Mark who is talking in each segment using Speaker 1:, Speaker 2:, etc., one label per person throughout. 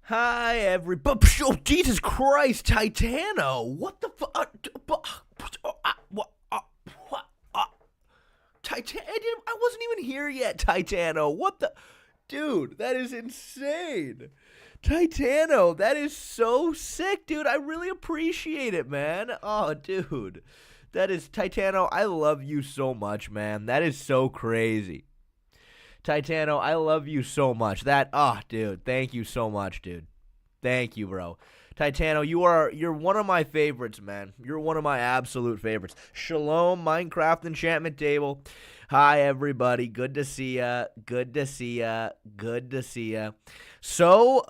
Speaker 1: Hi, everybody. Oh, Jesus Christ, Titano. What the fuck? What? Titan? I wasn't even here yet, Titano. What the? Dude, that is insane. Titano, that is so sick, dude. I really appreciate it, man. Oh, dude. That is, Titano, I love you so much, man. That is so crazy. Titano, I love you so much. Dude, thank you so much, dude. Thank you, bro. Titano, you're one of my favorites, man. You're one of my absolute favorites. Shalom, Minecraft enchantment table. Hi, everybody. Good to see ya. Good to see ya. Good to see ya. So,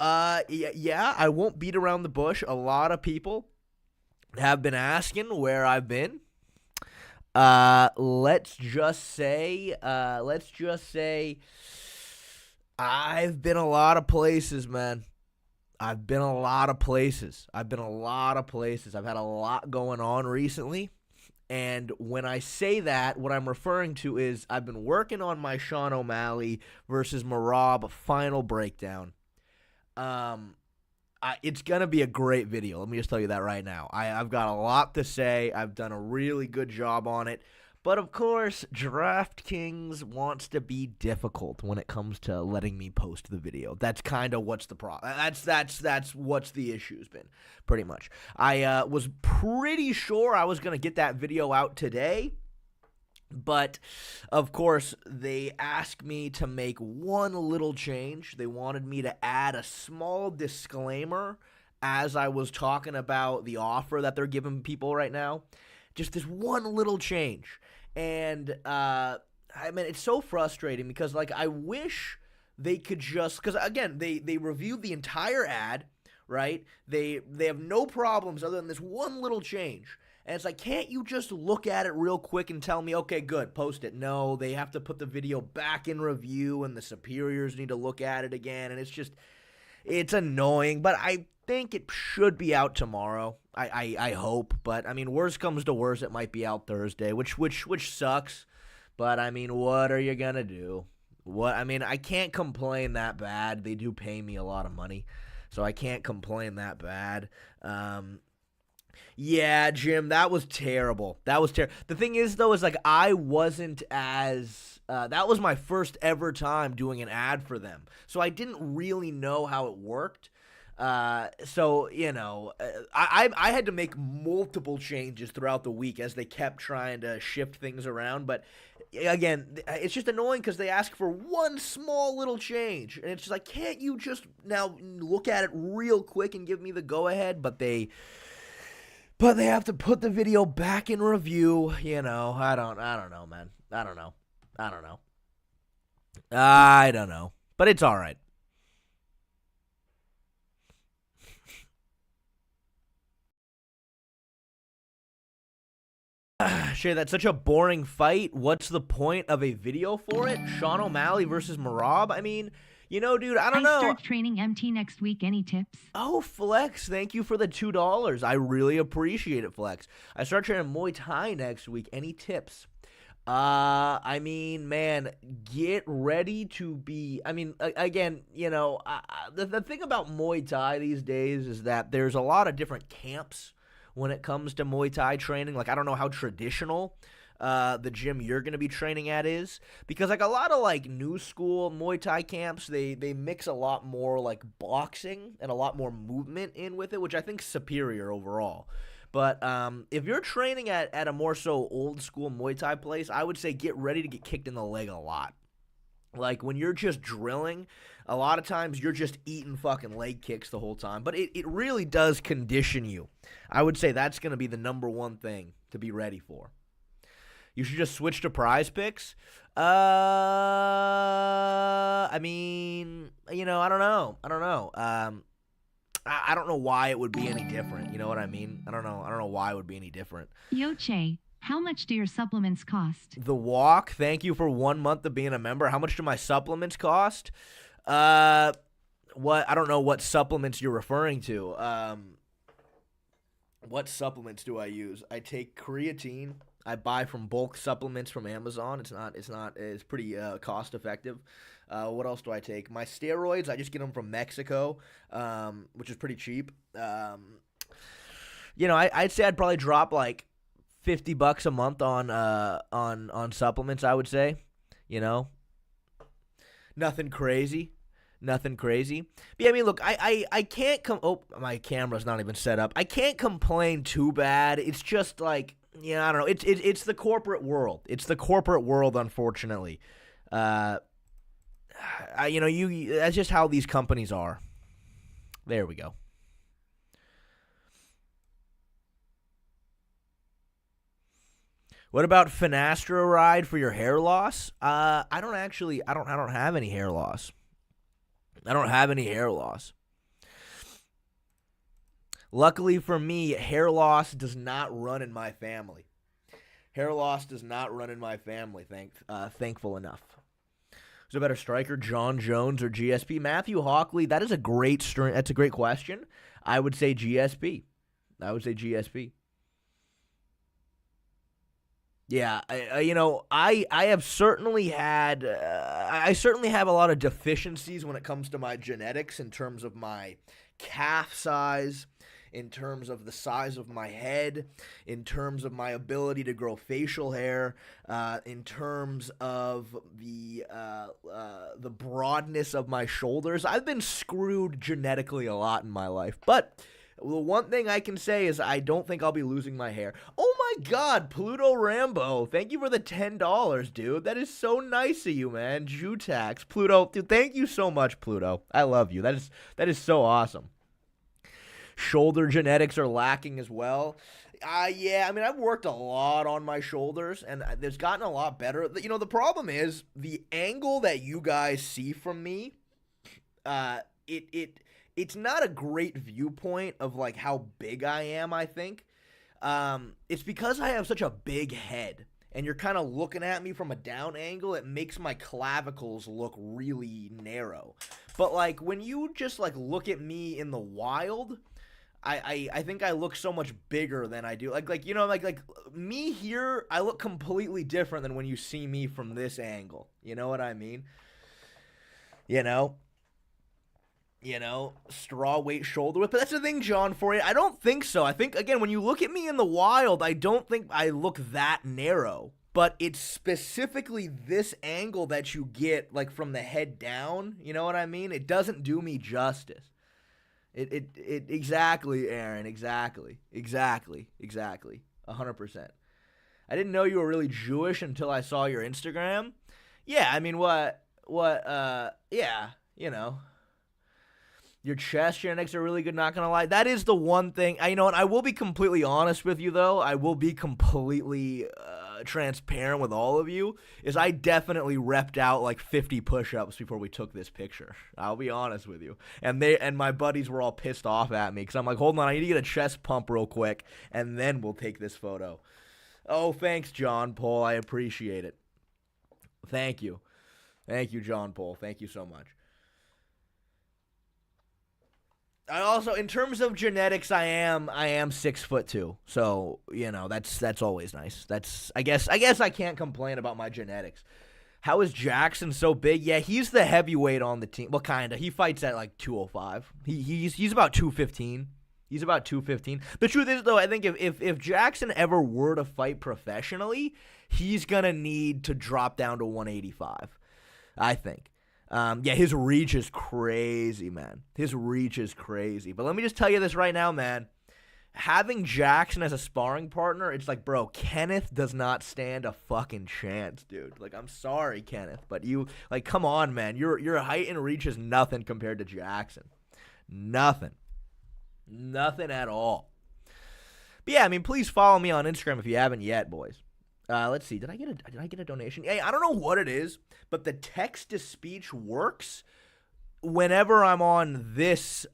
Speaker 1: yeah, I won't beat around the bush. A lot of people have been asking where I've been. Let's just say, I've been a lot of places, man. I've been a lot of places. I've had a lot going on recently. And when I say that, what I'm referring to is I've been working on my Sean O'Malley versus Morab final breakdown. It's going to be a great video. Let me just tell you that right now. I've got a lot to say. I've done a really good job on it. But, of course, DraftKings wants to be difficult when it comes to letting me post the video. That's kind of what's the problem. That's what's the issue's been, pretty much. I was pretty sure I was going to get that video out today. But, of course, they asked me to make one little change. They wanted me to add a small disclaimer as I was talking about the offer that they're giving people right now. Just this one little change. And, I mean, it's so frustrating because, like, I wish they could just – because, again, they reviewed the entire ad, right? They have no problems other than this one little change. And it's like, can't you just look at it real quick and tell me, okay, good, post it? No, they have to put the video back in review, and the superiors need to look at it again. And it's just – it's annoying, but I think it should be out tomorrow. I hope, but I mean, worst comes to worst, it might be out Thursday, which sucks. But I mean, what are you gonna do? I can't complain that bad. They do pay me a lot of money, so I can't complain that bad. Yeah, Jim, that was terrible. The thing is, though, is like I wasn't as that was my first ever time doing an ad for them, so I didn't really know how it worked. So, you know, I had to make multiple changes throughout the week as they kept trying to shift things around. But again, it's just annoying because they ask for one small little change. And it's just like, can't you just now look at it real quick and give me the go ahead? But they have to put the video back in review. You know, I don't know, man. I don't know. But it's all right. Shay, that's such a boring fight. What's the point of a video for it? Sean O'Malley versus Morab? I mean, you know, dude, I don't know.
Speaker 2: I start training MT next week. Any tips?
Speaker 1: Oh, Flex, thank you for the $2. I really appreciate it, Flex. I start training Muay Thai next week. Any tips? I mean, man, get ready to be, I mean, again, you know, the thing about Muay Thai these days is that there's a lot of different camps when it comes to Muay Thai training. Like, I don't know how traditional the gym you're going to be training at is, because like a lot of like new school Muay Thai camps, they mix a lot more like boxing and a lot more movement in with it, which I think is superior overall. But if you're training at a more so old school Muay Thai place, I would say get ready to get kicked in the leg a lot. Like, when you're just drilling, a lot of times you're just eating fucking leg kicks the whole time. But it really does condition you. I would say that's going to be the number one thing to be ready for. You should just switch to prize picks. I mean, you know, I don't know. I don't know why it would be any different. You know what I mean? I don't know why it would be any different.
Speaker 2: Yo, Che, how much do your supplements cost?
Speaker 1: The Walk, thank you for 1 month of being a member. How much do my supplements cost? I don't know what supplements you're referring to. What supplements do I use? I take creatine. I buy from bulk supplements from Amazon. It's pretty cost effective. What else do I take? My steroids, I just get them from Mexico, which is pretty cheap. I'd say I'd probably drop like $50 a month on supplements. I would say, you know, nothing crazy. Nothing crazy. But yeah, I mean, look, I can't come. Oh, my camera's not even set up. I can't complain too bad. It's just like, I don't know. It's the corporate world. It's the corporate world, unfortunately. That's just how these companies are. There we go. What about finasteride for your hair loss? I don't have any hair loss. I don't have any hair loss. Luckily for me, hair loss does not run in my family. Hair loss does not run in my family, thankful enough. Who's a better striker, John Jones or GSP? Matthew Hockley, that's a great question. I would say GSP. Yeah, I have certainly had I certainly have a lot of deficiencies when it comes to my genetics in terms of my calf size, in terms of the size of my head, in terms of my ability to grow facial hair, in terms of the broadness of my shoulders. I've been screwed genetically a lot in my life, but the one thing I can say is I don't think I'll be losing my hair. Oh my God, Pluto Rambo, thank you for the $10, dude. That is so nice of you, man. Jutax, Pluto, dude, thank you so much, Pluto. I love you. That is so awesome. Shoulder genetics are lacking as well. Yeah, I mean, I've worked a lot on my shoulders, and it's gotten a lot better. The problem is the angle that you guys see from me, it's not a great viewpoint of like how big I am, I think. It's because I have such a big head and you're kind of looking at me from a down angle, it makes my clavicles look really narrow. But like when you just like look at me in the wild, I think I look so much bigger than I do. Like me here, I look completely different than when you see me from this angle. You know what I mean? Straw weight shoulder width. But that's the thing, John, for you. I don't think so. I think, again, when you look at me in the wild, I don't think I look that narrow. But it's specifically this angle that you get, like, from the head down. You know what I mean? It doesn't do me justice. Exactly, Aaron. Exactly. 100%. I didn't know you were really Jewish until I saw your Instagram. Yeah, I mean, yeah, Your chest genetics are really good, not going to lie. That is the one thing. And I will be completely honest with you, though. I will be completely transparent with all of you, is I definitely repped out like 50 push-ups before we took this picture. I'll be honest with you. And my buddies were all pissed off at me because I'm like, hold on, I need to get a chest pump real quick, and then we'll take this photo. Oh, thanks, John Paul. I appreciate it. Thank you. Thank you, John Paul. Thank you so much. I also, in terms of genetics, I am 6'2", so that's always nice. I guess I can't complain about my genetics. How is Jackson so big? Yeah, he's the heavyweight on the team. Well, kinda. He fights at like 205. He's about 215. He's about 215. The truth is, though, I think if Jackson ever were to fight professionally, he's gonna need to drop down to 185. I think. Yeah, his reach is crazy, man. His reach is crazy. But let me just tell you this right now, man. Having Jackson as a sparring partner, it's like, bro, Kenneth does not stand a fucking chance, dude. Like, I'm sorry, Kenneth, but come on, man. Your height and reach is nothing compared to Jackson. Nothing at all. But yeah, I mean, please follow me on Instagram if you haven't yet, boys. Let's see. Did I get a donation? Hey, I don't know what it is, but the text to speech works whenever I'm on this.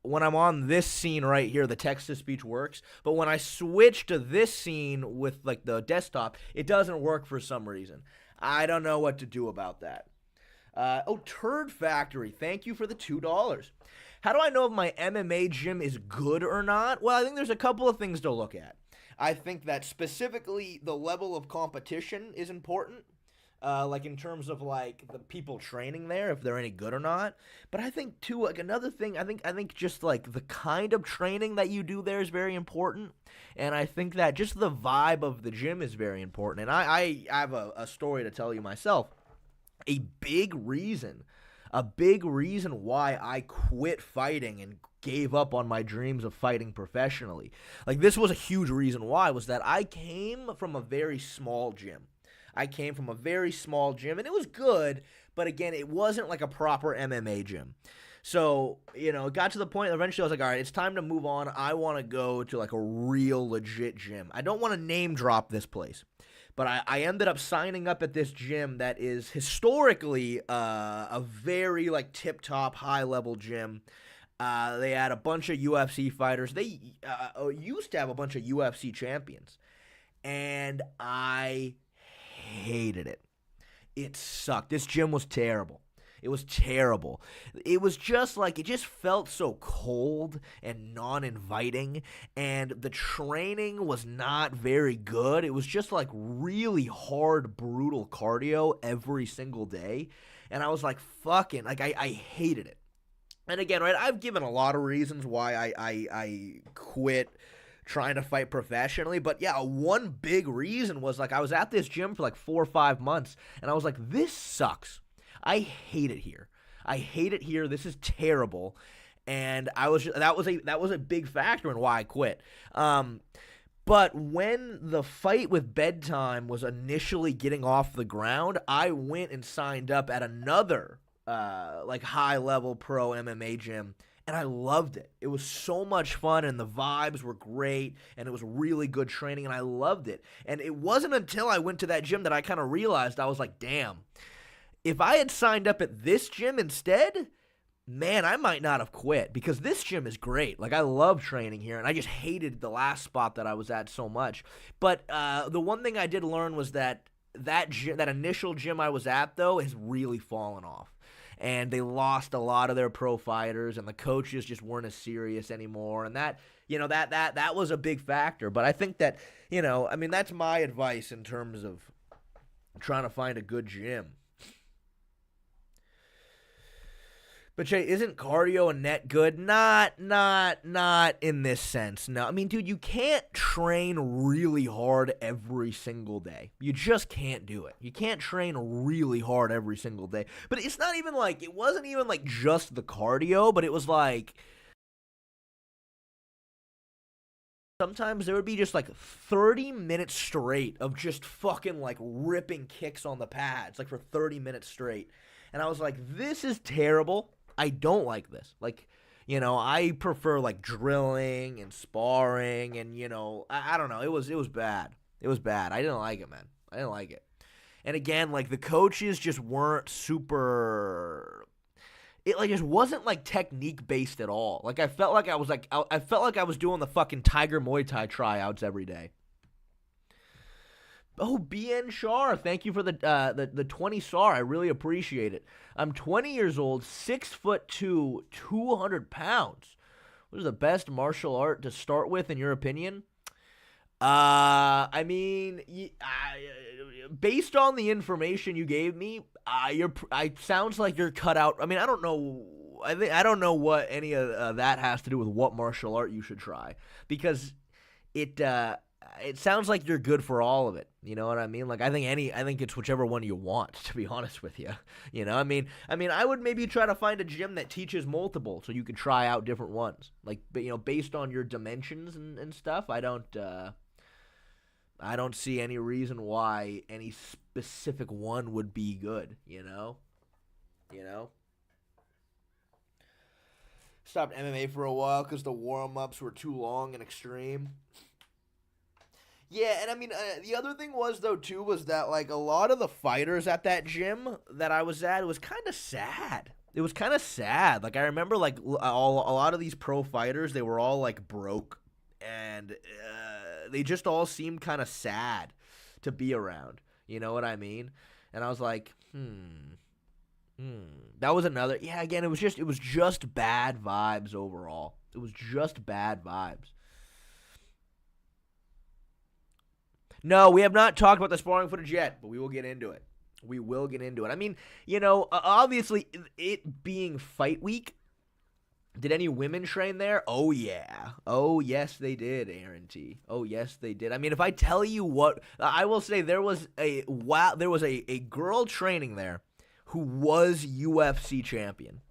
Speaker 1: When I'm on this scene right here, the text to speech works. But when I switch to this scene with like the desktop, it doesn't work for some reason. I don't know what to do about that. Turd Factory. Thank you for the $2. How do I know if my MMA gym is good or not? Well, I think there's a couple of things to look at. I think that specifically the level of competition is important. like in terms of like the people training there, if they're any good or not. But I think too, like another thing, I think just like the kind of training that you do there is very important, and I think that just the vibe of the gym is very important. And I have a story to tell you myself. A big reason, a big reason why I quit fighting and gave up on my dreams of fighting professionally. Like this was a huge reason why was that I came from a very small gym. I came from a very small gym and it was good, but again, it wasn't like a proper MMA gym. So, it got to the point eventually I was like, all right, it's time to move on. I want to go to like a real legit gym. I don't want to name drop this place. But I ended up signing up at this gym that is historically a very like tip-top high-level gym. They had a bunch of UFC fighters. They used to have a bunch of UFC champions. And I hated it. It sucked. This gym was terrible. It was terrible. It was just like, it just felt so cold and non-inviting, and the training was not very good. It was just like really hard, brutal cardio every single day, and I was like, fucking, like, I hated it. And again, right, I've given a lot of reasons why I quit trying to fight professionally, but yeah, one big reason was like I was at this gym for like 4 or 5 months, and I was like, this sucks. I hate it here. I hate it here. This is terrible, and that was a big factor in why I quit. But when the fight with bedtime was initially getting off the ground, I went and signed up at another like high level pro MMA gym. And I loved it. It was so much fun, and the vibes were great, and it was really good training, and I loved it. And it wasn't until I went to that gym that I kind of realized, I was like, damn, if I had signed up at this gym instead, man, I might not have quit, because this gym is great. Like, I love training here, and I just hated the last spot that I was at so much. But the one thing I did learn was that that initial gym I was at, though, has really fallen off. And they lost a lot of their pro fighters, and the coaches just weren't as serious anymore. And that was a big factor. But I think that, that's my advice in terms of trying to find a good gym. But Jay, isn't cardio and net good? Not in this sense. No, I mean, dude, you can't train really hard every single day. You just can't do it. You can't train really hard every single day. But it's not even like, it wasn't even like just the cardio, but it was like, sometimes there would be just like 30 minutes straight of just fucking like ripping kicks on the pads, like for 30 minutes straight. And I was like, this is terrible. I don't like this. Like, I prefer like drilling and sparring, and I don't know. It was bad. It was bad. I didn't like it, man. I didn't like it. And again, like the coaches just weren't super. It like just wasn't like technique based at all. Like I felt like I was doing the fucking Tiger Muay Thai tryouts every day. Oh, BN Shar, thank you for the 20 SAR. I really appreciate it. I'm 20 years old, 6'2", 200 pounds. What is the best martial art to start with, in your opinion? I mean, based on the information you gave me, sounds like you're cut out. I mean, I don't know. I don't know what any of that has to do with what martial art you should try, because it sounds like you're good for all of it. You know what I mean? Like I think it's whichever one you want, to be honest with you. I mean I would maybe try to find a gym that teaches multiple, so you could try out different ones. Like, based on your dimensions and stuff, I don't see any reason why any specific one would be good, Stopped MMA for a while because the warm-ups were too long and extreme. Yeah, and I mean, the other thing was, though, too, was that, like, a lot of the fighters at that gym that I was at, it was kind of sad. It was kind of sad. Like, I remember, like, a lot of these pro fighters, they were all, like, broke. And they just all seemed kind of sad to be around. You know what I mean? And I was like, That was another. Yeah, again, it was just bad vibes overall. It was just bad vibes. No, we have not talked about the sparring footage yet, but we will get into it. We will get into it. I mean, obviously, it being fight week, did any women train there? Oh, yeah. Oh, yes, they did, Aaron T. Oh, yes, they did. I mean, if I tell you what, I will say there was a girl training there who was UFC champion.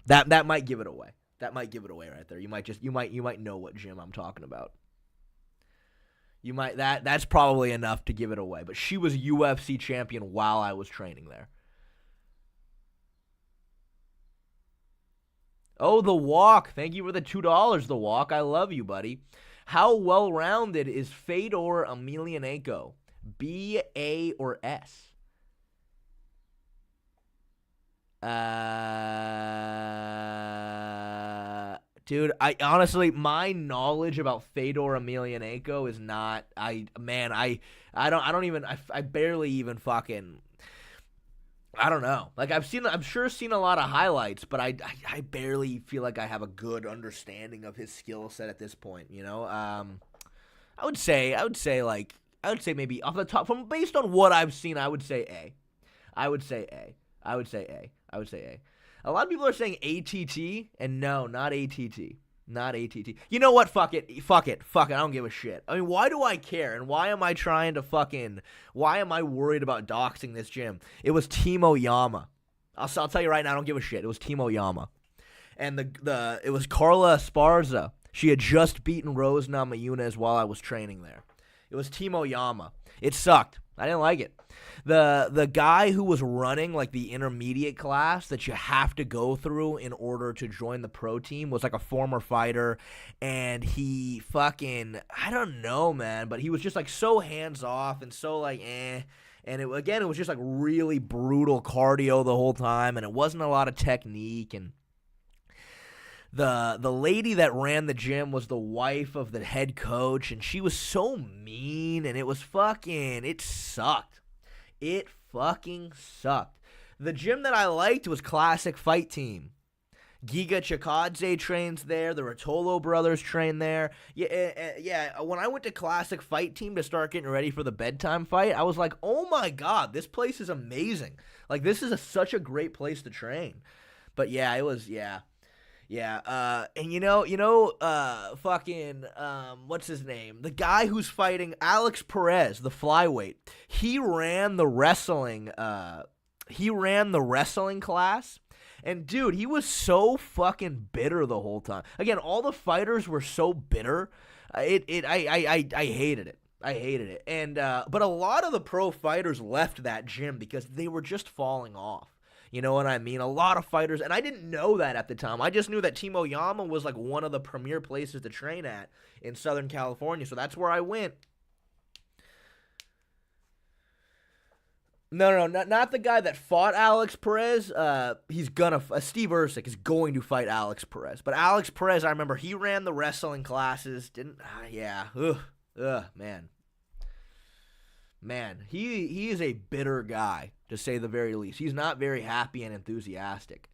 Speaker 1: That might give it away. That might give it away right there. You might know what gym I'm talking about. That's probably enough to give it away. But she was UFC champion while I was training there. Oh, The Walk. Thank you for the $2, The Walk. I love you, buddy. How well-rounded is Fedor Emelianenko? B, A, or S? Dude, I honestly, my knowledge about Fedor Emelianenko is not. I barely even fucking. I don't know. Like I'm sure seen a lot of highlights, but I barely feel like I have a good understanding of his skill set at this point. I would say maybe off the top, from based on what I've seen, I would say A. I would say A. I would say A. I would say A. A lot of people are saying ATT, and no, not ATT. Not ATT. You know what? Fuck it. I don't give a shit. I mean, why do I care? And why am I why am I worried about doxing this gym? It was Timo Yama. I'll tell you right now, I don't give a shit. It was Timo Yama. And it was Carla Esparza. She had just beaten Rose Namajunas while I was training there. It was Timo Yama. It sucked. I didn't like it. The guy who was running like the intermediate class that you have to go through in order to join the pro team was like a former fighter, and he fucking, I don't know, man, but he was just like so hands off and so like and it was just like really brutal cardio the whole time, and it wasn't a lot of technique. And the lady that ran the gym was the wife of the head coach, and she was so mean, and it sucked. It fucking sucked. The gym that I liked was Classic Fight Team. Giga Chikadze trains there. The Rotolo brothers train there. Yeah. When I went to Classic Fight Team to start getting ready for the bedtime fight, I was like, oh my god, this place is amazing. Like, this is such a great place to train. But yeah, it was, yeah. Yeah, and fucking, what's his name? The guy who's fighting Alex Perez, the flyweight. He ran the wrestling class. And dude, he was so fucking bitter the whole time. Again, all the fighters were so bitter. I hated it. I hated it. And but a lot of the pro fighters left that gym because they were just falling off. You know what I mean? A lot of fighters, and I didn't know that at the time. I just knew that Timo Yama was like one of the premier places to train at in Southern California, so that's where I went. No, not the guy that fought Alex Perez. Steve Ercik is going to fight Alex Perez. But Alex Perez, I remember he ran the wrestling classes. Man. Man, he is a bitter guy, to say the very least. He's not very happy and enthusiastic.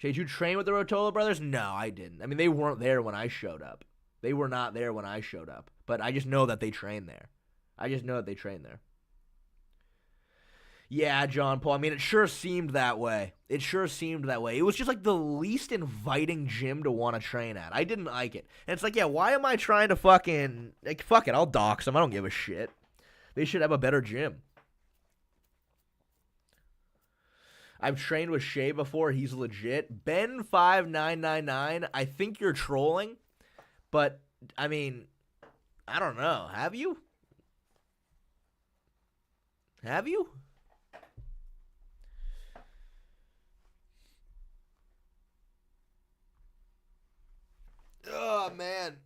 Speaker 1: Did you train with the Rotolo brothers? No, I didn't. I mean, they weren't there when I showed up. They were not there when I showed up. But I just know that they train there. Yeah, John Paul. I mean, it sure seemed that way. It was just like the least inviting gym to want to train at. I didn't like it. And it's like, yeah, why am I trying to fuck it, I'll dox them. I don't give a shit. They should have a better gym. I've trained with Shay before. He's legit. Ben5999, I think you're trolling. But, I mean, I don't know. Have you? Oh, man.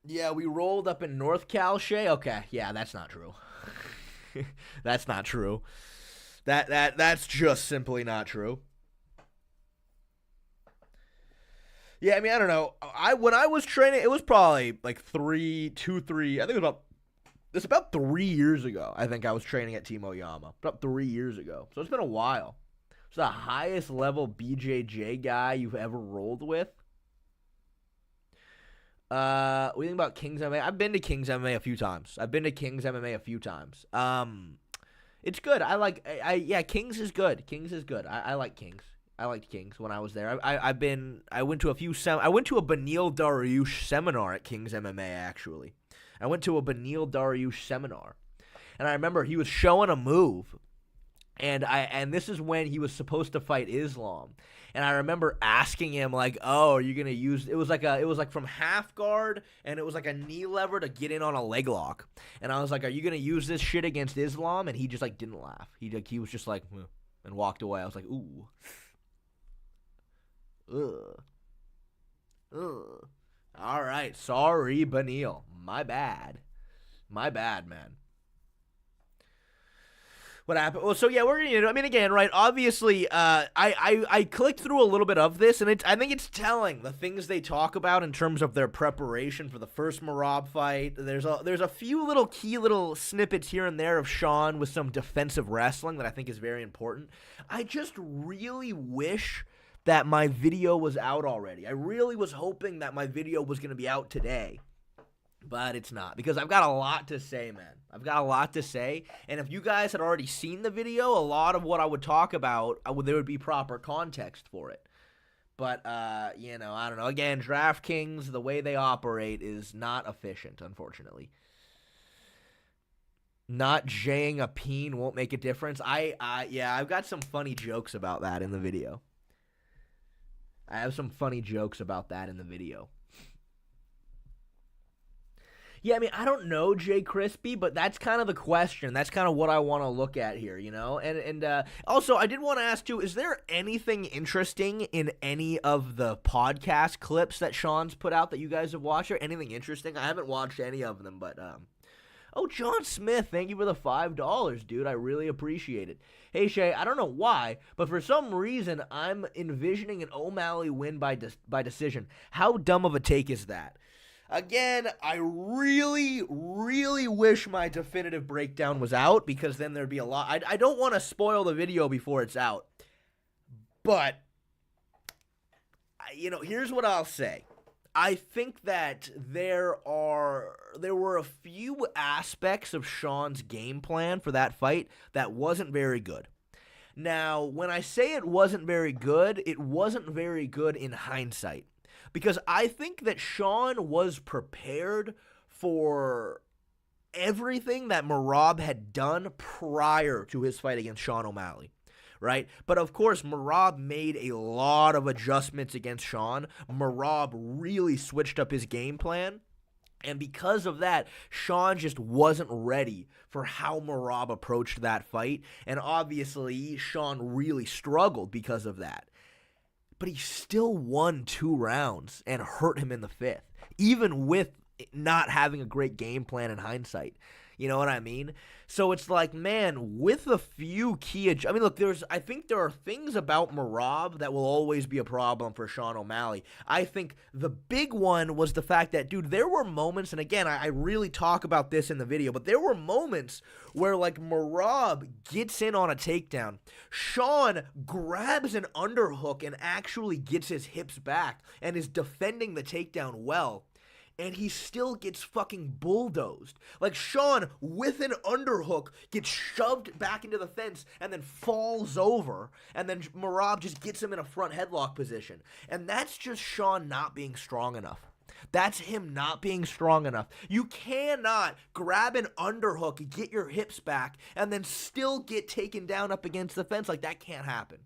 Speaker 1: Yeah, we rolled up in North Cal, Shay. Okay, yeah, that's not true. That's not true. That's just simply not true. Yeah, I mean, I don't know. When I was training, it was probably like 3. I think it's about 3 years ago. I think I was training at Timo Yama. About 3 years ago. So it's been a while. It's the highest level BJJ guy you've ever rolled with. What do you think about King's MMA? I've been to King's MMA a few times. It's good. Yeah, King's is good. I like King's. I liked King's when I was there. I went to I went to a Benil Dariush seminar at King's MMA actually. I went to a Benil Dariush seminar. And I remember he was showing a move, and this is when he was supposed to fight Islam. And I remember asking him like, "Oh, are you gonna use?" It was like from half guard, and it was like a knee lever to get in on a leg lock. And I was like, "Are you gonna use this shit against Islam?" And he just like didn't laugh. He was just like, and walked away. I was like, "Ooh, ugh, ugh." All right, sorry, Benil. My bad, man. What happened? Well, so yeah, we're gonna. I mean, again, right? Obviously, I clicked through a little bit of this, and I think it's telling the things they talk about in terms of their preparation for the first Morab fight. There's a few little key little snippets here and there of Sean with some defensive wrestling that I think is very important. I just really wish that my video was out already. I really was hoping that my video was gonna be out today. But it's not, because I've got a lot to say, man. I've got a lot to say, and if you guys had already seen the video, a lot of what I would talk about, there would be proper context for it. But, I don't know. Again, DraftKings, the way they operate is not efficient, unfortunately. Not jaying a peen won't make a difference. I've got some funny jokes about that in the video. I have some funny jokes about that in the video. Yeah, I mean, I don't know, Jay Crispy, but that's kind of the question. That's kind of what I want to look at here, you know? And also, I did want to ask, too, is there anything interesting in any of the podcast clips that Sean's put out that you guys have watched, or anything interesting? I haven't watched any of them, but, oh, John Smith, thank you for the $5, dude. I really appreciate it. Hey, Shay, I don't know why, but for some reason, I'm envisioning an O'Malley win by decision. How dumb of a take is that? Again, I really, really wish my definitive breakdown was out, because then there'd be a lot. I don't want to spoil the video before it's out. But, here's what I'll say. I think that there were a few aspects of Sean's game plan for that fight that wasn't very good. Now, when I say it wasn't very good in hindsight. Because I think that Sean was prepared for everything that Morab had done prior to his fight against Sean O'Malley, right? But of course, Morab made a lot of adjustments against Sean. Morab really switched up his game plan. And because of that, Sean just wasn't ready for how Morab approached that fight. And obviously, Sean really struggled because of that. But he still won 2 rounds and hurt him in the 5th, even with not having a great game plan in hindsight. You know what I mean? So it's like, man, with a few key look, I think there are things about Morab that will always be a problem for Sean O'Malley. I think the big one was the fact that, dude, there were moments, and again, I really talk about this in the video, but there were moments where, like, Morab gets in on a takedown. Sean grabs an underhook and actually gets his hips back and is defending the takedown well. And he still gets fucking bulldozed. Like, Sean, with an underhook, gets shoved back into the fence and then falls over. And then Morab just gets him in a front headlock position. And that's just Sean not being strong enough. That's him not being strong enough. You cannot grab an underhook, get your hips back, and then still get taken down up against the fence. Like, that can't happen.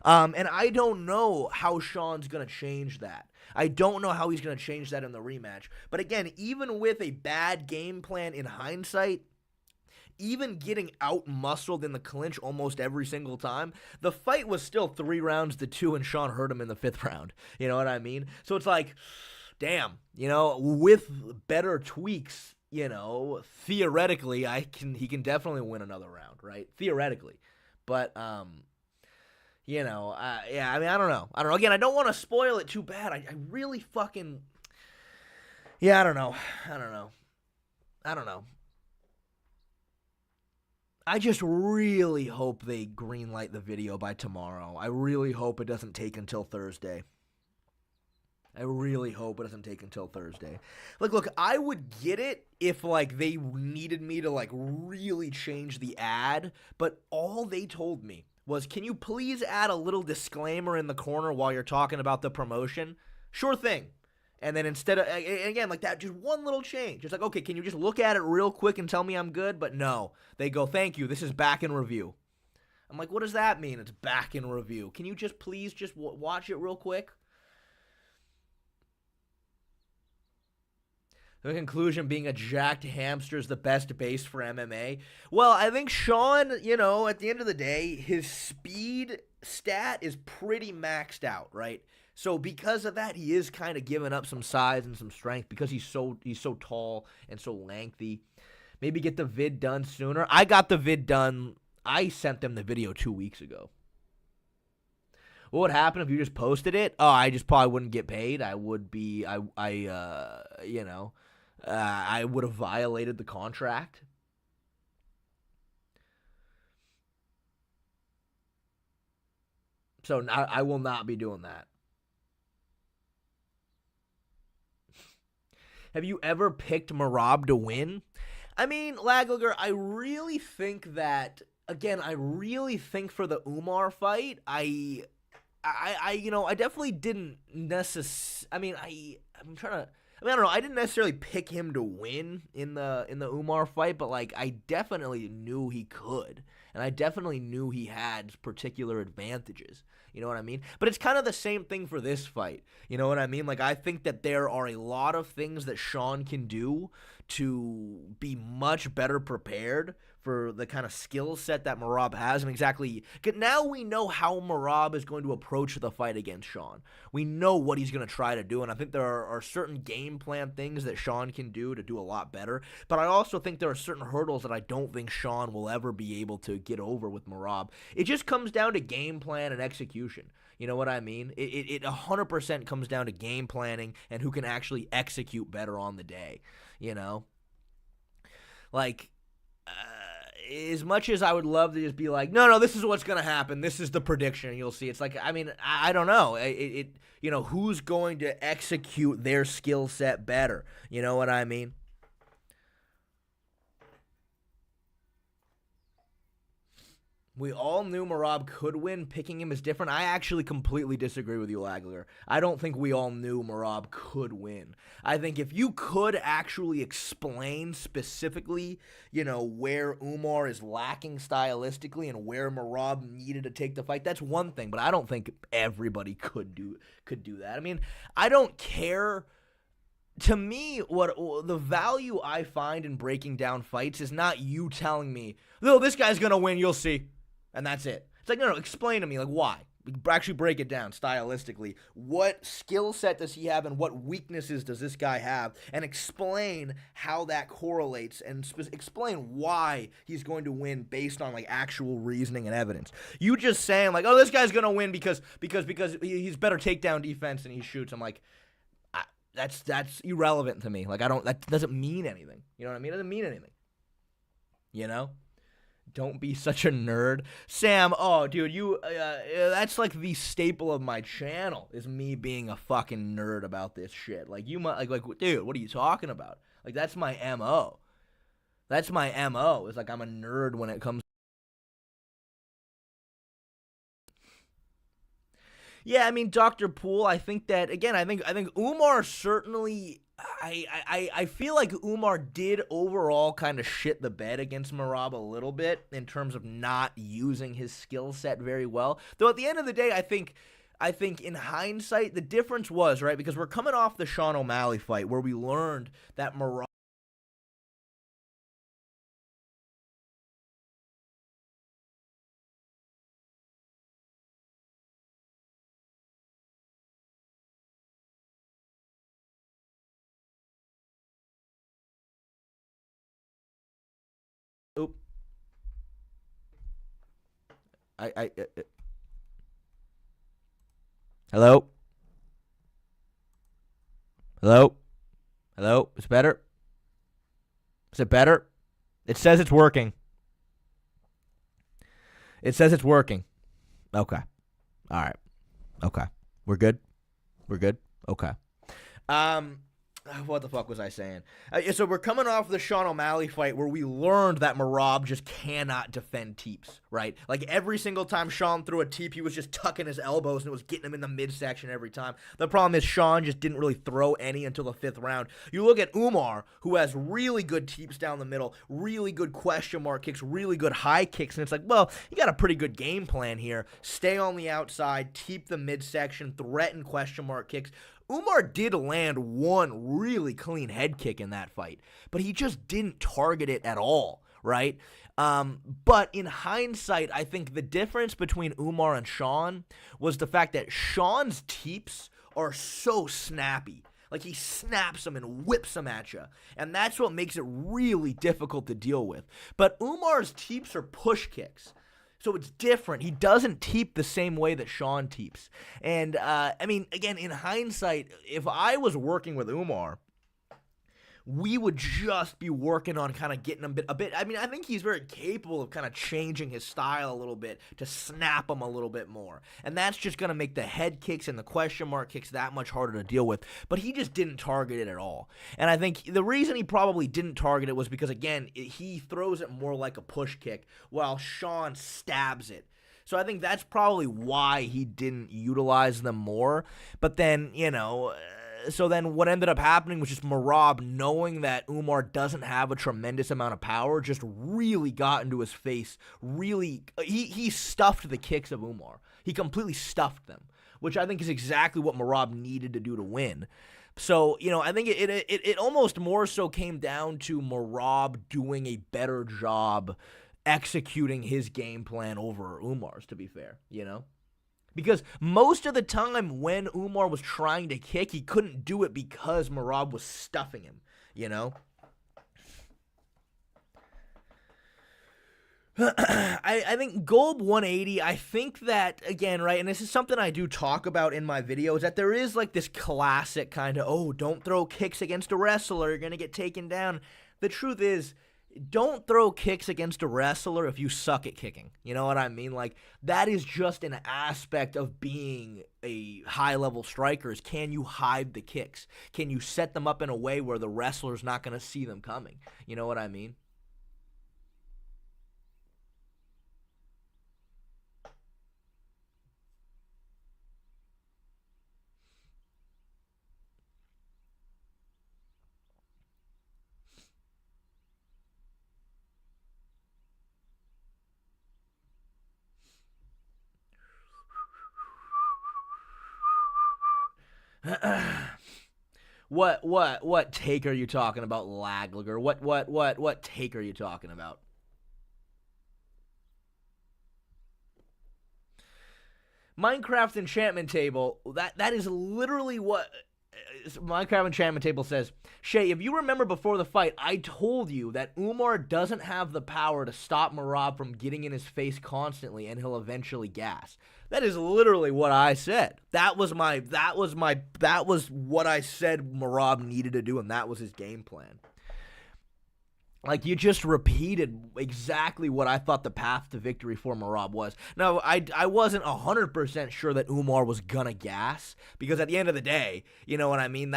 Speaker 1: And I don't know how Sean's going to change that. I don't know how he's going to change that in the rematch. But again, even with a bad game plan in hindsight, even getting out-muscled in the clinch almost every single time, the fight was still 3-2, and Sean hurt him in the 5th round. You know what I mean? So it's like, damn, with better tweaks, theoretically, he can definitely win another round, right? Theoretically. But, yeah, I mean, I don't know. Again, I don't want to spoil it too bad. I really fucking, yeah, I don't know. I just really hope they greenlight the video by tomorrow. I really hope it doesn't take until Thursday. I really hope it doesn't take until Thursday. Like, look, I would get it if, like, they needed me to, like, really change the ad, but all they told me was, can you please add a little disclaimer in the corner while you're talking about the promotion? Sure thing. And then instead of, again, like that, just one little change. It's like, okay, can you just look at it real quick and tell me I'm good? But no, they go, thank you, this is back in review. I'm like, what does that mean? It's back in review. Can you just please just watch it real quick? The conclusion being a jacked hamster is the best base for MMA. Well, I think Sean, at the end of the day, his speed stat is pretty maxed out, right? So because of that, he is kind of giving up some size and some strength because he's so tall and so lengthy. Maybe get the vid done sooner. I got the vid done. I sent them the video 2 weeks ago. What would happen if you just posted it? Oh, I just probably wouldn't get paid. I would be, I would have violated the contract. So I will not be doing that. Have you ever picked Morab to win? I mean, Laglager, I really think that, again, for the Umar fight, I definitely didn't necessarily, I don't know. I didn't necessarily pick him to win in the Umar fight, but like I definitely knew he could, and I definitely knew he had particular advantages. You know what I mean? But it's kind of the same thing for this fight. You know what I mean? Like I think that there are a lot of things that Sean can do to be much better prepared for the kind of skill set that Morab has, and exactly now we know how Morab is going to approach the fight against Sean. We know what he's going to try to do, and I think there are certain game plan things that Sean can do to do a lot better, but I also think there are certain hurdles that I don't think Sean will ever be able to get over with Morab. It just comes down to game plan and execution. You know what I mean? It 100% comes down to game planning and who can actually execute better on the day, Like, as much as I would love to just be like, no, this is what's going to happen. This is the prediction, and you'll see. It's like, I mean, I don't know. Who's going to execute their skill set better? You know what I mean? We all knew Morab could win. Picking him is different. I actually completely disagree with you, Lagler. I don't think we all knew Morab could win. I think if you could actually explain specifically, where Umar is lacking stylistically and where Morab needed to take the fight, that's one thing. But I don't think everybody could do that. I mean, I don't care. To me, what the value I find in breaking down fights is not you telling me, no, this guy's going to win, you'll see. And that's it. It's like, no, explain to me, like, why? Actually break it down stylistically. What skill set does he have and what weaknesses does this guy have? And explain how that correlates and explain why he's going to win based on, like, actual reasoning and evidence. You just saying, like, oh, this guy's going to win because he's better takedown defense and he shoots. I'm like, that's irrelevant to me. Like, that doesn't mean anything. You know what I mean? It doesn't mean anything. Don't be such a nerd. Sam, oh, dude, that's like the staple of my channel is me being a fucking nerd about this shit. Like, you might, like, dude, what are you talking about? Like, that's my MO. That's my MO. It's like I'm a nerd when it comes. Yeah, I mean, Dr. Poole, I think that, again, I think Umar certainly, I feel like Umar did overall kind of shit the bed against Morab a little bit in terms of not using his skill set very well. Though at the end of the day, I think in hindsight, the difference was, right, because we're coming off the Sean O'Malley fight where we learned that Morab. Oop. Hello? Hello? Hello? Is it better? Is it better? It says it's working. It says it's working. Okay. All right. Okay. We're good? We're good? Okay. What the fuck was I saying? So we're coming off the Sean O'Malley fight where we learned that Morab just cannot defend teeps, right? Like every single time Sean threw a teep, he was just tucking his elbows and it was getting him in the midsection every time. The problem is Sean just didn't really throw any until the 5th round. You look at Umar, who has really good teeps down the middle, really good question mark kicks, really good high kicks, and it's like, well, you got a pretty good game plan here. Stay on the outside, teep the midsection, threaten question mark kicks. Umar did land one really clean head kick in that fight, but he just didn't target it at all, right? But in hindsight, I think the difference between Umar and Sean was the fact that Sean's teeps are so snappy. Like he snaps them and whips them at you, and that's what makes it really difficult to deal with. But Umar's teeps are push kicks. So it's different. He doesn't teep the same way that Sean teeps. And, I mean, again, in hindsight, if I was working with Umar, we would just be working on kind of getting him a bit. I mean, I think he's very capable of kind of changing his style a little bit to snap him a little bit more. And that's just going to make the head kicks and the question mark kicks that much harder to deal with. But he just didn't target it at all. And I think the reason he probably didn't target it was because, again, he throws it more like a push kick while Sean stabs it. So I think that's probably why he didn't utilize them more. But then, you know, so then what ended up happening was just Morab, knowing that Umar doesn't have a tremendous amount of power, just really got into his face. Really, he stuffed the kicks of Umar. He completely stuffed them, which I think is exactly what Morab needed to do to win. So, you know, I think it almost more so came down to Morab doing a better job executing his game plan over Umar's, to be fair, you know? Because most of the time when Umar was trying to kick, he couldn't do it because Morab was stuffing him, you know? I think Golb 180, I think that, again, right, and this is something I do talk about in my videos, that there is like this classic kind of, oh, don't throw kicks against a wrestler, you're going to get taken down. The truth is, don't throw kicks against a wrestler if you suck at kicking. You know what I mean? Like, that is just an aspect of being a high-level striker is, can you hide the kicks? Can you set them up in a way where the wrestler's not going to see them coming? You know what I mean? What take are you talking about, Laglager? What take are you talking about? Minecraft enchantment table, that is literally what Minecraft enchantment table says. Shay, if you remember before the fight, I told you that Umar doesn't have the power to stop Morab from getting in his face constantly and he'll eventually gas. That is literally what I said. That was what I said Morab needed to do, and that was his game plan. Like, you just repeated exactly what I thought the path to victory for Morab was. Now, I wasn't 100% sure that Umar was gonna gas, because at the end of the day, you know what I mean,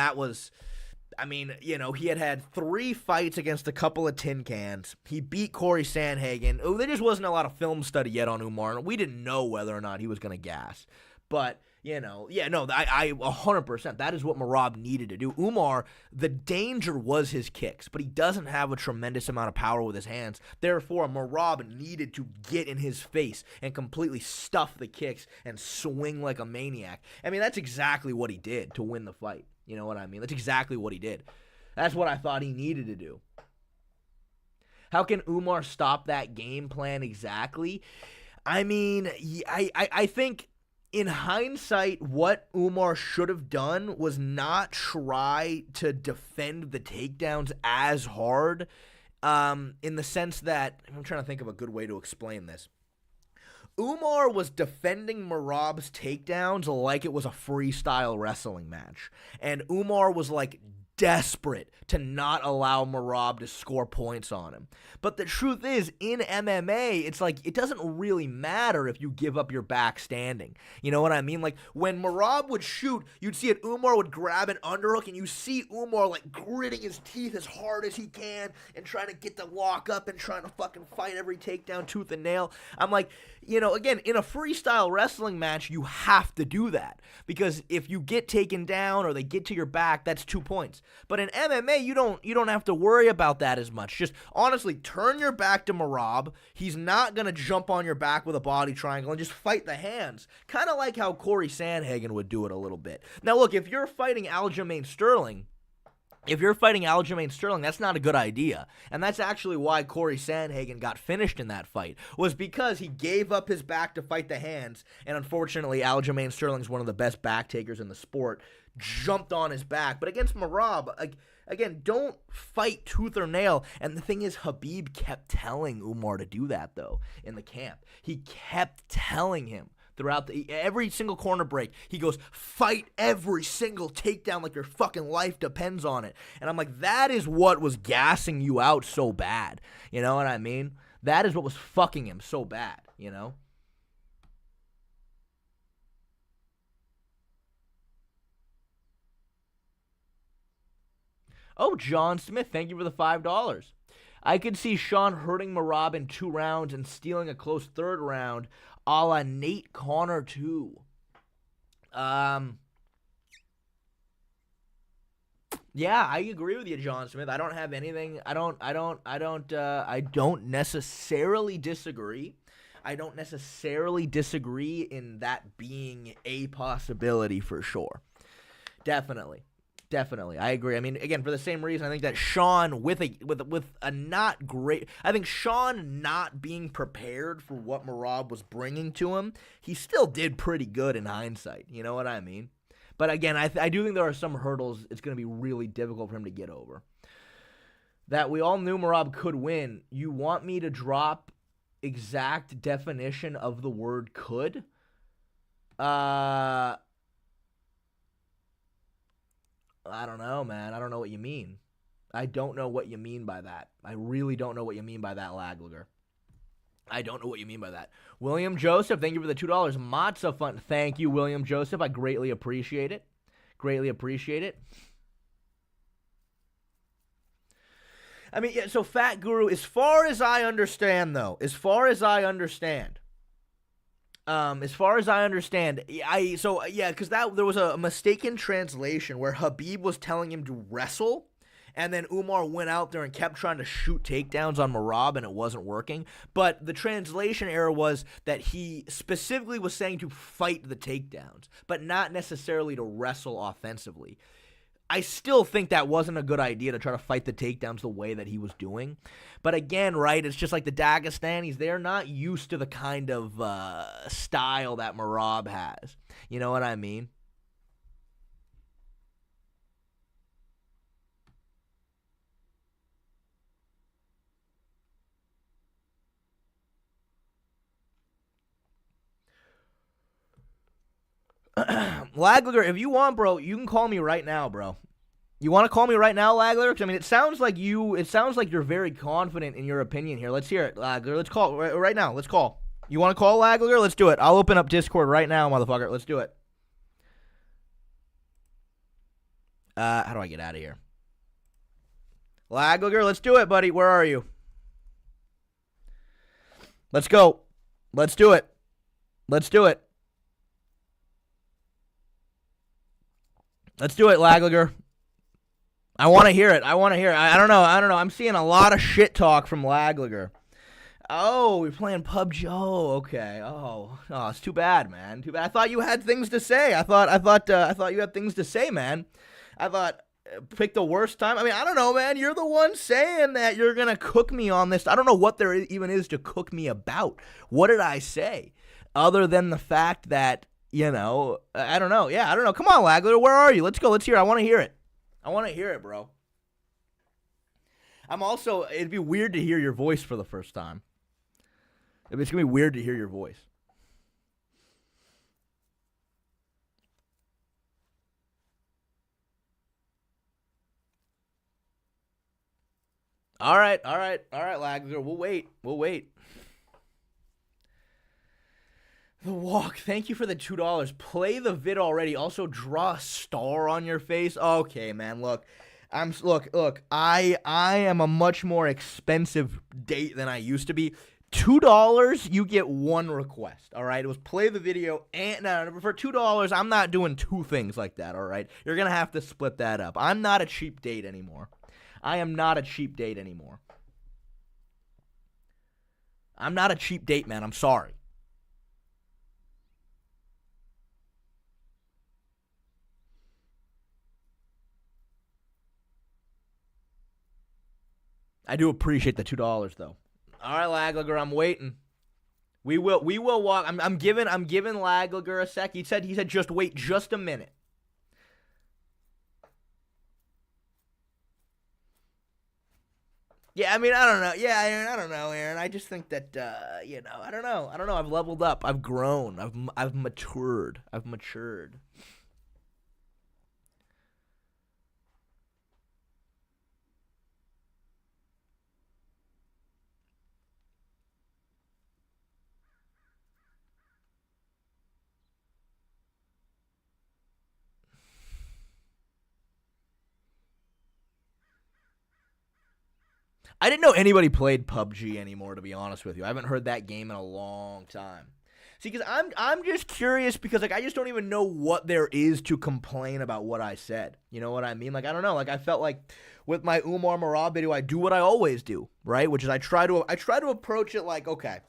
Speaker 1: you know, he had 3 fights against a couple of tin cans. He beat Corey Sandhagen. Oh, there just wasn't a lot of film study yet on Umar, and we didn't know whether or not he was gonna gas. But, you know, yeah, no, I 100%, that is what Morab needed to do. Umar, the danger was his kicks, but he doesn't have a tremendous amount of power with his hands. Therefore, Morab needed to get in his face and completely stuff the kicks and swing like a maniac. I mean, that's exactly what he did to win the fight. You know what I mean? That's exactly what he did. That's what I thought he needed to do. How can Umar stop that game plan exactly? I mean, I think in hindsight, what Umar should have done was not try to defend the takedowns as hard, in the sense that, I'm trying to think of a good way to explain this. Umar was defending Morab's takedowns like it was a freestyle wrestling match. And Umar was like desperate to not allow Morab to score points on him. But the truth is, in MMA, it's like it doesn't really matter if you give up your back standing. You know what I mean? Like when Morab would shoot, you'd see it. Umar would grab an underhook, and you see Umar like gritting his teeth as hard as he can and trying to get the lock up and trying to fucking fight every takedown tooth and nail. I'm like, you know, again, in a freestyle wrestling match, you have to do that because if you get taken down or they get to your back, that's 2 points. But in MMA, you don't have to worry about that as much. Just honestly, turn your back to Morab. He's not gonna jump on your back with a body triangle and just fight the hands. Kind of like how Corey Sandhagen would do it a little bit. Now, look, if you're fighting Aljamain Sterling. That's not a good idea. And that's actually why Corey Sandhagen got finished in that fight, was because he gave up his back to fight the hands, and unfortunately, Aljamain Sterling's one of the best back takers in the sport, jumped on his back. But against Morab, again, don't fight tooth or nail. And the thing is, Khabib kept telling Umar to do that, though, in the camp. He kept telling him. Throughout every single corner break, he goes, fight every single takedown like your fucking life depends on it. And I'm like, that is what was gassing you out so bad. You know what I mean? That is what was fucking him so bad, you know? Oh, John Smith, thank you for the $5. I could see Sean hurting Morab in 2 rounds and stealing a close 3rd round, a la Nate Connor 2. Yeah, I agree with you, John Smith. I don't have anything. I don't necessarily disagree. I don't necessarily disagree in that being a possibility for sure. Definitely. I agree. I mean, again, for the same reason, I think that Sean with a not great. I think Sean not being prepared for what Morab was bringing to him, he still did pretty good in hindsight. You know what I mean? But again, I do think there are some hurdles it's going to be really difficult for him to get over. That we all knew Morab could win. You want me to drop exact definition of the word could? I don't know, man. I don't know what you mean. I don't know what you mean by that. I really don't know what you mean by that, Lagluger. I don't know what you mean by that. William Joseph, thank you for the $2. Matza Fun, thank you, William Joseph. I greatly appreciate it. I mean, yeah, so Fat Guru, as far as I understand, because there was a mistaken translation where Khabib was telling him to wrestle, and then Umar went out there and kept trying to shoot takedowns on Morab, and it wasn't working. But the translation error was that he specifically was saying to fight the takedowns, but not necessarily to wrestle offensively. I still think that wasn't a good idea to try to fight the takedowns the way that he was doing. But again, right, it's just like the Dagestanis. They're not used to the kind of style that Morab has. You know what I mean? Lagler, if you want, bro, you can call me right now, bro. You want to call me right now, Lagler? Because I mean, it sounds like you're very confident in your opinion here. Let's hear it, Lagler. Let's call right now. Let's call. You want to call, Lagler? Let's do it. I'll open up Discord right now, motherfucker. Let's do it. How do I get out of here? Lagler, let's do it, buddy. Where are you? Let's go. Let's do it. Let's do it. Let's do it, Lagler. I want to hear it. I don't know. I'm seeing a lot of shit talk from Lagler. Oh, we're playing PUBG. Oh, okay. Oh, it's too bad, man. Too bad. I thought you had things to say. I thought you had things to say, man. I thought pick the worst time. I mean, I don't know, man. You're the one saying that you're gonna cook me on this. I don't know what there even is to cook me about. What did I say, other than the fact that I don't know. Yeah, I don't know. Come on, Lagler. Where are you? Let's go. Let's hear it. I want to hear it, bro. It'd be weird to hear your voice for the first time. It's going to be weird to hear your voice. All right, Lagler. We'll wait. The walk. Thank you for the $2. Play the vid already. Also, draw a star on your face. Okay, man. Look, look. I am a much more expensive date than I used to be. $2, you get one request. All right, it was play the video, and no, for $2, I'm not doing two things like that. All right, you're gonna have to split that up. I'm not a cheap date anymore. I am not a cheap date anymore. I'm not a cheap date, man. I'm sorry. I do appreciate the $2 though. All right, Laglager, I'm waiting. We will walk. I'm giving Laglager a sec. He said just wait just a minute. Yeah, I mean, I don't know. Yeah, Aaron, I don't know, Aaron. I just think that I don't know. I've leveled up. I've grown. I've matured. I didn't know anybody played PUBG anymore, to be honest with you. I haven't heard that game in a long time. See, because I'm just curious because like I just don't even know what there is to complain about what I said. You know what I mean? Like I don't know. Like I felt like with my Umar Morab video, I do what I always do, right? Which is I try to approach it like, okay,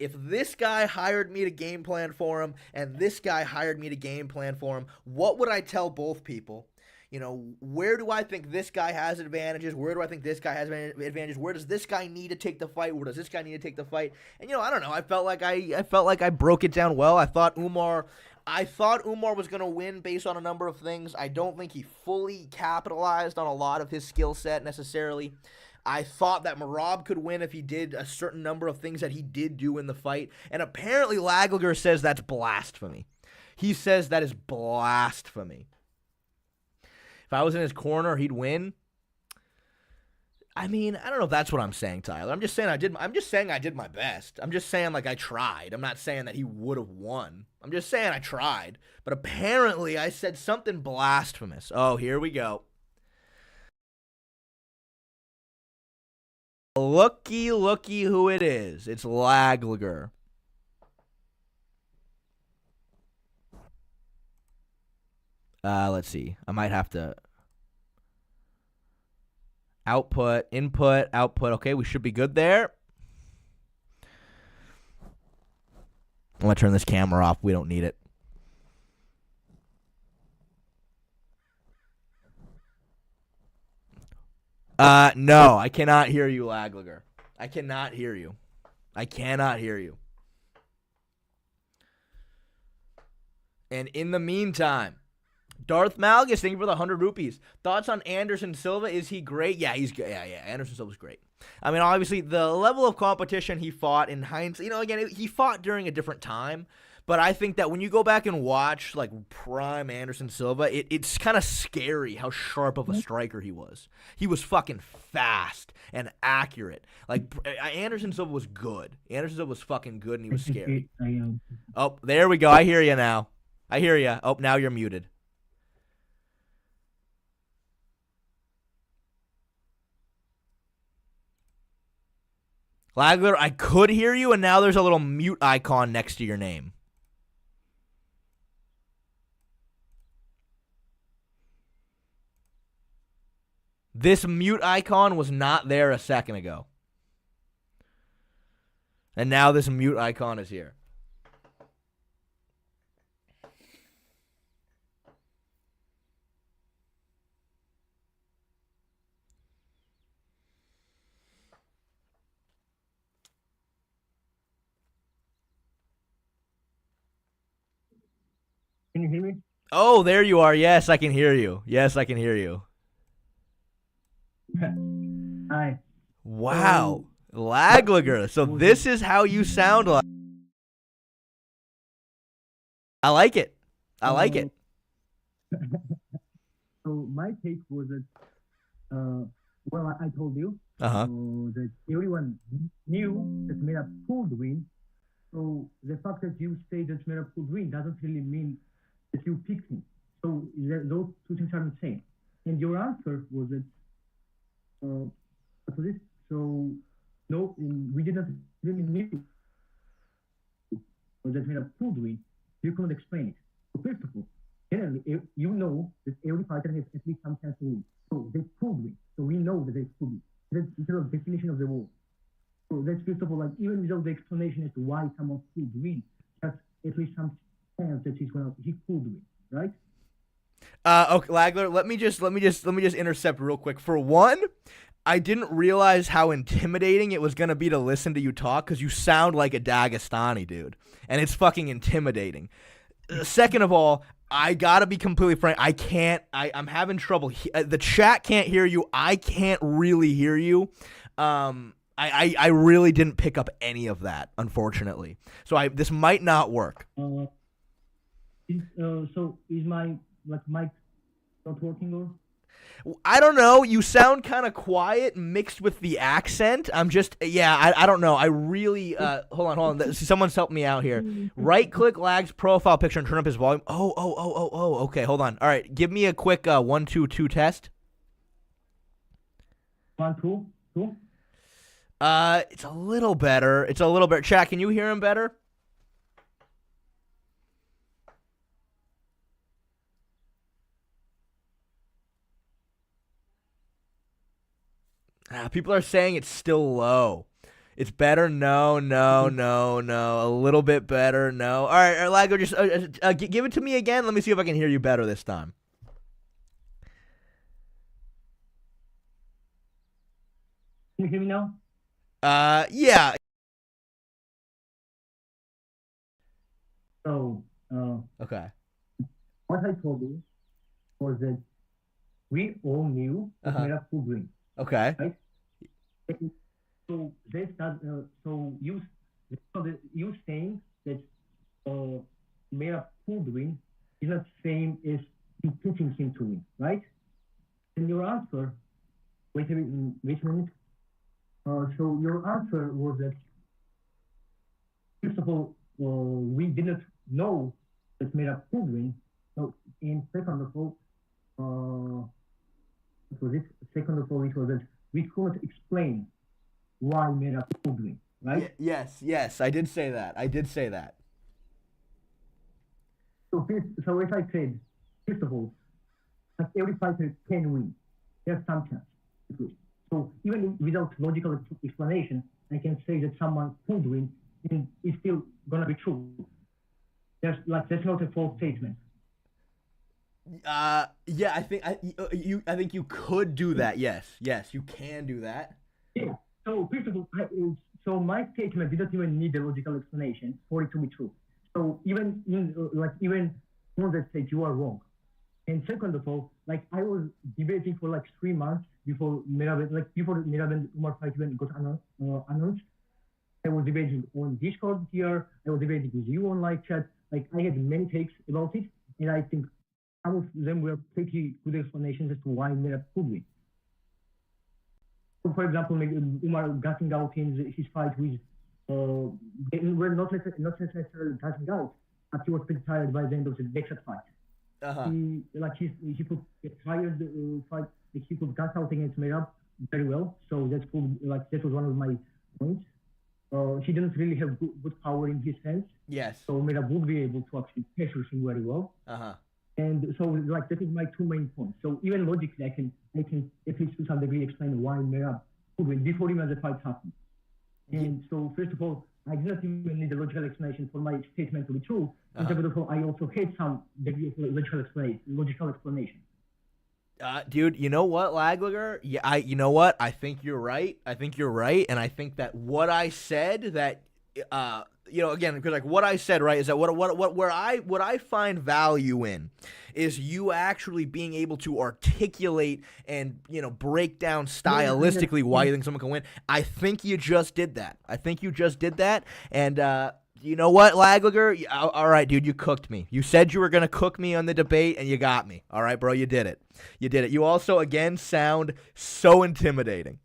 Speaker 1: if this guy hired me to game plan for him and this guy hired me to game plan for him, what would I tell both people? You know, where do I think this guy has advantages? Where do I think this guy has advantages? Where does this guy need to take the fight? Where does this guy need to take the fight? And I don't know. I felt like I broke it down well. I thought Umar was going to win based on a number of things. I don't think he fully capitalized on a lot of his skill set necessarily. I thought that Morab could win if he did a certain number of things that he did do in the fight. And apparently Laglager says that's blasphemy. He says that is blasphemy. If I was in his corner, he'd win. I mean, I don't know if that's what I'm saying, Tyler. I'm just saying I did my best. I'm just saying like I tried. I'm not saying that he would have won. I'm just saying I tried. But apparently I said something blasphemous. Oh, here we go. Looky who it is. It's Laglager. Let's see. I might have to output, input, output. Okay, we should be good there. I'm going to turn this camera off. We don't need it. No, I cannot hear you, Laglager. I cannot hear you. And in the meantime, Darth Malgus, thank you for the 100 rupees. Thoughts on Anderson Silva? Is he great? Yeah, he's good. Yeah. Anderson Silva's great. I mean, obviously, the level of competition he fought in hindsight, again, he fought during a different time. But I think that when you go back and watch, like, prime Anderson Silva, it's kind of scary how sharp of a striker he was. He was fucking fast and accurate. Like, Anderson Silva was good. Anderson Silva was fucking good, and he was scary. Oh, there we go. I hear you now. I hear you. Oh, now you're muted. Lagler, I could hear you, and now there's a little mute icon next to your name. This mute icon was not there a second ago. And now this mute icon is here.
Speaker 3: Can you hear me?
Speaker 1: Oh, there you are. Yes, I can hear you.
Speaker 3: Hi.
Speaker 1: Wow. Laglager. So this is how you sound like. I like it.
Speaker 3: So my take was that, well, I told you
Speaker 1: Uh-huh.
Speaker 3: that everyone knew that Merab could win. So the fact that you say that Merab could win doesn't really mean that you picked him. So those two things are the same. And your answer was that for this. So no, we didn't really knew that Merab could win. You couldn't explain it. So first of all, generally, you know that every fighter has at least some chance to win. So they could win. So we know that they could win. That's the definition of the word. So that's first of all, like even without the explanation as to why someone could win, that's at least some chance that he could win, right?
Speaker 1: Okay, Lagler, let me just intercept real quick. For one, I didn't realize how intimidating it was gonna be to listen to you talk because you sound like a Dagestani dude, and it's fucking intimidating. Second of all, I gotta be completely frank. I'm having trouble. The chat can't hear you. I can't really hear you. I really didn't pick up any of that, unfortunately. So this might not work.
Speaker 3: So is my mic not working or?
Speaker 1: I don't know. You sound kind of quiet mixed with the accent. I don't know. I really, hold on. Someone's helped me out here. Right click Lag's profile picture and turn up his volume. Oh. Okay, hold on. All right, give me a quick 1, 2, 2 test.
Speaker 3: 1, 2, 2.
Speaker 1: It's a little better. Chat, can you hear him better? People are saying it's still low. It's better. No. A little bit better. No. All right, Lago, just give it to me again. Let me see if I can hear you better this time.
Speaker 3: Can you hear me now?
Speaker 1: Yeah.
Speaker 3: So,
Speaker 1: Okay.
Speaker 3: what I told you was that we all knew that Merab could win.
Speaker 1: Okay.
Speaker 3: Right? So this does. So you saying that Merab could win is not same as you pushing him to win, right? And your answer. Wait a minute. So your answer was that first of all, we didn't know that Merab could win. So in second of all, second of all, it was that we couldn't explain why Merab could win, right?
Speaker 1: Yes, I did say that.
Speaker 3: So if I said, first of all, that every fighter can win, there's some chance to win. So even without logical explanation, I can say that someone could win, and it's still gonna be true. That's not a false statement.
Speaker 1: Yeah, I think you could do that. Yes, you can do that.
Speaker 3: Yeah. So first of all, so my statement didn't even need a logical explanation for it to be true. So even on that stage, you are wrong. And second of all, I was debating for 3 months before Morab and Umar fight even got announced. I was debating on Discord here. I was debating with you on live chat. I had many takes about it, and I think some of them were pretty good explanations as to why Morab could win. So for example, Umar gutting out in his fight with, they were not necessarily gutting out, but he was pretty tired by the end of the next fight. He could get tired fight. He could gut out against Morab very well. So that's cool. That was one of my points. He didn't really have good power in his hands.
Speaker 1: Yes.
Speaker 3: So Morab would be able to actually pressure him very well. And so that is my 2 main points. So even logically, I can at least to some degree explain why Morab could win before even the fight happened. And so first of all, I did not even need a logical explanation for my statement to be true. And second of all, I also had some degree of logical explanation.
Speaker 1: Dude, you know what, Lagler? Yeah, you know what? I think you're right. And I think that what I said that, again, because what I said, right, is that what I find value in is you actually being able to articulate and break down stylistically why you think someone can win. I think you just did that. And you know what, Lagler? All right, dude, you cooked me. You said you were going to cook me on the debate, and you got me. All right, bro, you did it. You also, again, sound so intimidating.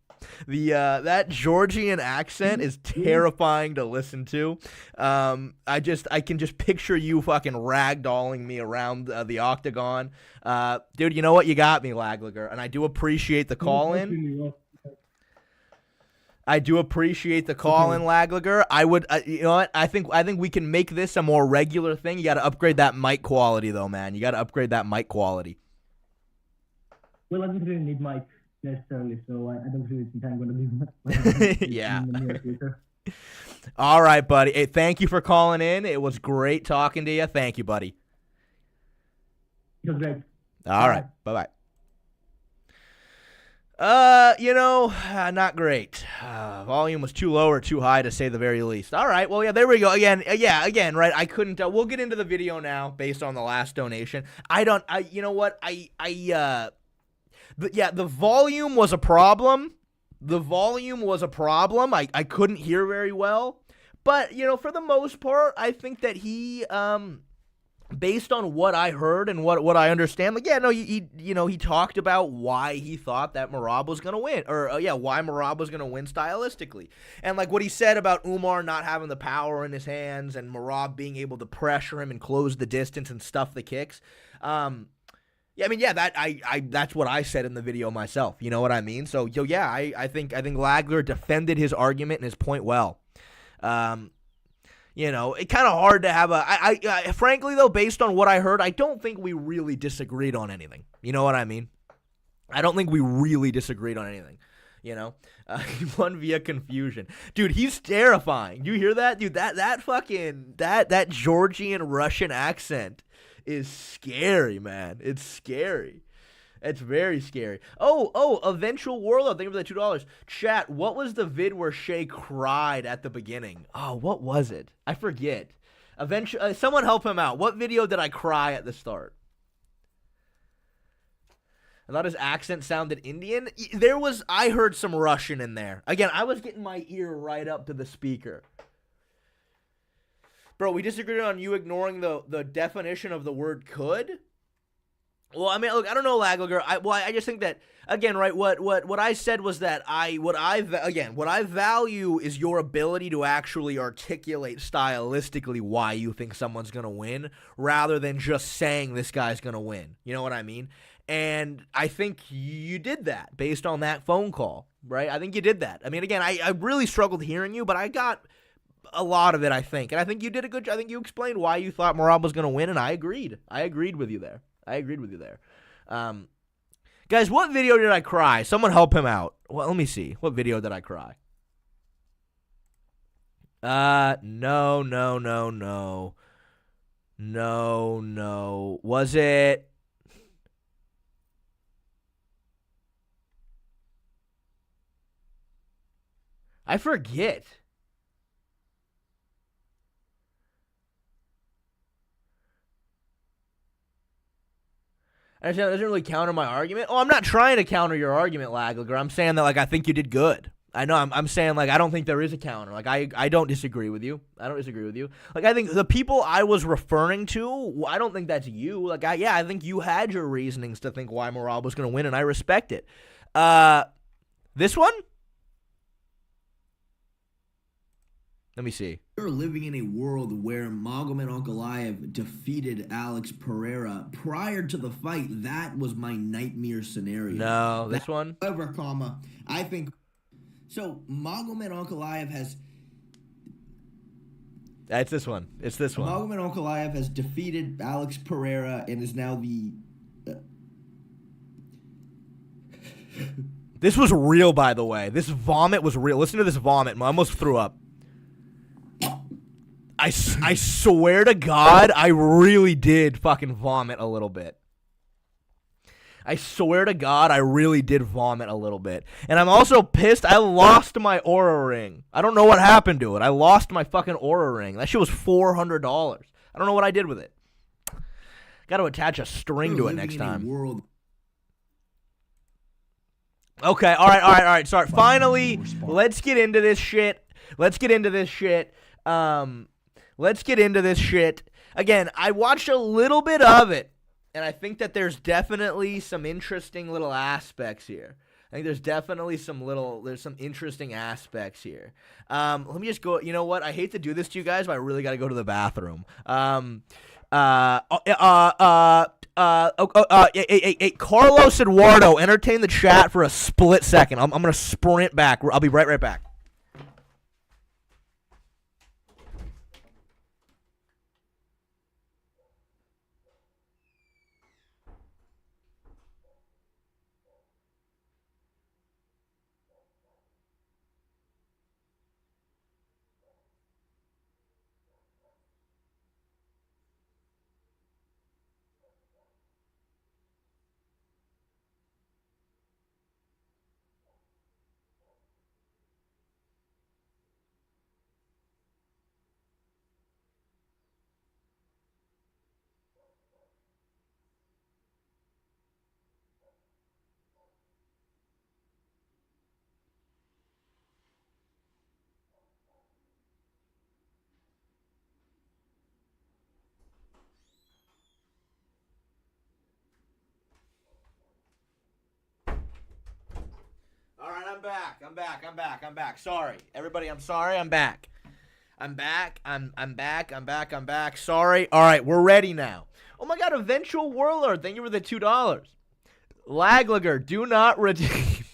Speaker 1: That Georgian accent is terrifying to listen to. I can just picture you fucking ragdolling me around the octagon. Dude, you know what? You got me, Laglager, and I do appreciate the call in. I do appreciate the call in, Laglager. I would, you know what? I think we can make this a more regular thing. You got to upgrade that mic quality, though, man. You got to upgrade that mic quality.
Speaker 3: Well, I don't really need mic necessarily, so I don't really think I'm going to be
Speaker 1: yeah.
Speaker 3: in the near future.
Speaker 1: All right, buddy. Hey, thank you for calling in. It was great talking to you. Thank you, buddy.
Speaker 3: It was great.
Speaker 1: All right. Bye-bye. Not great. Volume was too low or too high, to say the very least. All right, well, yeah, there we go. Again, right, I couldn't, we'll get into the video now based on the last donation. The volume was a problem. I couldn't hear very well. But, for the most part, I think that he, based on what I heard and what I understand, he talked about why he thought that Morab was going to win, why Morab was going to win stylistically. And what he said about Umar not having the power in his hands and Morab being able to pressure him and close the distance and stuff the kicks. That's what I said in the video myself. You know what I mean? So, I think Lagler defended his argument and his point well. It's kind of hard to have frankly, though, based on what I heard, I don't think we really disagreed on anything. You know what I mean? I don't think we really disagreed on anything. He won via confusion. Dude, he's terrifying. You hear that? Dude, that Georgian Russian accent is scary, man. It's scary. It's very scary. Eventual Warlord. Thank you for the $2. Chat, what was the vid where Shay cried at the beginning? Oh, what was it? I forget. Eventually, someone help him out. What video did I cry at the start? I thought his accent sounded Indian. I heard some Russian in there. Again, I was getting my ear right up to the speaker. Bro, we disagreed on you ignoring the definition of the word could. Well, I mean, look, I don't know, Laglager. I just think that, again, right, what I said was that what I value is your ability to actually articulate stylistically why you think someone's going to win, rather than just saying this guy's going to win. You know what I mean? And I think you did that based on that phone call, right? I think you did that. I mean, again, I really struggled hearing you, but I got a lot of it, I think. And I think you did I think you explained why you thought Morab was going to win, and I agreed. I agreed with you there. Guys, what video did I cry? Someone help him out. Well, let me see. What video did I cry? No. Was it? I forget. That doesn't really counter my argument. Oh, I'm not trying to counter your argument, Laglager. I'm saying that, I think you did good. I know, I'm saying, I don't think there is a counter. I don't disagree with you. I think the people I was referring to, I don't think that's you. I think you had your reasonings to think why Morab was going to win, and I respect it. This one? Let me see.
Speaker 4: We're living in a world where Magomed Ankalaev defeated Alex Pereira prior to the fight. That was my nightmare scenario.
Speaker 1: No, this one?
Speaker 4: However, I think... So, Magomed Ankalaev has...
Speaker 1: It's this one.
Speaker 4: Magomed Ankalaev has defeated Alex Pereira and is now the...
Speaker 1: This was real, by the way. This vomit was real. Listen to this vomit. I almost threw up. I swear to God, I really did fucking vomit a little bit. I swear to God, I really did vomit a little bit. And I'm also pissed. I lost my Aura ring. I don't know what happened to it. I lost my fucking Aura ring. That shit was $400. I don't know what I did with it. Got to attach a string to it next time. Okay, all right. Sorry. Finally, let's get into this shit. Again, I watched a little bit of it, and I think that there's definitely some interesting little aspects here. I think there's definitely there's some interesting aspects here. Let me just go. You know what? I hate to do this to you guys, but I really got to go to the bathroom. Hey, Carlos Eduardo, entertain the chat for a split second. I'm gonna sprint back. I'll be right back. All right, I'm back. Sorry, everybody. I'm sorry. I'm back. I'm back. Sorry. All right, we're ready now. Oh my God, Eventual Warlord. Thank you for the $2. Laglager, do not redeem.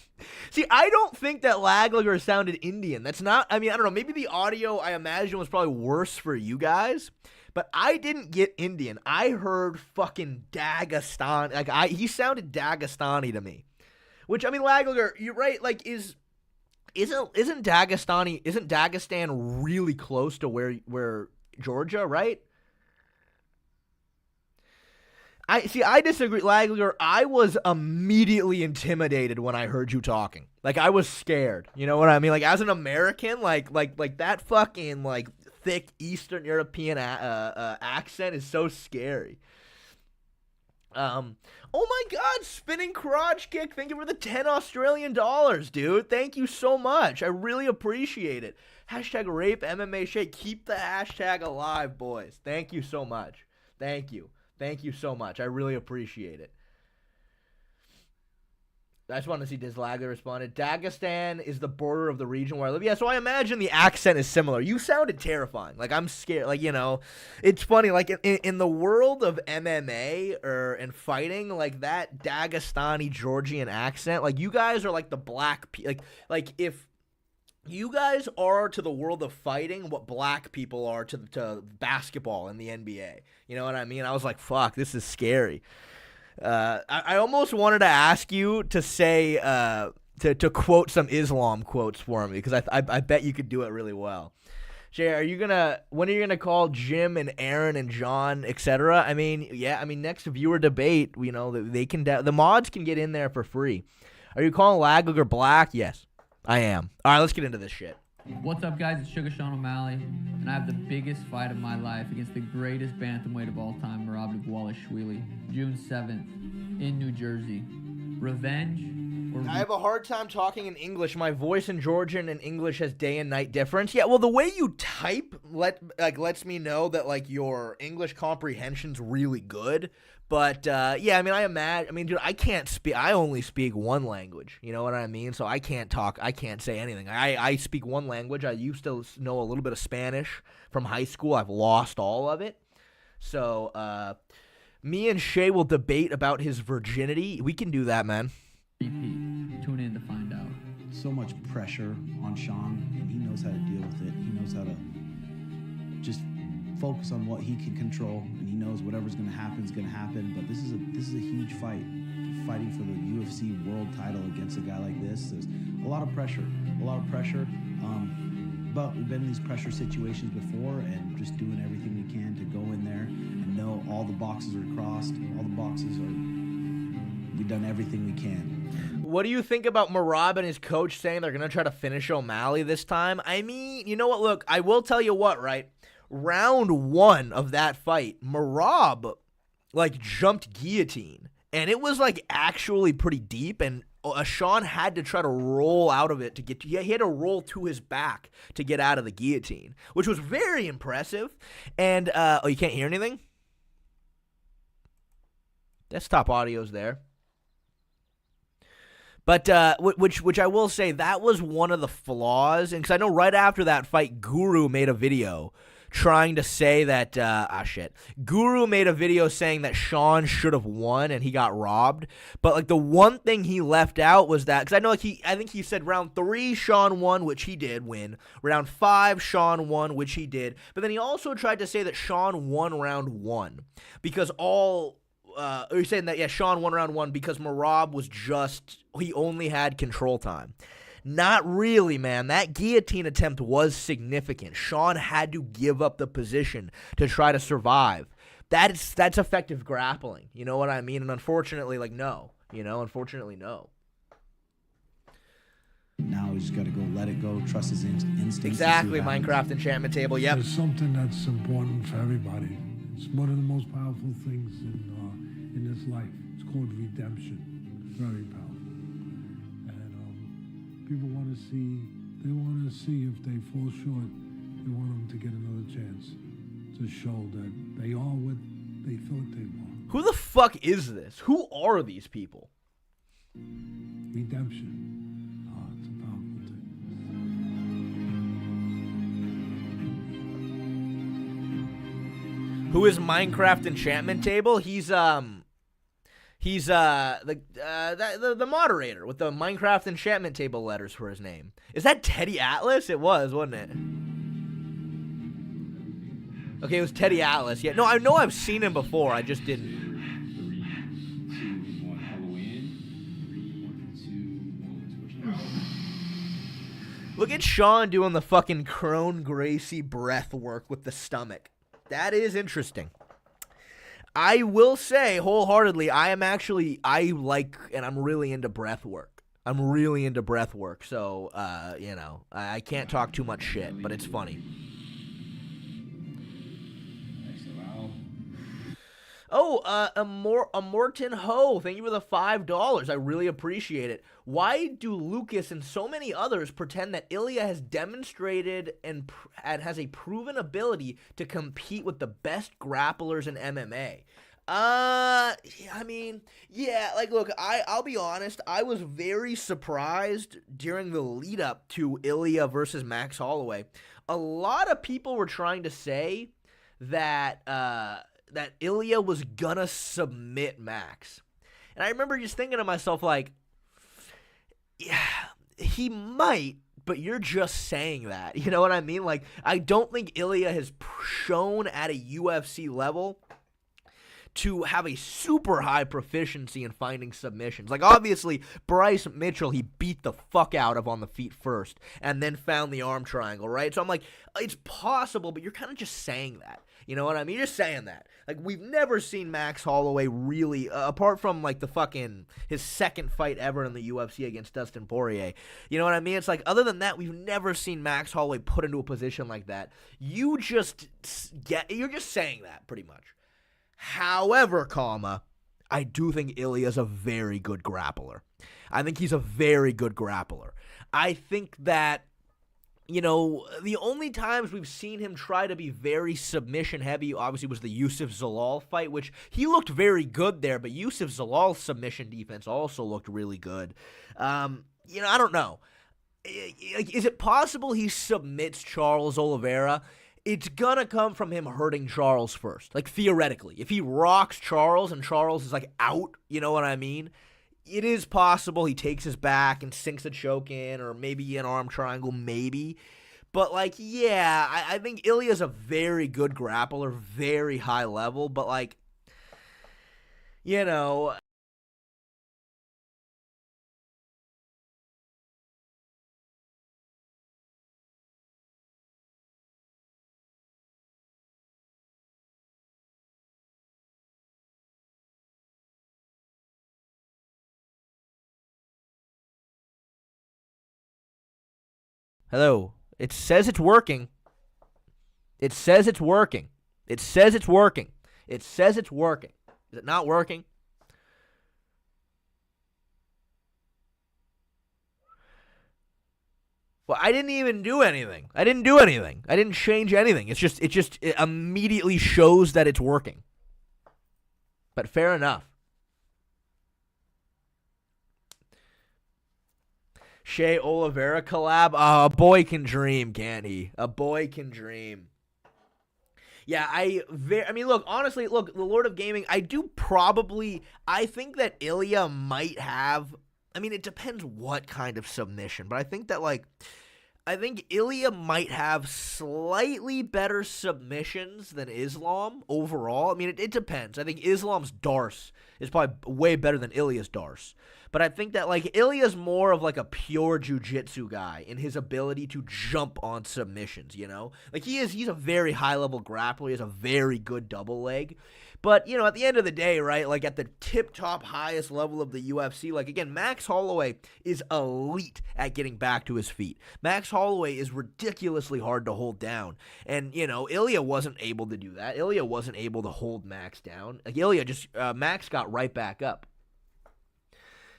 Speaker 1: See, I don't think that Laglager sounded Indian. That's not. I mean, I don't know. Maybe the audio, I imagine, was probably worse for you guys. But I didn't get Indian. I heard fucking Dagestan. He sounded Dagestani to me. Which, I mean, Laglager, you're right. Like, isn't Dagestan really close to where Georgia, right? I disagree, Laglager. I was immediately intimidated when I heard you talking. Like, I was scared. You know what I mean? Like, as an American, like that fucking like thick Eastern European accent is so scary. Oh my God, spinning crotch kick. Thank you for the $10 dude. Thank you so much. I really appreciate it. Hashtag rape MMA shake. Keep the hashtag alive, boys. Thank you so much. Thank you so much. I really appreciate it. I just want to see Dislagler responded. Dagestan is the border of the region where I live. Yeah, so I imagine the accent is similar. You sounded terrifying. Like, I'm scared. Like, you know, it's funny. Like, in the world of MMA and fighting, like, that Dagestani Georgian accent, like, you guys are like the black like if you guys are to the world of fighting what black people are to basketball in the NBA. You know what I mean? I was like, fuck, this is scary. I almost wanted to ask you to say to quote some Islam quotes for me because I bet you could do it really well. Jay, when are you gonna call Jim and Aaron and John, etc.? I mean, yeah, next viewer debate, you know, they can the mods can get in there for free. Are you calling Laglager black? Yes, I am. All right, let's get into this shit.
Speaker 5: What's up, guys? It's Sugar Sean O'Malley, and I have the biggest fight of my life against the greatest bantamweight of all time, Morab, June 7th in New Jersey. Revenge or...
Speaker 1: I have a hard time talking in English. My voice in Georgian and English has day and night difference. Yeah, well, the way you type lets me know that like your English comprehension's really good. But yeah, I mean, dude, I can't speak. I only speak one language. You know what I mean? So I can't talk. I can't say anything. I speak one language. I used to know a little bit of Spanish from high school. I've lost all of it. So me and Shay will debate about his virginity. We can do that, man.
Speaker 5: Tune in to find out.
Speaker 6: So much pressure on Sean, and he knows how to deal with it. He knows how to just focus on what he can control, and he knows whatever's going to happen is going to happen. But this is a huge fight. Fighting for the UFC world title against a guy like this, there's a lot of pressure. But we've been in these pressure situations before, and just doing everything we can to go in there and know all the boxes are crossed, we've done everything we can.
Speaker 1: What do you think about Morab and his coach saying they're going to try to finish O'Malley this time? I mean, you know what? Look, I will tell you what, right? Round 1 of that fight, Morab, like, jumped guillotine. And it was, like, actually pretty deep. And Sean had to try to roll out of it to get to... Yeah, he had to roll to his back to get out of the guillotine, which was very impressive. And, oh, you can't hear anything? Desktop audio's there. But which I will say, that was one of the flaws, and because I know right after that fight, Guru made a video trying to say that Guru made a video saying that Sean should have won and he got robbed. But like the one thing he left out was that, because I know I think he said round 3 Sean won, which he did win. Round 5 Sean won, which he did. But then he also tried to say that Sean won round 1 because you're saying that Sean won round 1 because Morab was he only had control time. Not really, man. That guillotine attempt was significant. Sean had to give up the position to try to survive. That's effective grappling. You know what I mean? And unfortunately, no. Unfortunately, no.
Speaker 6: Now he's just got to go let it go, trust his instincts.
Speaker 1: Exactly, Minecraft enchantment table, yep.
Speaker 7: There's something that's important for everybody. It's one of the most powerful things in this life. It's called redemption. It's very powerful. People want to see if they fall short, they want them to get another chance to show that they are what they thought they were.
Speaker 1: Who the fuck is this? Who are these people?
Speaker 7: Redemption. It's a powerful thing.
Speaker 1: Who is Minecraft enchantment table? He's the moderator with the Minecraft enchantment table letters for his name. Is that Teddy Atlas? It was, wasn't it? Okay, it was Teddy Atlas. Yeah, no, I know I've seen him before. I just didn't. Look at Sean doing the fucking Crone Gracie breath work with the stomach. That is interesting. I will say wholeheartedly, I'm really into breath work. So, I can't talk too much shit, but it's funny. Oh, a Morton Ho, thank you for the $5. I really appreciate it. Why do Lucas and so many others pretend that Ilya has demonstrated and has a proven ability to compete with the best grapplers in MMA? Look, I'll be honest, I was very surprised during the lead up to Ilya versus Max Holloway. A lot of people were trying to say that Ilya was gonna submit Max. And I remember just thinking to myself, like, yeah, he might, but you're just saying that. You know what I mean? Like, I don't think Ilya has shown at a UFC level to have a super high proficiency in finding submissions. Like, obviously, Bryce Mitchell, he beat the fuck out of on the feet first and then found the arm triangle, right? So I'm like, it's possible, but you're kind of just saying that. You know what I mean? You're just saying that. Like, we've never seen Max Holloway really, apart from, like, his second fight ever in the UFC against Dustin Poirier. You know what I mean? It's like, other than that, we've never seen Max Holloway put into a position like that. You're just saying that, pretty much. However, I do think Ilya's a very good grappler. I think he's a very good grappler. I think that, the only times we've seen him try to be very submission heavy, obviously, was the Yusuf Zalal fight, which he looked very good there, but Yusuf Zalal's submission defense also looked really good. I don't know. Is it possible he submits Charles Oliveira? It's gonna come from him hurting Charles first. Like, theoretically. If he rocks Charles and Charles is, like, out, you know what I mean? It is possible he takes his back and sinks a choke in, or maybe an arm triangle, maybe. But, like, yeah, I think Ilya's a very good grappler, very high level, but, like, Hello. It says it's working. It says it's working. It says it's working. It says it's working. Is it not working? Well, I didn't even do anything. I didn't change anything. It immediately shows that it's working. But fair enough. Shea Oliveira collab. A boy can dream, can't he? A boy can dream. Yeah, I mean, look, honestly, the Lord of Gaming, I think that Ilya might have, I mean, it depends what kind of submission, but I think that, I think Ilya might have slightly better submissions than Islam overall. I mean, it depends. I think Islam's Darce is probably way better than Ilya's Darce. But I think that, Ilya's more of, a pure jiu-jitsu guy in his ability to jump on submissions, you know? He's a very high-level grappler. He has a very good double leg. But, at the end of the day, right, at the tip-top highest level of the UFC, again, Max Holloway is elite at getting back to his feet. Max Holloway is ridiculously hard to hold down. And, Ilya wasn't able to do that. Ilya wasn't able to hold Max down. Max got right back up.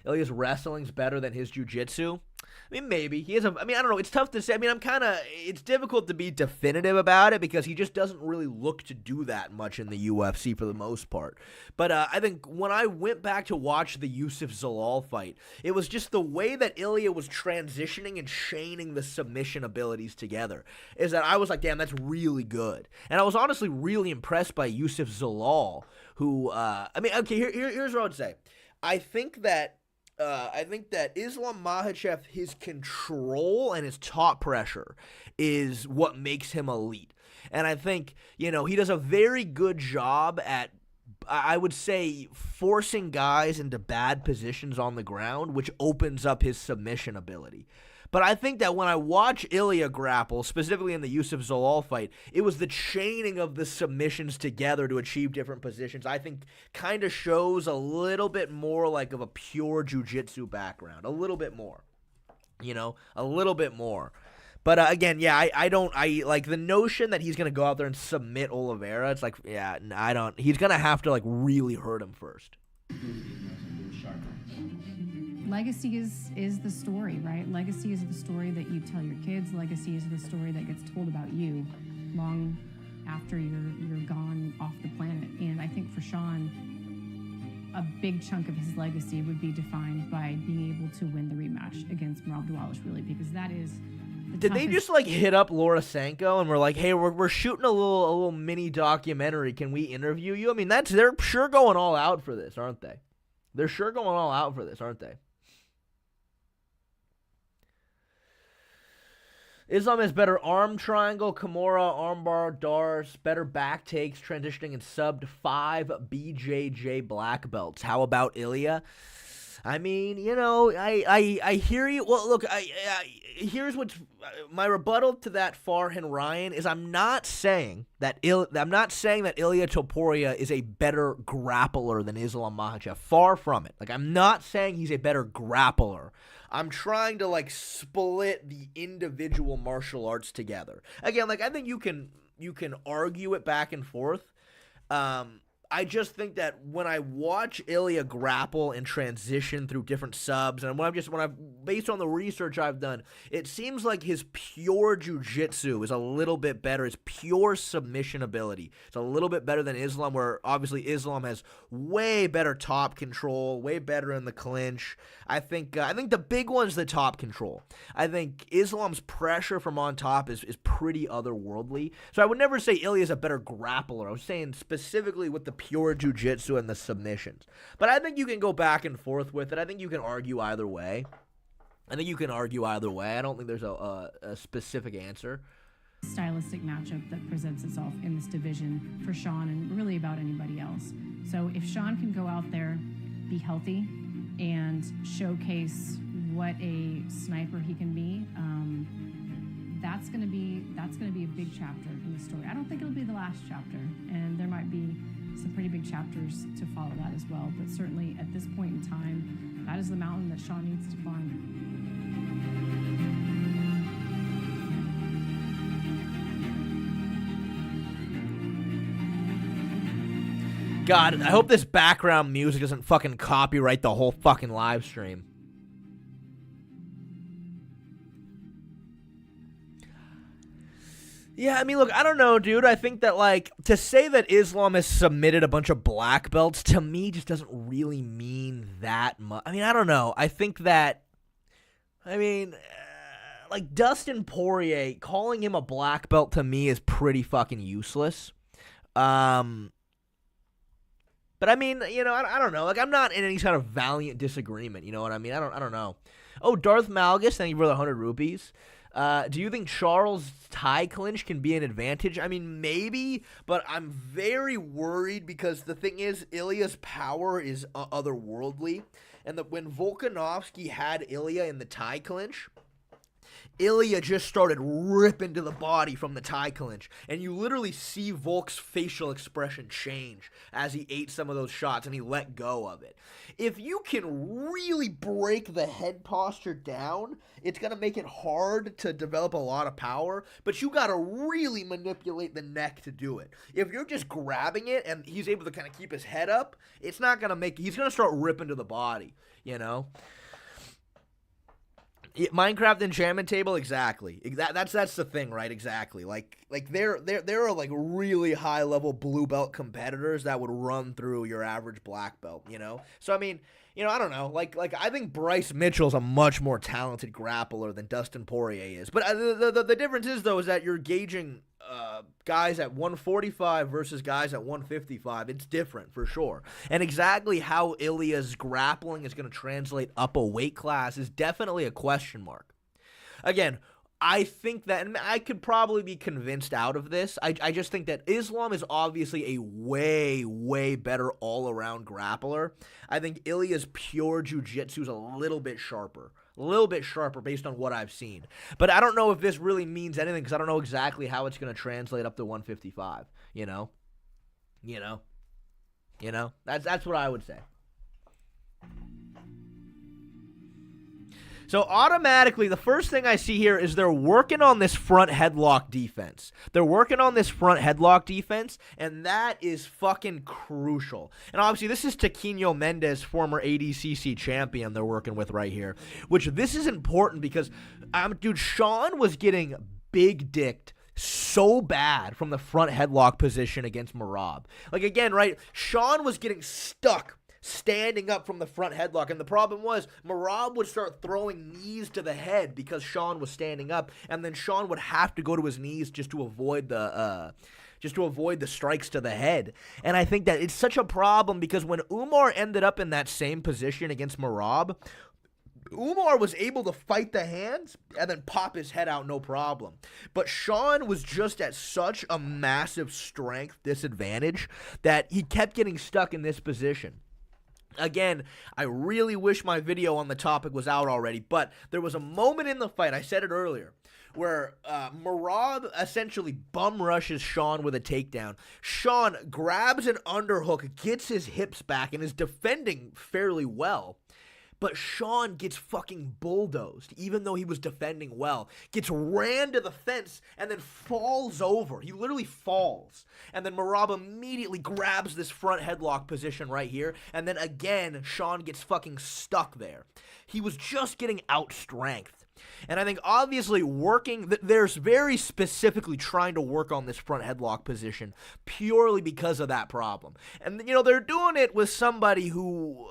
Speaker 1: Ilya's wrestling's better than his jiu-jitsu. I mean, maybe. I don't know. It's tough to say. I mean, it's difficult to be definitive about it because he just doesn't really look to do that much in the UFC for the most part. But I think when I went back to watch the Yusuf Zalal fight, it was just the way that Ilya was transitioning and chaining the submission abilities together is that I was like, damn, that's really good. And I was honestly really impressed by Yusuf Zalal, who, here's what I would say. I think that Islam Makhachev, his control and his top pressure is what makes him elite. And I think, he does a very good job at, I would say, forcing guys into bad positions on the ground, which opens up his submission ability. But I think that when I watch Ilya grapple, specifically in the Yusuf Zalal fight, it was the chaining of the submissions together to achieve different positions, I think kind of shows a little bit more of a pure jiu-jitsu background. A little bit more. A little bit more. But again, yeah, I don't the notion that he's going to go out there and submit Oliveira, it's he's going to have to really hurt him first.
Speaker 8: Legacy is the story, right? Legacy is the story that you tell your kids. Legacy is the story that gets told about you long after you're gone off the planet. And I think for Sean, a big chunk of his legacy would be defined by being able to win the rematch against Morab really, because that is
Speaker 1: Did they just hit up Laura Sanko and we're like, hey, we're shooting a little mini documentary. Can we interview you? I mean, they're sure going all out for this, aren't they? They're sure going all out for this, aren't they? Islam has better arm triangle, Kimura, armbar, Darce, better back takes, transitioning and subbed 5 BJJ black belts. How about Ilya? I mean, I hear you. Well, look, here's what's my rebuttal to that Farhan Ryan is I'm not saying that Ilya Topuria is a better grappler than Islam Makhachev. Far from it. I'm not saying he's a better grappler. I'm trying to split the individual martial arts together. Again, I think you can argue it back and forth. I just think that when I watch Ilya grapple and transition through different subs, and based on the research I've done, it seems like his pure jiu-jitsu is a little bit better. His pure submission ability is a little bit better than Islam, where obviously Islam has way better top control, way better in the clinch. I think the big one's the top control. I think Islam's pressure from on top is pretty otherworldly. So I would never say Ilya's a better grappler. I was saying specifically with the pure jiu-jitsu and the submissions. But I think you can go back and forth with it. I think you can argue either way. I don't think there's a specific answer.
Speaker 8: Stylistic matchup that presents itself in this division for Sean and really about anybody else. So if Sean can go out there, be healthy, and showcase what a sniper he can be, that's gonna be a big chapter in the story. I don't think it'll be the last chapter, and there might be some pretty big chapters to follow that as well. But certainly at this point in time, that is the mountain that Sean needs to climb.
Speaker 1: God, I hope this background music doesn't fucking copyright the whole fucking live stream. Yeah, I mean, look, I don't know, dude. I think that, to say that Islam has submitted a bunch of black belts, to me, just doesn't really mean that much. I mean, I don't know. I think that I mean, like Dustin Poirier, calling him a black belt to me is pretty fucking useless. But I mean, I don't know. Like, I'm not in any kind of valiant disagreement. You know what I mean? I don't know. Oh, Darth Malgus, thank you for the 100 rupees. Do you think Charles' tie clinch can be an advantage? I mean, maybe, but I'm very worried because the thing is, Ilya's power is otherworldly. And when Volkanovski had Ilya in the tie clinch, Ilya just started ripping to the body from the tie clinch. And you literally see Volk's facial expression change as he ate some of those shots and he let go of it. If you can really break the head posture down, it's going to make it hard to develop a lot of power, but you got to really manipulate the neck to do it. If you're just grabbing it and he's able to kind of keep his head up, it's not going to make, he's going to start ripping to the body, you know? Minecraft enchantment table, exactly. That's the thing, right? Exactly. Like there are like really high level blue belt competitors that would run through your average black belt, you know. So I mean, I don't know. Like I think Bryce Mitchell's a much more talented grappler than Dustin Poirier is. But the difference is though is that you're gauging guys at 145 versus guys at 155. It's different for sure. And exactly how Ilya's grappling is going to translate up a weight class is definitely a question mark. Again, I think that, and I could probably be convinced out of this, I just think that Islam is obviously a way, way better all-around grappler. I think Ilya's pure jiu-jitsu is a little bit sharper based on what I've seen. But I don't know if this really means anything because I don't know exactly how it's going to translate up to 155, you know? That's what I would say. So automatically, the first thing I see here is they're working on this front headlock defense. And that is fucking crucial. And obviously, this is Taquinho Mendez, former ADCC champion they're working with right here, which this is important because, dude, Sean was getting big dicked so bad from the front headlock position against Morab. Like, again, right, Sean was getting stuck standing up from the front headlock, and the problem was Morab would start throwing knees to the head because Sean was standing up, and then Sean would have to go to his knees just to avoid the strikes to the head. And I think that it's such a problem because when Umar ended up in that same position against Morab, Umar was able to fight the hands and then pop his head out no problem. But Sean was just at such a massive strength disadvantage that he kept getting stuck in this position. Again, I really wish my video on the topic was out already, but there was a moment in the fight, I said it earlier, where Morab essentially bum rushes Sean with a takedown. Sean grabs an underhook, gets his hips back, and is defending fairly well. But Sean gets fucking bulldozed, even though he was defending well. Gets ran to the fence and then falls over. He literally falls. And then Morab immediately grabs this front headlock position right here. And then again, Sean gets fucking stuck there. He was just getting out-strengthed. And I think obviously there's very specifically trying to work on this front headlock position purely because of that problem. And, they're doing it with somebody who...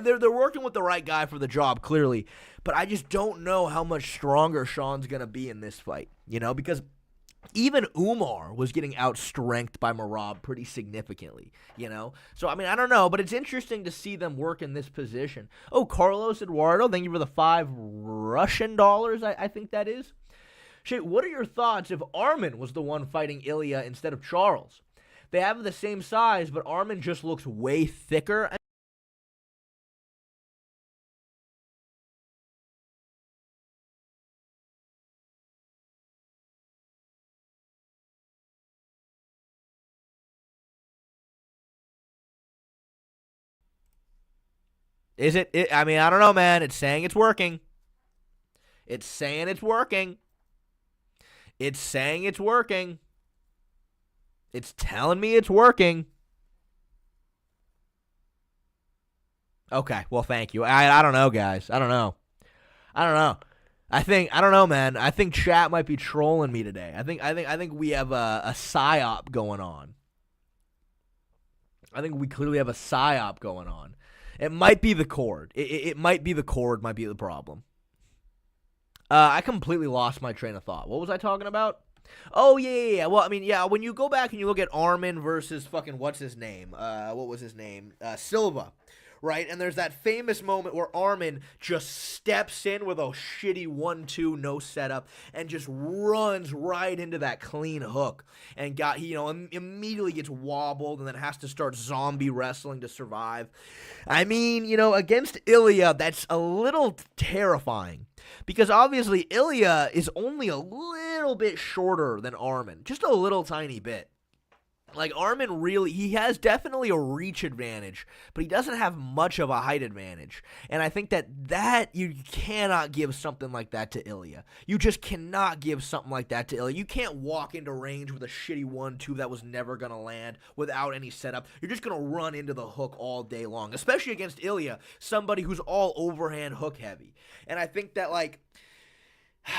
Speaker 1: They're working with the right guy for the job, clearly. But I just don't know how much stronger Sean's going to be in this fight, because even Umar was getting out-strengthed by Morab pretty significantly, So, I mean, I don't know, but it's interesting to see them work in this position. Oh, Carlos Eduardo, thank you for the $5 Russian dollars, I think that is. Shit, what are your thoughts if Armin was the one fighting Ilya instead of Charles? They have the same size, but Armin just looks way thicker. Is it? I mean, I don't know, man. It's saying it's working. It's saying it's working. It's saying it's working. It's telling me it's working. Okay, well, thank you. I don't know, guys. I don't know. I don't know, man. I think chat might be trolling me today. I think we have a psyop going on. I think we clearly have a psyop going on. It might be the cord. It might be the cord might be the problem. I completely lost my train of thought. What was I talking about? Oh, yeah. Well, I mean, yeah, when you go back and you look at Armin versus fucking, what's his name? What was his name? Silva, right? And there's that famous moment where Armin just steps in with a shitty 1-2, no setup, and just runs right into that clean hook. And immediately gets wobbled and then has to start zombie wrestling to survive. I mean, against Ilya, that's a little terrifying. Because obviously Ilya is only a little bit shorter than Armin. Just a little tiny bit. Like, Armin he has definitely a reach advantage, but he doesn't have much of a height advantage. And I think that you cannot give something like that to Ilya. You just cannot give something like that to Ilya. You can't walk into range with a shitty 1-2 that was never going to land without any setup. You're just going to run into the hook all day long, especially against Ilya, somebody who's all overhand hook heavy. And I think that,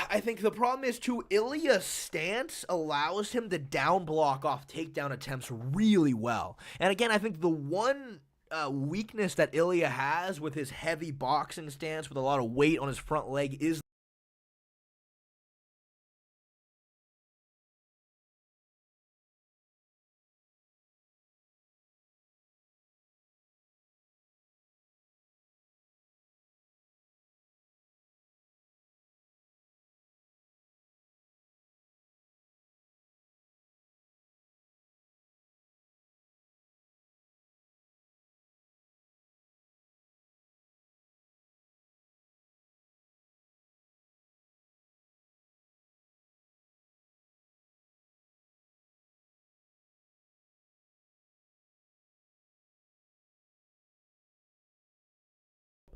Speaker 1: I think the problem is, too, Ilya's stance allows him to down block off takedown attempts really well. And again, I think the one weakness that Ilya has with his heavy boxing stance with a lot of weight on his front leg is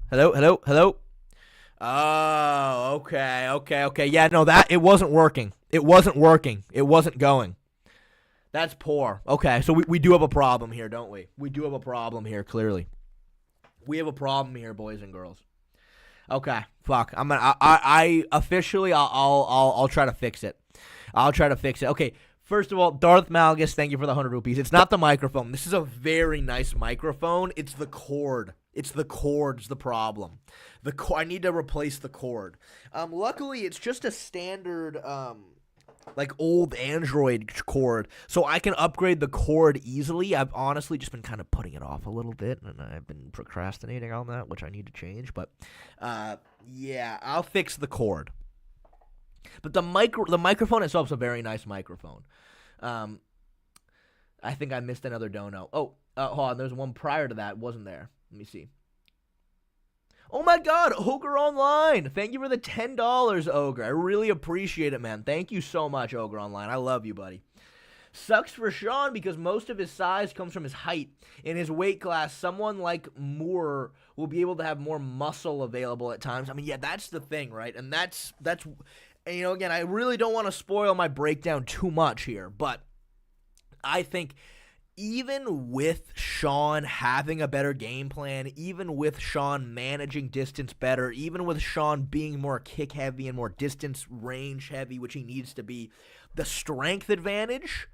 Speaker 1: Hello? Oh, okay. Yeah, no, it wasn't working. It wasn't going. That's poor. Okay, so we do have a problem here, don't we? We do have a problem here, clearly. We have a problem here, boys and girls. Okay, fuck. I officially, I'll try to fix it. I'll try to fix it. Okay, first of all, Darth Malgus, thank you for the 100 rupees. It's not the microphone. This is a very nice microphone. It's the cord. It's the cord's the problem. I need to replace the cord. Luckily, it's just a standard, old Android cord, so I can upgrade the cord easily. I've honestly just been kind of putting it off a little bit, and I've been procrastinating on that, which I need to change. But, yeah, I'll fix the cord. But the microphone itself is a very nice microphone. I think I missed another dono. Oh, hold on. There's one prior to that, wasn't there? Let me see. Oh my God, Ogre Online. Thank you for the $10, Ogre. I really appreciate it, man. Thank you so much, Ogre Online. I love you, buddy. Sucks for Sean because most of his size comes from his height. In his weight class, someone like Moore will be able to have more muscle available at times. I mean, yeah, that's the thing, right? And that's again, I really don't want to spoil my breakdown too much here, but I think even with Sean having a better game plan, even with Sean managing distance better, even with Sean being more kick heavy and more distance range heavy, which he needs to be, the strength advantage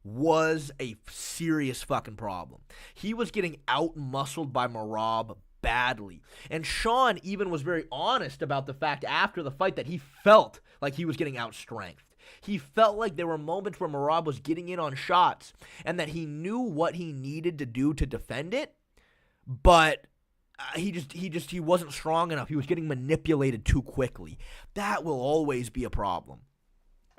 Speaker 1: was a serious fucking problem. He was getting out-muscled by Morab badly. And Sean even was very honest about the fact after the fight that he felt like he was getting out-strengthed. He felt like there were moments where Morab was getting in on shots and that he knew what he needed to do to defend it, but he wasn't strong enough. He was getting manipulated too quickly. That will always be a problem.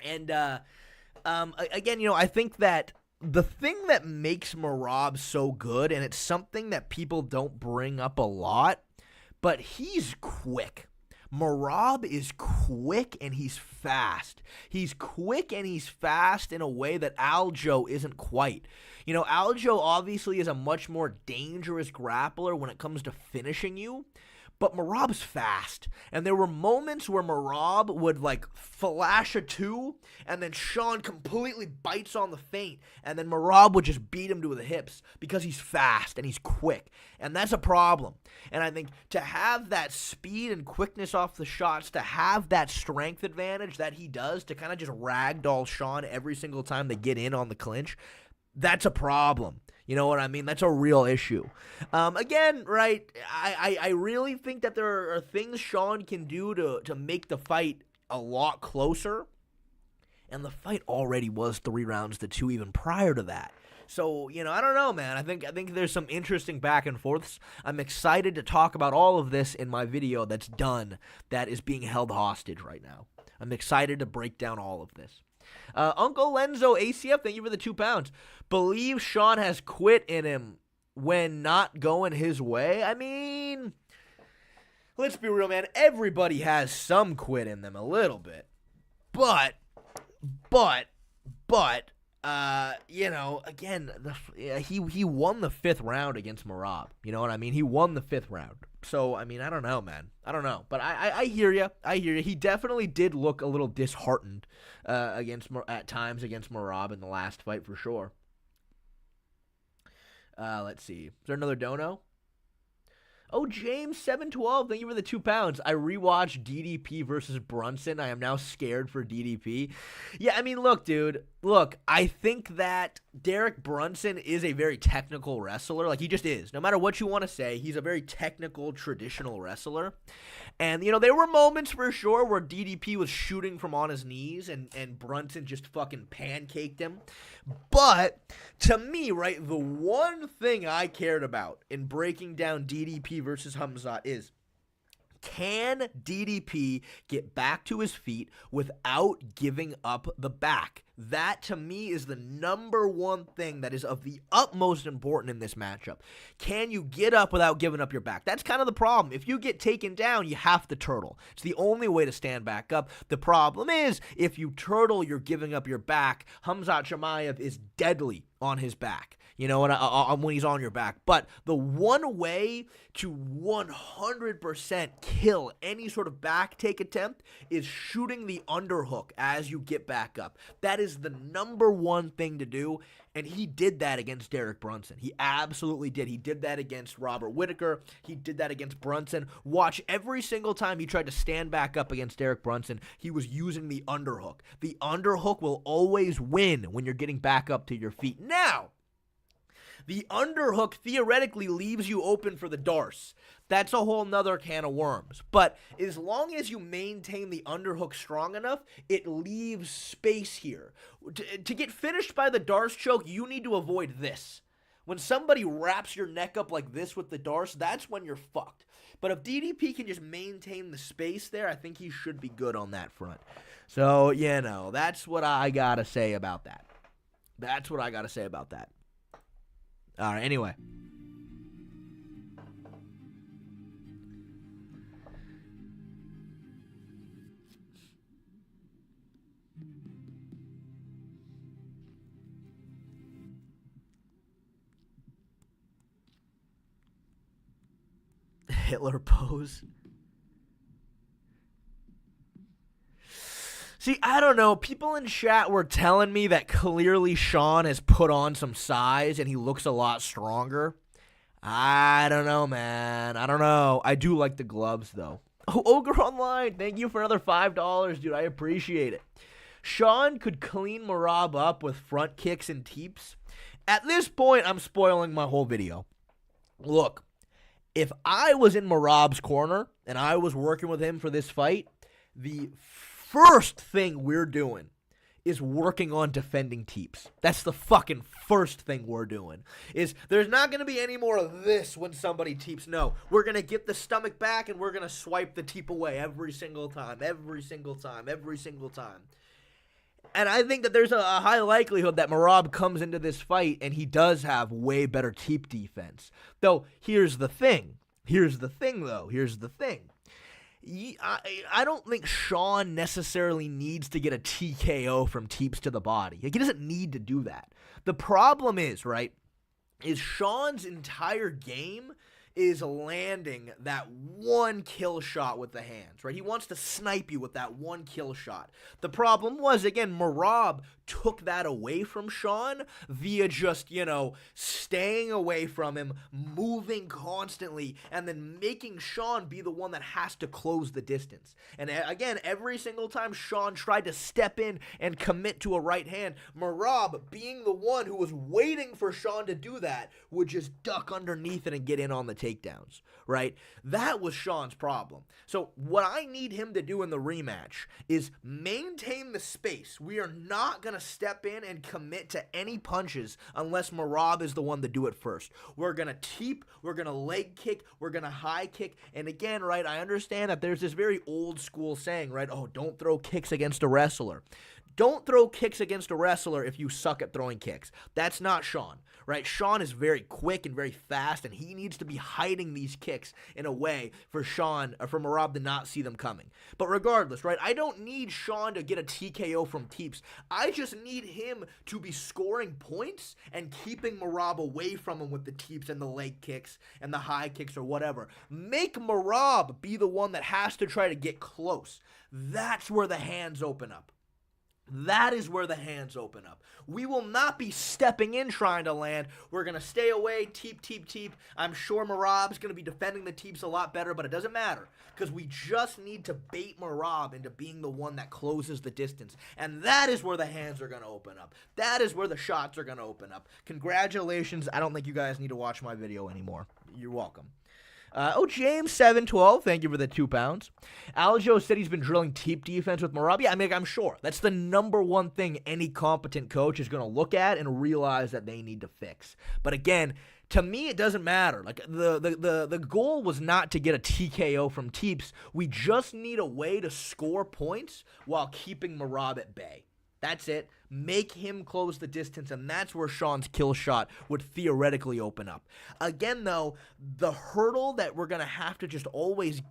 Speaker 1: And again, I think that the thing that makes Morab so good, and it's something that people don't bring up a lot, but he's quick. Morab is quick and he's fast. He's quick and he's fast in a way that Aljo isn't quite. Aljo obviously is a much more dangerous grappler when it comes to finishing you, but Morab's fast. And there were moments where Morab would flash a 2 and then Sean completely bites on the feint and then Morab would just beat him to the hips because he's fast and he's quick. And that's a problem. And I think to have that speed and quickness off the shots, to have that strength advantage that he does, to kind of just ragdoll Sean every single time they get in on the clinch, that's a problem. You know what I mean? That's a real issue. Again, right, I really think that there are things Sean can do to make the fight a lot closer. And the fight already was 3-2 even prior to that. So, I don't know, man. I think there's some interesting back and forths. I'm excited to talk about all of this in my video that's done, that is being held hostage right now. I'm excited to break down all of this. Uncle Lenzo ACF, thank you for the £2. Believe Sean has quit in him when not going his way. I mean, let's be real, man. Everybody has some quit in them a little bit. But, again, he won the 5th round against Morab. You know what I mean? He won the 5th round. So, I mean, I don't know, man. I don't know. But I hear you. He definitely did look a little disheartened at times against Morab in the last fight for sure. Let's see. Is there another dono? Oh, James712, thank you for the £2. I rewatched DDP versus Brunson. I am now scared for DDP. Yeah, I mean, look, dude. Look, I think that Derek Brunson is a very technical wrestler. Like, he just is. No matter what you want to say, he's a very technical, traditional wrestler. And, there were moments for sure where DDP was shooting from on his knees and Brunson just fucking pancaked him. But, to me, right, the one thing I cared about in breaking down DDP versus Hamzat is, can DDP get back to his feet without giving up the back? That, to me, is the number one thing that is of the utmost importance in this matchup. Can you get up without giving up your back? That's kind of the problem. If you get taken down, you have to turtle. It's the only way to stand back up. The problem is, if you turtle, you're giving up your back. Hamzat Chimaev is deadly on his back. When he's on your back. But the one way to 100% kill any sort of back take attempt is shooting the underhook as you get back up. That is the number one thing to do, and he did that against Derek Brunson. He absolutely did. He did that against Robert Whittaker. He did that against Brunson. Watch, every single time he tried to stand back up against Derek Brunson, he was using the underhook. The underhook will always win when you're getting back up to your feet. Now, the underhook theoretically leaves you open for the darce. That's a whole nother can of worms. But as long as you maintain the underhook strong enough, it leaves space here. To get finished by the darce choke, you need to avoid this. When somebody wraps your neck up like this with the darce, that's when you're fucked. But if DDP can just maintain the space there, I think he should be good on that front. So, that's what I gotta say about that. All right, anyway. Hitler pose. See, I don't know. People in chat were telling me that clearly Sean has put on some size and he looks a lot stronger. I don't know, man. I don't know. I do like the gloves, though. Oh, Ogre Online, thank you for another $5, dude. I appreciate it. Sean could clean Morab up with front kicks and teeps. At this point, I'm spoiling my whole video. Look, if I was in Morab's corner and I was working with him for this fight, the first thing we're doing is working on defending teeps. That's the fucking first thing we're doing. Is there's not going to be any more of this when somebody teeps. No, we're going to get the stomach back and we're going to swipe the teep away every single time. And I think that there's a high likelihood that Morab comes into this fight and he does have way better teep defense. Though, here's the thing. I don't think Sean necessarily needs to get a TKO from teeps to the body. Like, he doesn't need to do that. The problem is, right, is Sean's entire game is landing that one kill shot with the hands, right? He wants to snipe you with that one kill shot. The problem was, again, Morab took that away from Sean via just, staying away from him, moving constantly, and then making Sean be the one that has to close the distance. And again, every single time Sean tried to step in and commit to a right hand, Morab, being the one who was waiting for Sean to do that, would just duck underneath it and get in on the takedown. takedowns, right? That was Sean's problem. So what I need him to do in the rematch is maintain the space. We are not going to step in and commit to any punches unless Morab is the one to do it first. We're going to teep, we're going to leg kick, we're going to high kick. And again, right, I understand that there's this very old school saying, right, oh, don't throw kicks against a wrestler. Don't throw kicks against a wrestler if you suck at throwing kicks. That's not Sean, right? Sean is very quick and very fast, and he needs to be hiding these kicks in a way for Morab to not see them coming. But regardless, right, I don't need Sean to get a TKO from teeps. I just need him to be scoring points and keeping Morab away from him with the teeps and the leg kicks and the high kicks or whatever. Make Morab be the one that has to try to get close. That's where the hands open up. That is where the hands open up. We will not be stepping in trying to land. We're going to stay away, teep, teep, teep. I'm sure Morab's going to be defending the teeps a lot better, but it doesn't matter because we just need to bait Morab into being the one that closes the distance. And that is where the hands are going to open up. That is where the shots are going to open up. Congratulations. I don't think you guys need to watch my video anymore. You're welcome. James 712, thank you for the £2. Aljo said he's been drilling teep defense with Morab. Yeah, I mean, I'm sure that's the number one thing any competent coach is going to look at and realize that they need to fix. But again, to me, it doesn't matter. Like the goal was not to get a TKO from teeps. We just need a way to score points while keeping Morab at bay. That's it. Make him close the distance, and that's where Sean's kill shot would theoretically open up. Again, though, the hurdle that we're going to have to just always,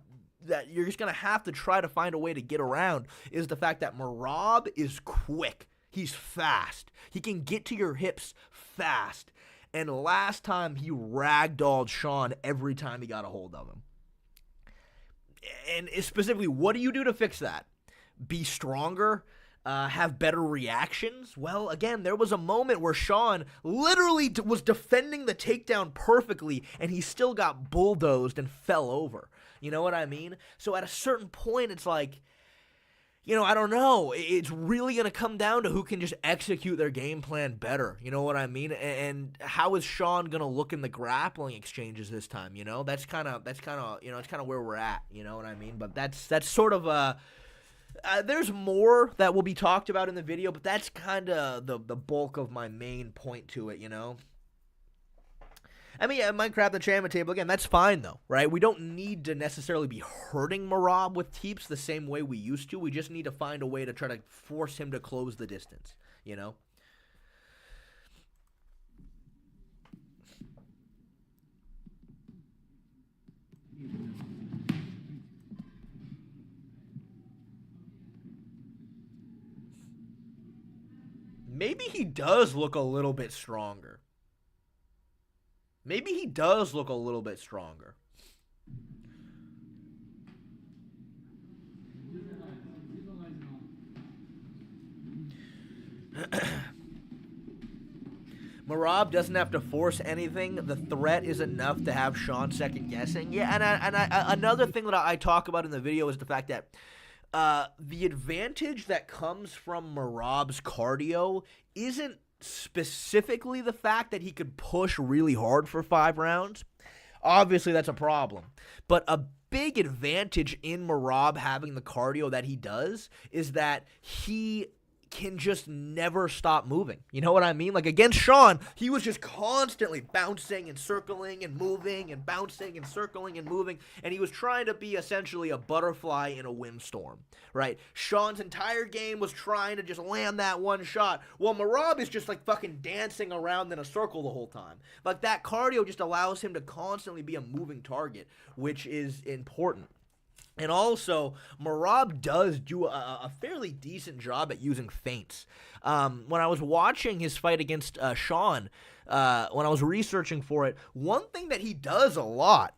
Speaker 1: that you're just going to have to try to find a way to get around is the fact that Morab is quick. He's fast. He can get to your hips fast. And last time, he ragdolled Sean every time he got a hold of him. And specifically, what do you do to fix that? Be stronger? Have better reactions? Well, again, there was a moment where Sean literally was defending the takedown perfectly, and he still got bulldozed and fell over. You know what I mean? So at a certain point, it's like, I don't know. It's really going to come down to who can just execute their game plan better. You know what I mean? And how is Sean going to look in the grappling exchanges this time? That's kind of, it's kind of where we're at. You know what I mean? But that's sort of a. There's more that will be talked about in the video, but that's kind of the bulk of my main point to it, I mean, Minecraft the Champion table, again, that's fine, though, right? We don't need to necessarily be hurting Morab with teeps the same way we used to. We just need to find a way to try to force him to close the distance, Maybe he does look a little bit stronger. Maybe he does look a little bit stronger. Morab doesn't have to force anything. The threat is enough to have Sean second guessing. Yeah, and another thing that I talk about in the video is the fact that the advantage that comes from Morab's cardio isn't specifically the fact that he could push really hard for 5 rounds. Obviously, that's a problem. But a big advantage in Morab having the cardio that he does is that he can just never stop moving. You know what I mean? Like against Sean, he was just constantly bouncing and circling and moving and bouncing and circling and moving, and he was trying to be essentially a butterfly in a windstorm, right? Sean's entire game was trying to just land that one shot, while Morab is just like fucking dancing around in a circle the whole time. Like that cardio just allows him to constantly be a moving target, which is important. And also, Morab does do a fairly decent job at using feints. When I was watching his fight against Sean, when I was researching for it, one thing that he does a lot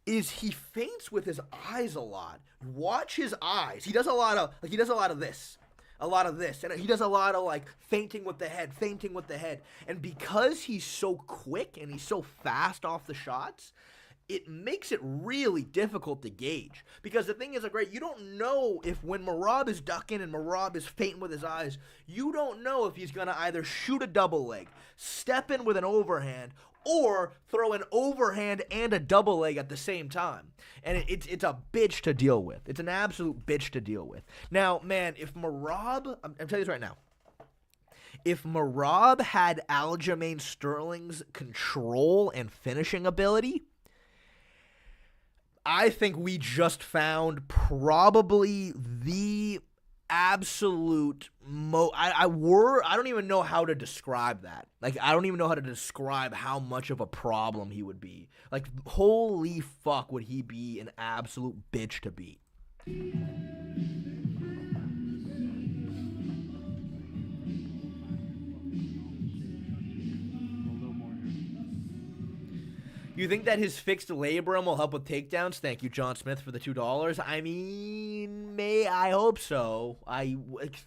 Speaker 1: is he feints with his eyes a lot. Watch his eyes. He does a lot of this. And he does a lot of feinting with the head. And because he's so quick and he's so fast off the shots, it makes it really difficult to gauge. Because the thing is, like, right, you don't know if when Morab is ducking and Morab is feinting with his eyes, you don't know if he's going to either shoot a double leg, step in with an overhand, or throw an overhand and a double leg at the same time. And it's a bitch to deal with. It's an absolute bitch to deal with. Now, man, if Morab, I'm telling you this right now, if Morab had Aljamain Sterling's control and finishing ability, I think we just found probably the absolute I don't even know how to describe that. Like, I don't even know how to describe how much of a problem he would be. Like, holy fuck, would he be an absolute bitch to beat. You think that his fixed labrum will help with takedowns? Thank you, John Smith, for the $2. I mean, I hope so.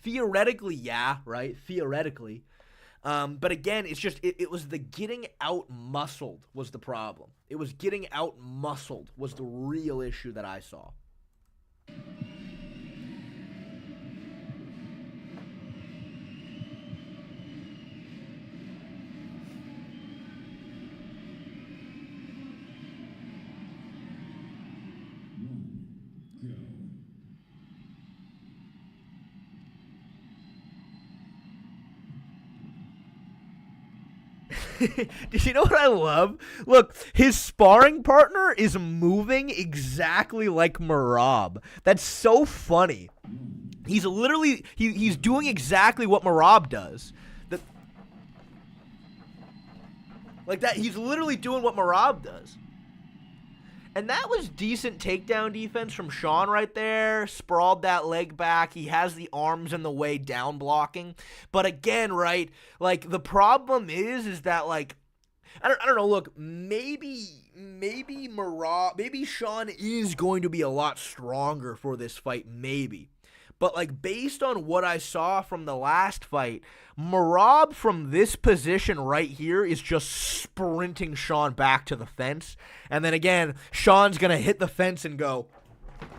Speaker 1: Theoretically, yeah, right? Theoretically. But again, it's just, it was the getting out-muscled was the problem. It was getting out-muscled was the real issue that I saw. Did you know what I love? Look, his sparring partner is moving exactly like Morab. That's so funny. He's literally, he's doing exactly what Morab does. Like that, he's literally doing what Morab does. And that was decent takedown defense from Sean right there. Sprawled that leg back. He has the arms in the way down blocking. But again, right, like the problem is that, like, I don't know, look, maybe Sean is going to be a lot stronger for this fight, maybe. But, like, based on what I saw from the last fight, Morab from this position right here is just sprinting Sean back to the fence. And then again, Sean's going to hit the fence and go,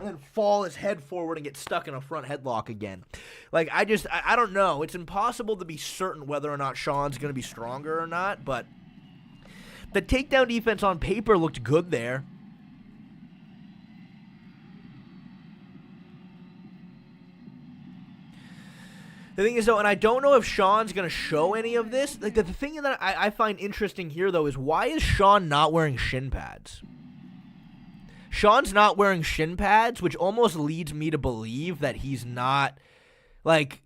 Speaker 1: and then fall his head forward and get stuck in a front headlock again. Like, I don't know. It's impossible to be certain whether or not Sean's going to be stronger or not, but the takedown defense on paper looked good there. The thing is, though, and I don't know if Sean's going to show any of this. Like, the thing that I find interesting here, though, is why is Sean not wearing shin pads? Sean's not wearing shin pads, which almost leads me to believe that he's not, like,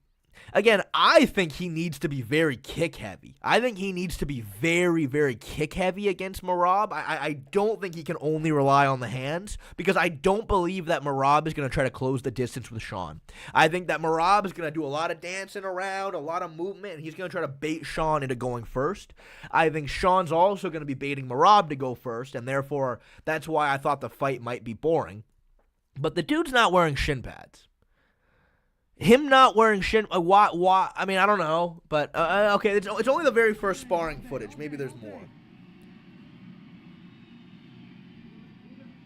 Speaker 1: again, I think he needs to be very kick-heavy. I think he needs to be very, very kick-heavy against Morab. I don't think he can only rely on the hands, because I don't believe that Morab is going to try to close the distance with Sean. I think that Morab is going to do a lot of dancing around, a lot of movement, and he's going to try to bait Sean into going first. I think Sean's also going to be baiting Morab to go first, and therefore, that's why I thought the fight might be boring. But the dude's not wearing shin pads. Him not wearing shin, why? I mean, I don't know, but okay, it's only the very first sparring footage. Maybe there's more.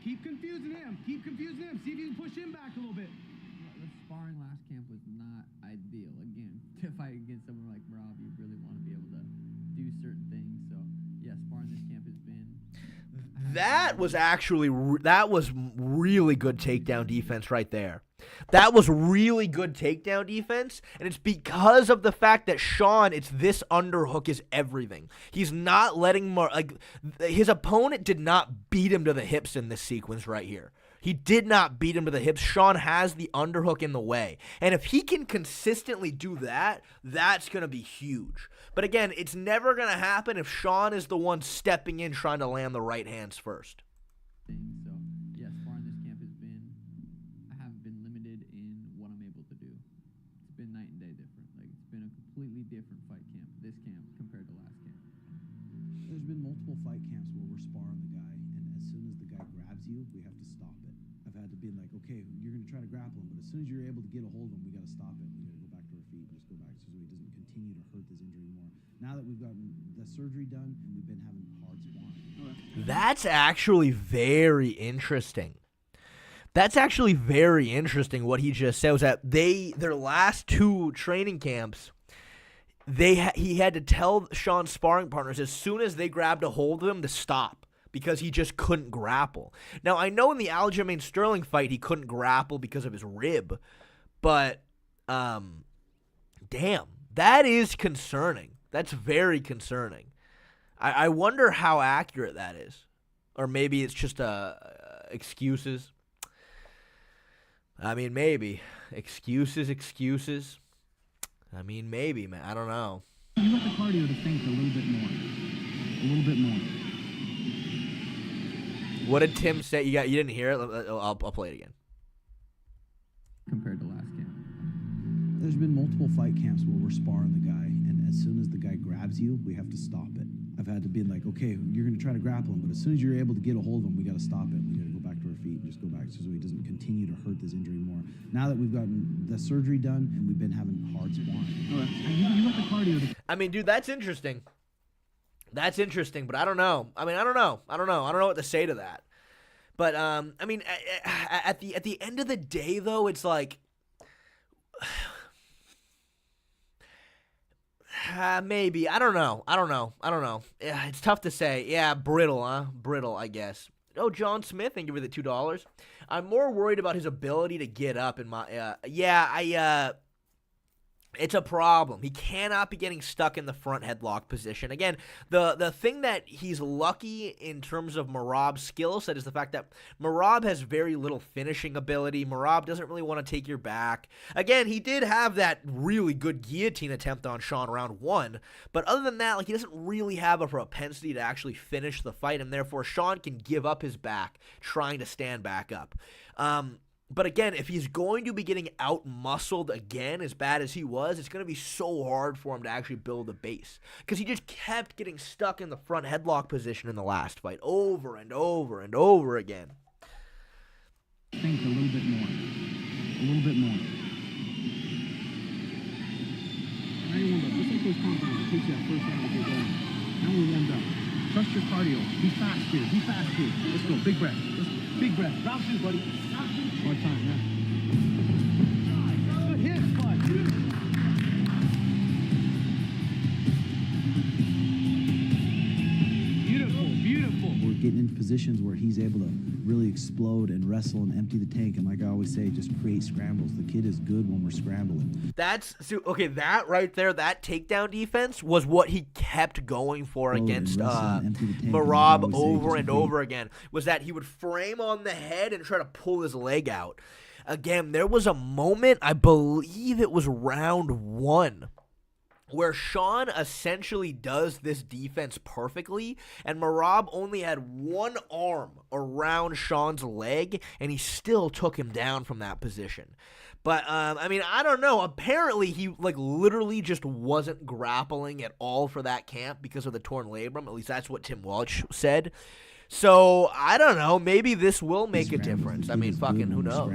Speaker 6: Keep confusing him. Keep confusing him. See if you can push him back a little bit.
Speaker 5: The sparring last camp was not ideal. Again, to fight against someone like Rob, you really want to be able to do certain things. So, yeah, sparring this camp has been...
Speaker 1: That was really good takedown defense right there. That was really good takedown defense, and it's because of the fact that Sean, it's this underhook is everything. He's not letting his opponent did not beat him to the hips in this sequence right here. He did not beat him to the hips. Sean has the underhook in the way. And if he can consistently do that, that's going to be huge. But again, it's never going to happen if Sean is the one stepping in trying to land the right hands first.
Speaker 5: So, yeah, sparring this camp has been, I haven't been limited in what I'm able to do. It's been night and day different. Like, it's been a completely different fight camp, this camp, compared to last camp.
Speaker 6: There's been multiple fight camps where we're sparring the guy, and as soon as the guy grabs you, we have to stop it. I've had to be like, okay, you're going to try to grapple him, but as soon as you're able to get a hold of him, we got to stop it. We got to go back to our feet and just go back so he doesn't continue to hurt this injury more. Now that we've gotten the surgery done and we've been having hard sparring.
Speaker 1: That's actually very interesting. That's actually very interesting what he just said was that their last 2 training camps, he had to tell Sean's sparring partners as soon as they grabbed a hold of him to stop because he just couldn't grapple. Now, I know in the Aljamain Sterling fight he couldn't grapple because of his rib, but damn, that is concerning. That's very concerning. I wonder how accurate that is. Or maybe it's just excuses. I mean, maybe. Excuses. I mean, maybe, man. I don't know.
Speaker 6: You want the cardio to think a little bit more. A little bit more.
Speaker 1: What did Tim say? You didn't hear it? I'll play it again.
Speaker 5: Compared to last camp.
Speaker 6: There's been multiple fight camps where we're sparring the guy, and as soon as the guy grabs you, we have to stop it. I've had to be like, okay, you're going to try to grapple him, but as soon as you're able to get a hold of him, we got to stop it. We got to go back to our feet and just go back so he doesn't continue to hurt this injury more. Now that we've gotten the surgery done and we've been having hard sparring. You want the cardio to...
Speaker 1: I mean, dude, that's interesting. That's interesting, but I don't know. I don't know what to say to that. But I mean, at the end of the day, though, it's like maybe. I don't know. Yeah, it's tough to say. Yeah, brittle, huh? Brittle, I guess. Oh, John Smith, thank you for the $2. I'm more worried about his ability to get up in my. It's a problem. He cannot be getting stuck in the front headlock position. Again, the thing that he's lucky in terms of Morab's skill set is the fact that Morab has very little finishing ability. Morab doesn't really want to take your back. Again, he did have that really good guillotine attempt on Sean round 1, but other than that, like, he doesn't really have a propensity to actually finish the fight, and therefore Sean can give up his back trying to stand back up. But again, if he's going to be getting out-muscled again as bad as he was, it's going to be so hard for him to actually build a base. Because he just kept getting stuck in the front headlock position in the last fight over and over and over again.
Speaker 6: Think a little bit more. A little bit more. Now you warmed up. Just like those compounds. It takes you that first round to get going. Now we're warmed up. Trust your cardio. Be fast here. Let's go. Big breath. Big breath. Round 2, buddy. More time, yeah. Good hit, bud. Beautiful. We're getting in positions where he's able to really explode and wrestle and empty the tank. And like I always say, just create scrambles. The kid is good when we're scrambling.
Speaker 1: That right there, that takedown defense was what he kept going for against Morab over and over again, was that he would frame on the head and try to pull his leg out. Again, there was a moment, I believe it was round 1, where Sean essentially does this defense perfectly, and Morab only had one arm around Sean's leg, and he still took him down from that position. But, I mean, I don't know. Apparently, he, literally just wasn't grappling at all for that camp because of the torn labrum. At least that's what Tim Welch said. So, I don't know. Maybe this will make a difference. I mean, fucking who knows?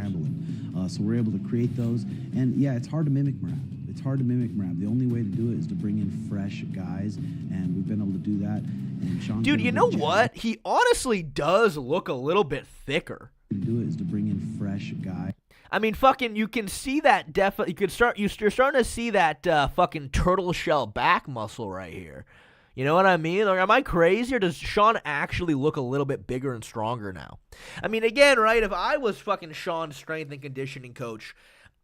Speaker 6: So we're able to create those. And, yeah, it's hard to mimic Morab. The only way to do it is to bring in fresh guys, and we've been able to do that. And Sean,
Speaker 1: dude, you know what? He honestly does look a little bit thicker.
Speaker 6: To do it is to bring in fresh guys.
Speaker 1: I mean, fucking, you can see that definitely. You're starting to see that fucking turtle shell back muscle right here. You know what I mean? Like, am I crazy, or does Sean actually look a little bit bigger and stronger now? I mean, again, right? If I was fucking Sean's strength and conditioning coach,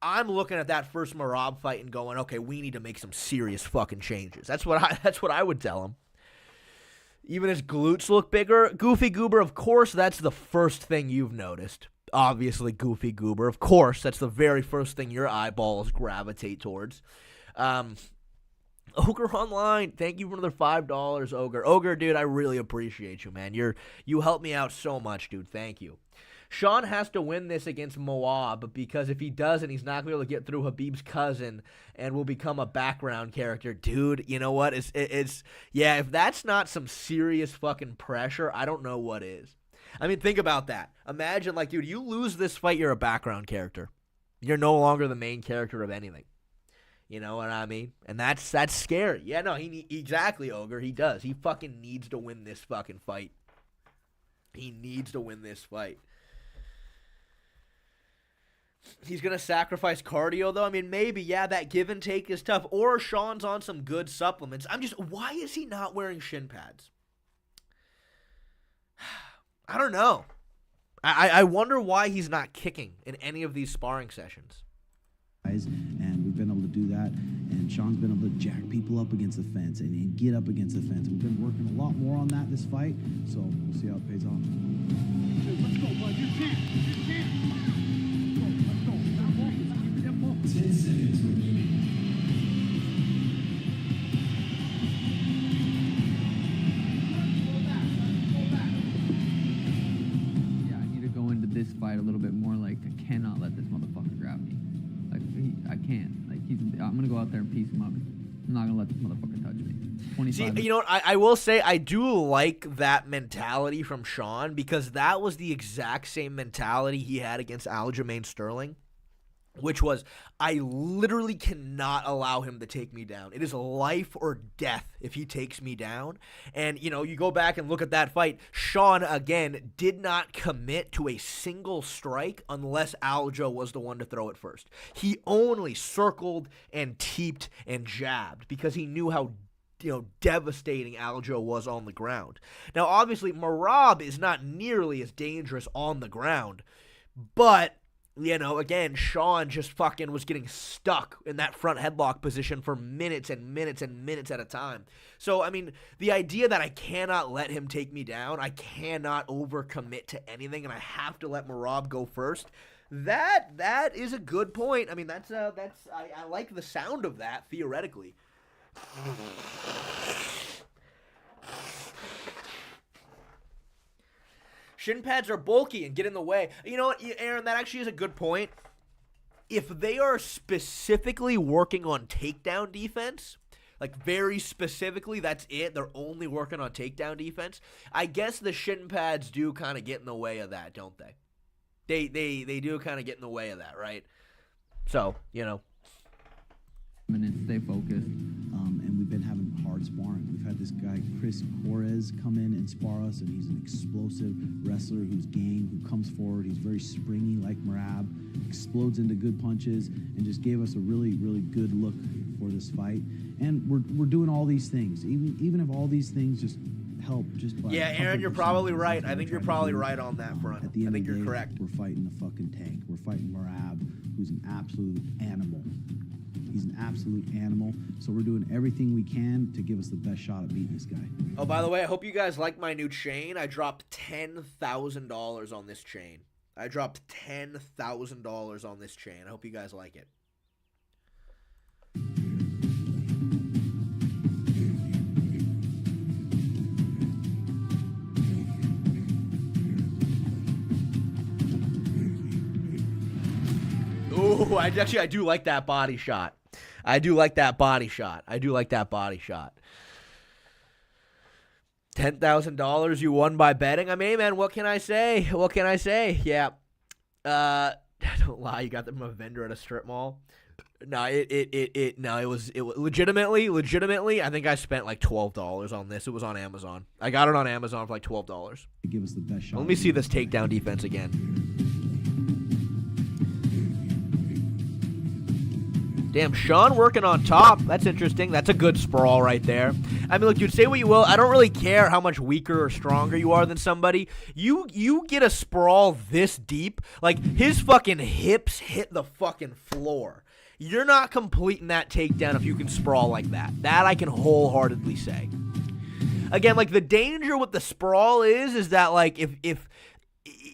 Speaker 1: I'm looking at that first Morab fight and going, okay, we need to make some serious fucking changes. That's what I would tell him. Even his glutes look bigger. Goofy Goober, of course, that's the first thing you've noticed. Obviously, Goofy Goober. Of course, that's the very first thing your eyeballs gravitate towards. Ogre Online, thank you for another $5, Ogre. Ogre, dude, I really appreciate you, man. You helped me out so much, dude. Thank you. Sean has to win this against Moab, because if he doesn't, he's not going to be able to get through Habib's cousin and will become a background character. Dude, you know what? Yeah, if that's not some serious fucking pressure, I don't know what is. I mean, think about that. Imagine, dude, you lose this fight, you're a background character. You're no longer the main character of anything. You know what I mean? And that's scary. Yeah, no, exactly, Ogre. He does. He fucking needs to win this fucking fight. He needs to win this fight. He's going to sacrifice cardio, though. I mean, maybe, yeah, that give and take is tough. Or Sean's on some good supplements. Why is he not wearing shin pads? I don't know. I wonder why he's not kicking in any of these sparring sessions.
Speaker 6: And we've been able to do that. And Sean's been able to jack people up against the fence and get up against the fence. We've been working a lot more on that this fight, so we'll see how it pays off.
Speaker 7: Let's go, bud. You can. You can. Let's go. Keep that focus.
Speaker 9: 10 seconds remaining.
Speaker 5: Yeah, I need to go into this fight a little bit more like I cannot let this motherfucker grab me. Like I can't. Like I'm gonna go out there and piece him up. I'm not gonna let this motherfucker touch me. 25.
Speaker 1: See, you know what? I will say I do like that mentality from Sean, because that was the exact same mentality he had against Aljamain Sterling, which was, I literally cannot allow him to take me down. It is life or death if he takes me down. And, you know, you go back and look at that fight, Sean, again, did not commit to a single strike unless Aljo was the one to throw it first. He only circled and teeped and jabbed because he knew how devastating Aljo was on the ground. Now, obviously, Morab is not nearly as dangerous on the ground, but again, Sean just fucking was getting stuck in that front headlock position for minutes and minutes and minutes at a time. So, I mean, the idea that I cannot let him take me down, I cannot overcommit to anything, and I have to let Morab go first, that is a good point. I mean, I like the sound of that, theoretically. Shin pads are bulky and get in the way. You know what, Aaron, that actually is a good point. If they are specifically working on takedown defense, like very specifically, that's it, they're only working on takedown defense, I guess the shin pads do kind of get in the way of that, don't they? They do kind of get in the way of that, right? So,
Speaker 5: Minutes, stay focused.
Speaker 6: And we've been having hard sparring. We've had this guy, Chris Correz, come in and spar us, and he's an explosive wrestler who's game, who comes forward. He's very springy like Morab, explodes into good punches, and just gave us a really, really good look for this fight. And we're doing all these things, even if all these things just help just by
Speaker 1: Aaron, you're probably right. I think you're probably right on that front.
Speaker 6: At the end
Speaker 1: I think
Speaker 6: of the
Speaker 1: you're
Speaker 6: day,
Speaker 1: correct.
Speaker 6: We're fighting a fucking tank. We're fighting Morab, who's an absolute animal. He's an absolute animal, so we're doing everything we can to give us the best shot at beating this guy.
Speaker 1: Oh, by the way, I hope you guys like my new chain. I dropped $10,000 on this chain. I dropped $10,000 on this chain. I hope you guys like it. Ooh, I do like that body shot. I do like that body shot. $10,000 you won by betting. I mean, man, what can I say? Yeah. Don't lie. You got them from a vendor at a strip mall. No, it was legitimately. I think I spent like $12 on this. It was on Amazon. I got it on Amazon for like $12.
Speaker 6: To give us the best shot.
Speaker 1: Let me see this takedown defense again. Damn, Sean working on top. That's interesting. That's a good sprawl right there. I mean, look, dude, say what you will. I don't really care how much weaker or stronger you are than somebody. You get a sprawl this deep, like his fucking hips hit the fucking floor. You're not completing that takedown if you can sprawl like that. That I can wholeheartedly say. Again, like the danger with the sprawl is that like if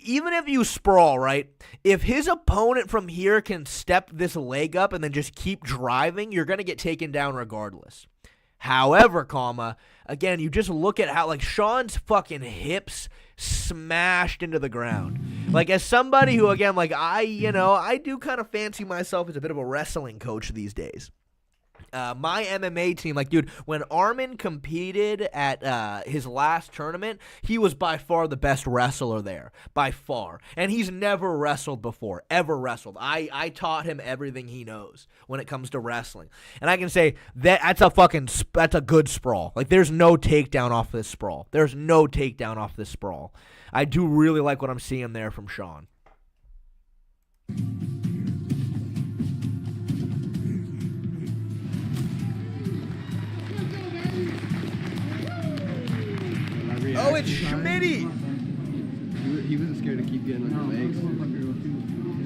Speaker 1: even if you sprawl, right, if his opponent from here can step this leg up and then just keep driving, you're going to get taken down regardless. However, again, you just look at how, like, Sean's fucking hips smashed into the ground. Like, as somebody who, again, like, I do kind of fancy myself as a bit of a wrestling coach these days. My MMA team, like, dude, when Armin competed at his last tournament, he was by far the best wrestler there, by far. And he's never wrestled before, ever wrestled. I taught him everything he knows when it comes to wrestling. And I can say that's a good sprawl. Like, there's no takedown off this sprawl. There's no takedown off this sprawl. I do really like what I'm seeing there from Sean. Oh, it's Schmitty!
Speaker 9: He wasn't scared to keep getting on your legs.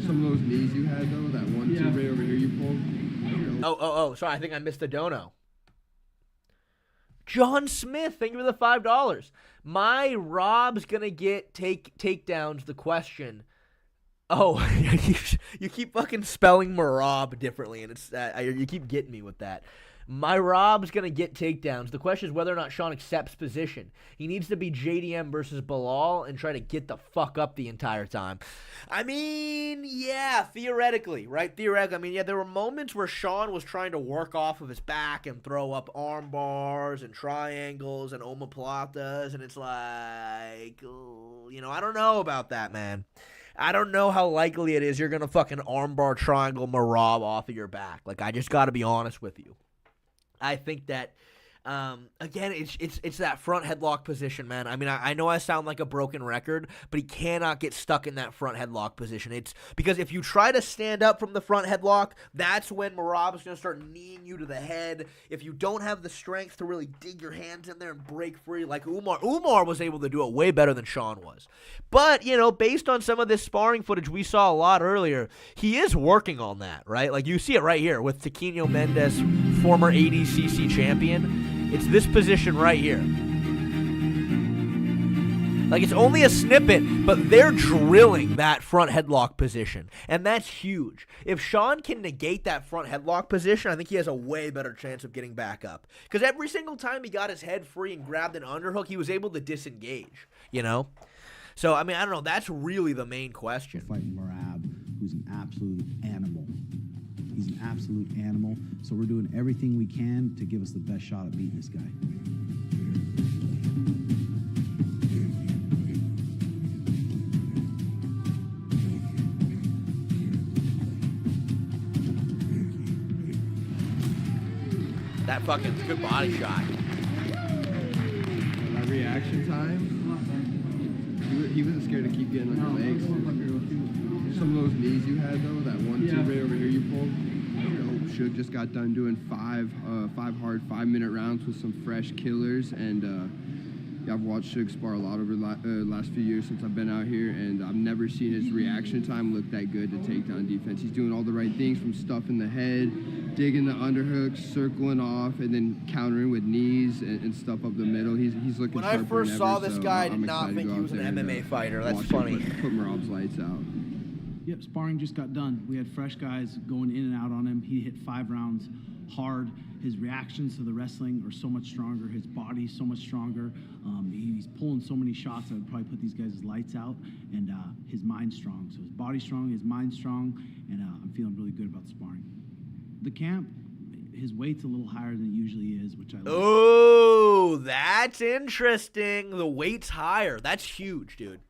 Speaker 9: Some of those knees you had, though, that 1-2 right over here you pulled.
Speaker 1: Oh, sorry, I think I missed the dono. John Smith, thank you for the $5. My Rob's gonna get takedowns, the question. Oh, you keep fucking spelling Morab differently, and it's you keep getting me with that. My Rob's going to get takedowns. The question is whether or not Sean accepts position. He needs to be JDM versus Bilal and try to get the fuck up the entire time. I mean, yeah, theoretically, right? Theoretically. I mean, yeah, there were moments where Sean was trying to work off of his back and throw up arm bars and triangles and omoplatas, and it's like, I don't know about that, man. I don't know how likely it is you're going to fucking armbar triangle Morab off of your back. Like, I just got to be honest with you. I think that, again, it's that front headlock position, man. I mean, I know I sound like a broken record, but he cannot get stuck in that front headlock position. It's because if you try to stand up from the front headlock, that's when Morab is going to start kneeing you to the head. If you don't have the strength to really dig your hands in there and break free like Umar was able to do it way better than Sean was. But, based on some of this sparring footage we saw a lot earlier, he is working on that, right? Like, you see it right here with Taquino Mendez, former ADCC champion. It's this position right here. Like, it's only a snippet, but they're drilling that front headlock position, and that's huge. If Sean can negate that front headlock position, I think he has a way better chance of getting back up. Because every single time he got his head free and grabbed an underhook, he was able to disengage, So, I mean, I don't know. That's really the main question.
Speaker 6: Fighting Morab, who's an absolute animal. He's an absolute animal. So we're doing everything we can to give us the best shot at beating this guy.
Speaker 1: That fucking good body shot.
Speaker 9: That reaction time, he wasn't scared to keep getting on your legs. Some of those knees you had, though, that 1-2 right over here you pulled. Suge just got done doing five hard 5-minute rounds with some fresh killers, and I've watched Suge spar a lot over the last few years since I've been out here, and I've never seen his reaction time look that good to takedown defense. He's doing all the right things, from stuffing the head, digging the underhooks, circling off, and then countering with knees and stuff up the middle. He's looking
Speaker 1: sharper than ever. When I first saw this guy, I did not think he was an MMA fighter. That's funny.
Speaker 9: Put Morab's lights out.
Speaker 6: Yep, sparring just got done. We had fresh guys going in and out on him. He hit 5 rounds hard. His reactions to the wrestling are so much stronger. His body's so much stronger. He's pulling so many shots that would probably put these guys' lights out. And his mind's strong. So his body's strong, his mind's strong, and I'm feeling really good about the sparring. The camp, his weight's a little higher than it usually is, which I like.
Speaker 1: Oh, that's interesting. The weight's higher. That's huge, dude.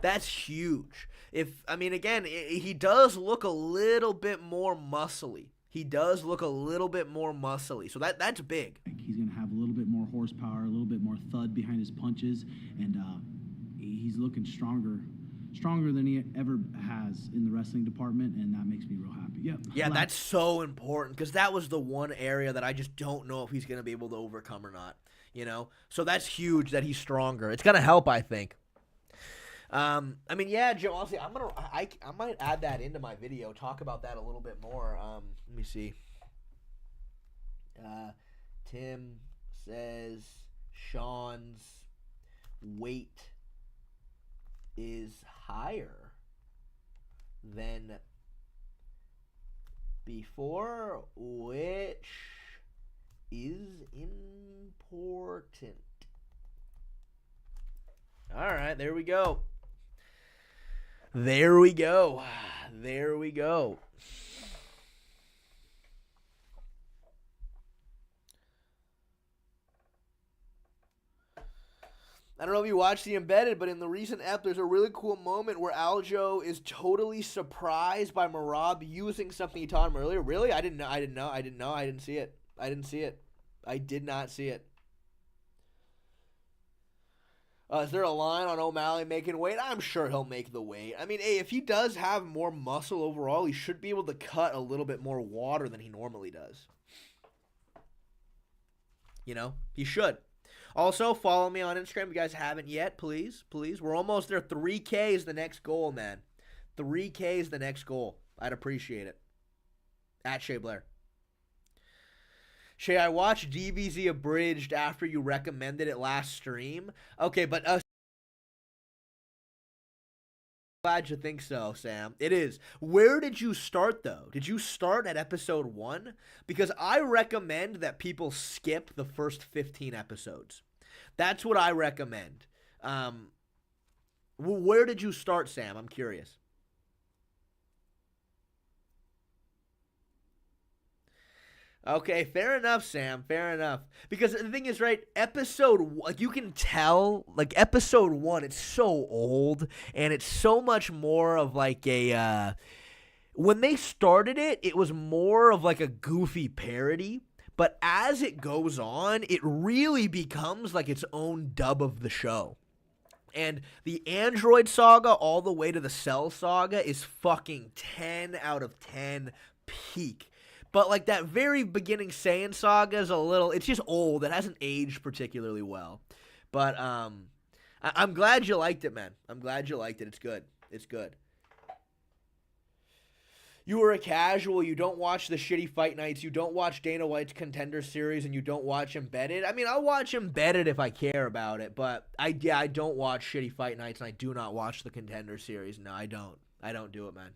Speaker 1: That's huge. Again, he does look a little bit more muscly. So that's big.
Speaker 6: He's going to have a little bit more horsepower, a little bit more thud behind his punches, and he's looking stronger than he ever has in the wrestling department, and that makes me real happy.
Speaker 1: Yeah, that's so important, because that was the one area that I just don't know if he's going to be able to overcome or not, So that's huge that he's stronger. It's going to help, I think. Joe, honestly, I might add that into my video, talk about that a little bit more. Let me see. Tim says Sean's weight is higher than before, which is important. All right, there we go. There we go. I don't know if you watched the embedded, but in the recent ep, there's a really cool moment where Aljo is totally surprised by Morab using something he taught him earlier. Really? I didn't know. I didn't see it. I did not see it. Is there a line on O'Malley making weight? I'm sure he'll make the weight. I mean, hey, if he does have more muscle overall, he should be able to cut a little bit more water than he normally does. You know, he should. Also, follow me on Instagram if you guys haven't yet, please. We're almost there. 3K is the next goal, man. 3K is the next goal. I'd appreciate it. At Shea Blair. Shay, I watched DBZ Abridged after you recommended it last stream. Okay, but glad you think so, Sam. It is. Where did you start, though? Did you start at episode 1? Because I recommend that people skip the first 15 episodes. That's what I recommend. Where did you start, Sam? I'm curious. Okay, fair enough, Sam. Fair enough. Because the thing is, right, like, you can tell, like, episode 1, it's so old, and it's so much more of, like, when they started it, it was more of, like, a goofy parody. But as it goes on, it really becomes, like, its own dub of the show. And the Android saga all the way to the Cell saga is fucking 10 out of 10 peak. But, like, that very beginning Saiyan saga is it's just old. It hasn't aged particularly well. But I'm glad you liked it, man. I'm glad you liked it. It's good. It's good. You were a casual. You don't watch the shitty fight nights. You don't watch Dana White's Contender Series, and you don't watch Embedded. I mean, I'll watch Embedded if I care about it, but I don't watch shitty fight nights, and I do not watch the Contender Series. No, I don't. I don't do it, man.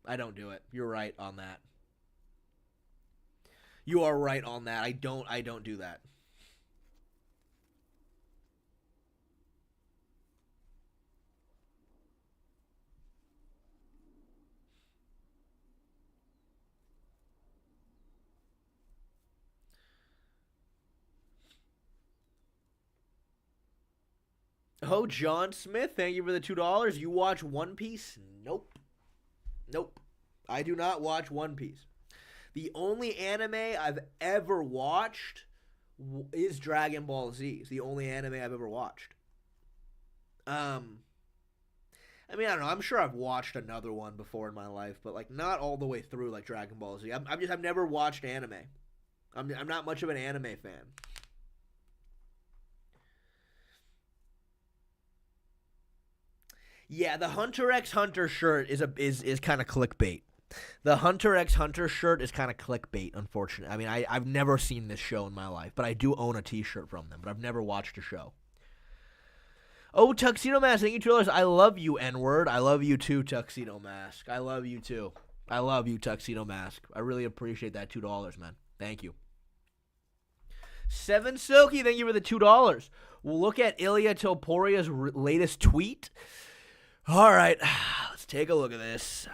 Speaker 1: I don't do it. You're right on that. You are right on that. I don't do that. Oh, John Smith, thank you for the $2. You watch One Piece? Nope. I do not watch One Piece. The only anime I've ever watched is Dragon Ball Z. It's the only anime I've ever watched. I mean, I don't know. I'm sure I've watched another one before in my life, but, like, not all the way through like Dragon Ball Z. I've never watched anime. I'm not much of an anime fan. Yeah, the Hunter x Hunter shirt is kind of clickbait. The Hunter x Hunter shirt is kind of clickbait, unfortunately. I mean, I've never seen this show in my life, but I do own a t-shirt from them, but I've never watched a show. Oh, Tuxedo Mask, thank you, $2. I love you, N-word. I love you too, Tuxedo Mask. I love you too. I love you, Tuxedo Mask. I really appreciate that $2, man. Thank you. 7 Silky, thank you for the $2. We'll look at Ilya Toporia's latest tweet. All right, let's take a look at this.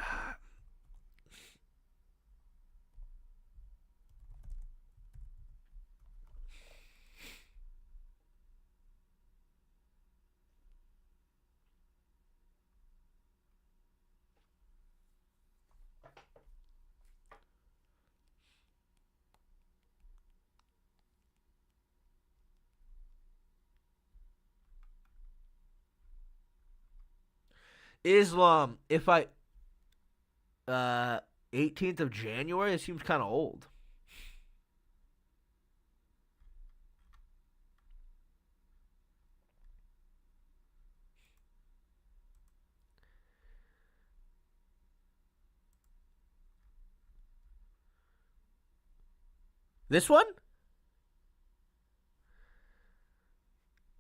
Speaker 1: Islam, if I 18th of January, it seems kind of old. This one?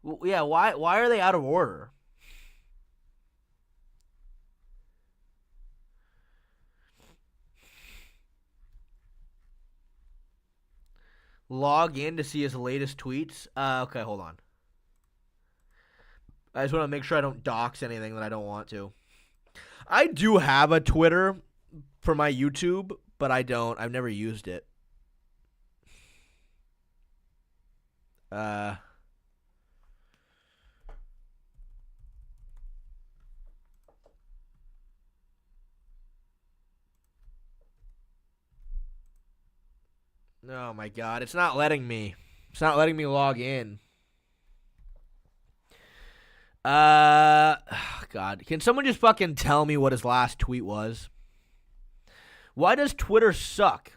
Speaker 1: Well, yeah, why are they out of order? Log in to see his latest tweets. Okay, hold on. I just want to make sure I don't dox anything that I don't want to. I do have a Twitter for my YouTube, but I don't. I've never used it. Oh my god, it's not letting me. It's not letting me log in. God. Can someone just fucking tell me what his last tweet was? Why does Twitter suck?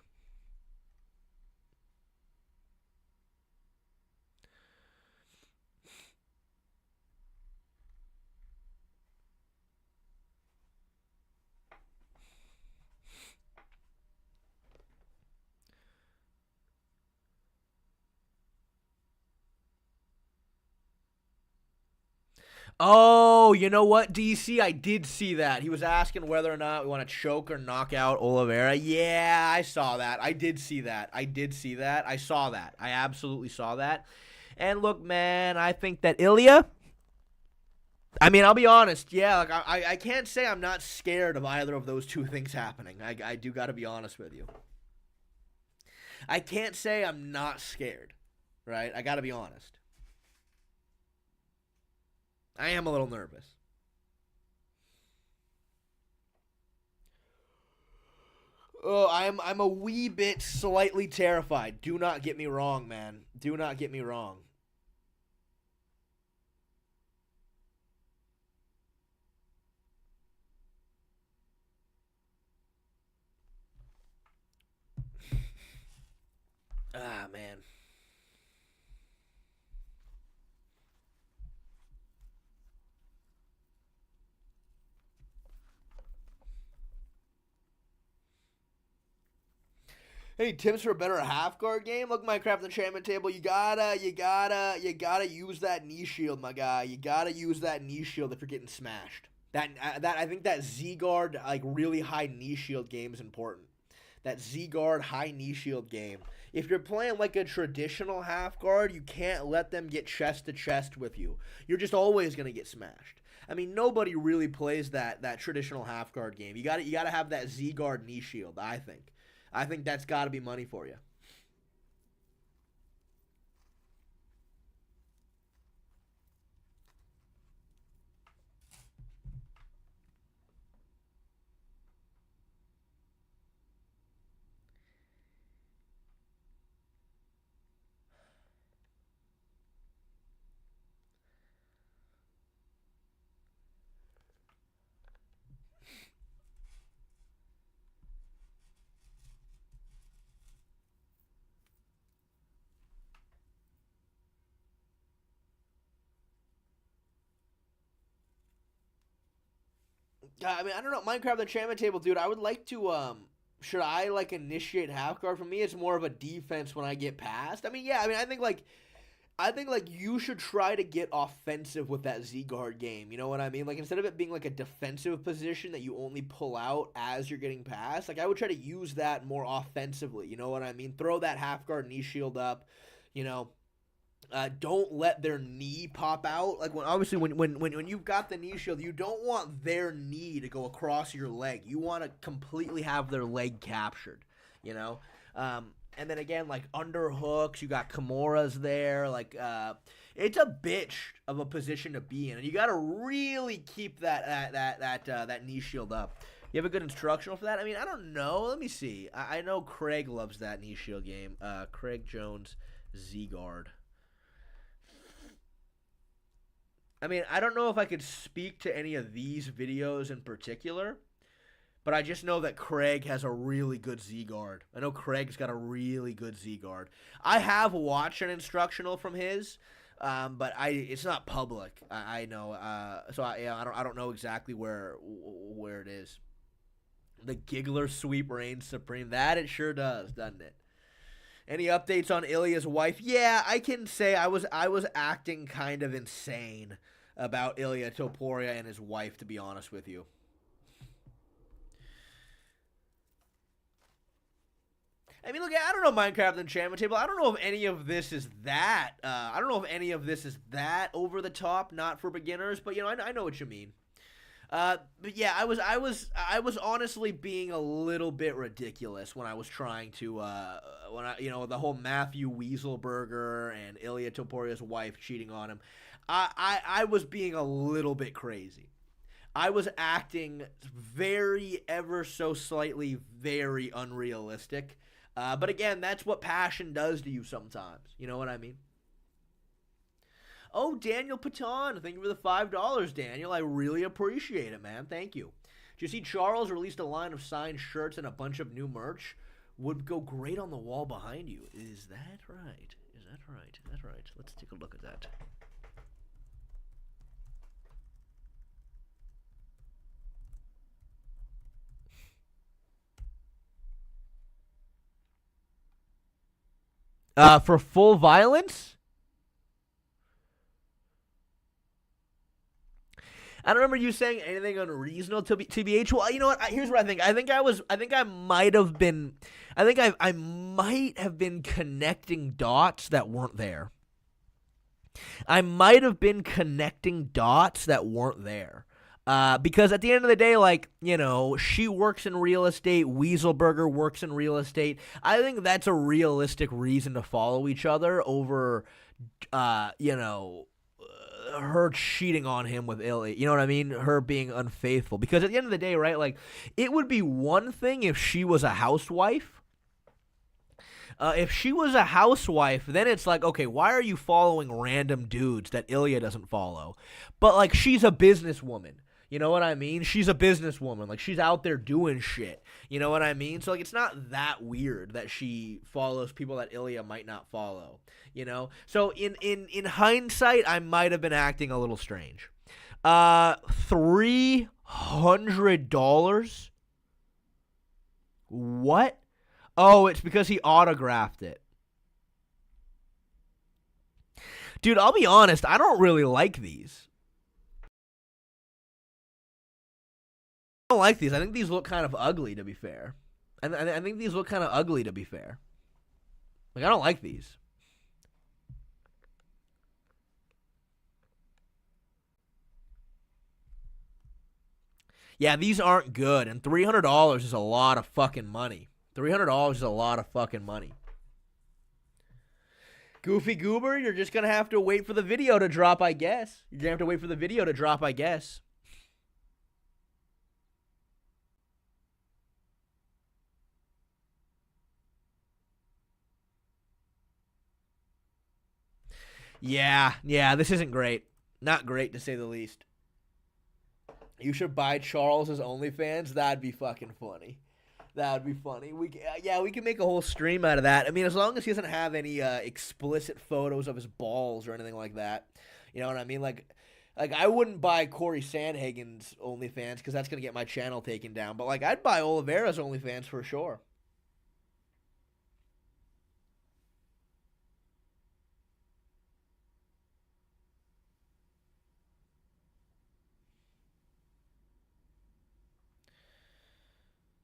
Speaker 1: Oh, you know what, DC? I did see that. He was asking whether or not we want to choke or knock out Oliveira. Yeah, I saw that. I did see that. I saw that. I absolutely saw that. And look, man, I think that Ilya, I mean, I'll be honest. Yeah, like I can't say I'm not scared of either of those two things happening. I do got to be honest with you. I can't say I'm not scared, right? I got to be honest. I am a little nervous. Oh, I'm a wee bit slightly terrified. Do not get me wrong, man. Do not get me wrong. Ah, man. Any tips for a better half guard game? Look, Minecraft enchantment table. You gotta use that knee shield, my guy. You gotta use that knee shield if you're getting smashed. That I think that Z guard, like really high knee shield game is important. That Z guard high knee shield game. If you're playing like a traditional half guard, you can't let them get chest to chest with you. You're just always gonna get smashed. I mean, nobody really plays that traditional half guard game. You gotta have that Z guard knee shield. I think that's got to be money for you. I mean, I don't know. Minecraft enchantment table, dude. I would like to. Should I like initiate half guard? For me, it's more of a defense when I get past. I mean, yeah. I mean, I think like you should try to get offensive with that Z guard game. You know what I mean? Like instead of it being like a defensive position that you only pull out as you're getting past, like I would try to use that more offensively. You know what I mean? Throw that half guard knee shield up. You know. Don't let their knee pop out. Like when you've got the knee shield, you don't want their knee to go across your leg. You want to completely have their leg captured, you know? And then again, like underhooks, you got Kimuras there. Like it's a bitch of a position to be in, and you got to really keep that knee shield up. You have a good instructional for that? I mean, I don't know. Let me see. I know Craig loves that knee shield game. Craig Jones, Z guard. I mean, I don't know if I could speak to any of these videos in particular, but I just know that Craig has a really good Z guard. I know Craig's got a really good Z guard. I have watched an instructional from his, but it's not public. I know, so I don't know exactly where it is. The giggler sweep reigns supreme. That it sure does, doesn't it? Any updates on Ilya's wife? Yeah, I can say I was acting kind of insane about Ilya Topuria and his wife, to be honest with you. I mean, look, I don't know Minecraft enchantment table. I don't know if any of this is that. I don't know if any of this is that over the top, not for beginners. But you know, I know what you mean. But yeah, I was honestly being a little bit ridiculous when I was trying to the whole Matthew Weaselberger and Ilya Topuria's wife cheating on him. I was being a little bit crazy. I was acting very ever so slightly very unrealistic. But again, that's what passion does to you sometimes. You know what I mean? Oh, Daniel Paton, thank you for the $5, Daniel. I really appreciate it, man. Thank you. Did you see Charles released a line of signed shirts and a bunch of new merch? Would go great on the wall behind you. Is that right? Is that right? That's right. Let's take a look at that. For full violence? I don't remember you saying anything unreasonable to TBH. Well, you know what? Here's what I think. I think I might have been connecting dots that weren't there. I might have been connecting dots that weren't there. Because at the end of the day, like, you know, she works in real estate, Weaselberger works in real estate. I think that's a realistic reason to follow each other over, you know, her cheating on him with Ilya. You know what I mean? Her being unfaithful. Because at the end of the day, right, like, it would be one thing if she was a housewife. If she was a housewife, then it's like, okay, why are you following random dudes that Ilya doesn't follow? But, like, she's a businesswoman. You know what I mean? She's a businesswoman. Like, she's out there doing shit. You know what I mean? So, like, it's not that weird that she follows people that Ilya might not follow. You know? So, in hindsight, I might have been acting a little strange. $300? What? Oh, it's because he autographed it. Dude, I'll be honest, I don't really like these. I don't like these. I think these look kind of ugly, to be fair. I think these look kind of ugly, to be fair. Like, I don't like these. Yeah, these aren't good, and $300 is a lot of fucking money. $300 is a lot of fucking money. Goofy Goober, you're just going to have to wait for the video to drop, I guess. You're going to have to wait for the video to drop, I guess. Yeah, this isn't great. Not great, to say the least. You should buy Charles's OnlyFans. That'd be fucking funny. That would be funny. We can make a whole stream out of that. I mean, as long as he doesn't have any explicit photos of his balls or anything like that. You know what I mean? Like I wouldn't buy Corey Sandhagen's OnlyFans because that's gonna get my channel taken down. But like, I'd buy Oliveira's OnlyFans for sure.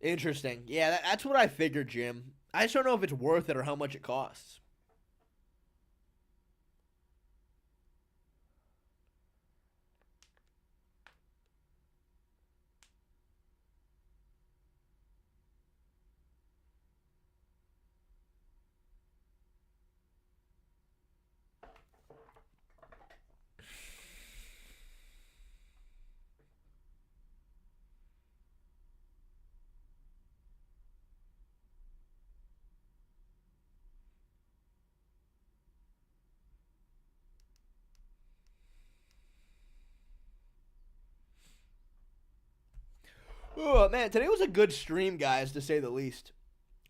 Speaker 1: Interesting. Yeah, that's what I figured, Jim. I just don't know if it's worth it or how much it costs. Oh man, today was a good stream, guys, to say the least.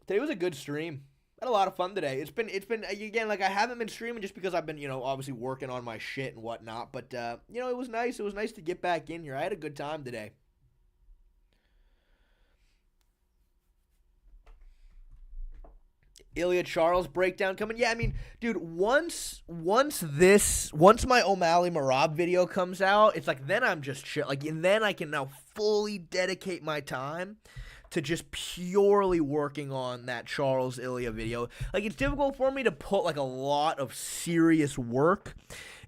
Speaker 1: Today was a good stream. Had a lot of fun today. It's been again, like, I haven't been streaming just because I've been, you know, obviously working on my shit and whatnot. But you know, it was nice. It was nice to get back in here. I had a good time today. Ilya Charles breakdown coming. Yeah, I mean, dude, once my O'Malley Morab video comes out, it's like, then I'm just chill. Like, and then I can now fully dedicate my time to just purely working on that Charles Ilya video. Like, it's difficult for me to put like a lot of serious work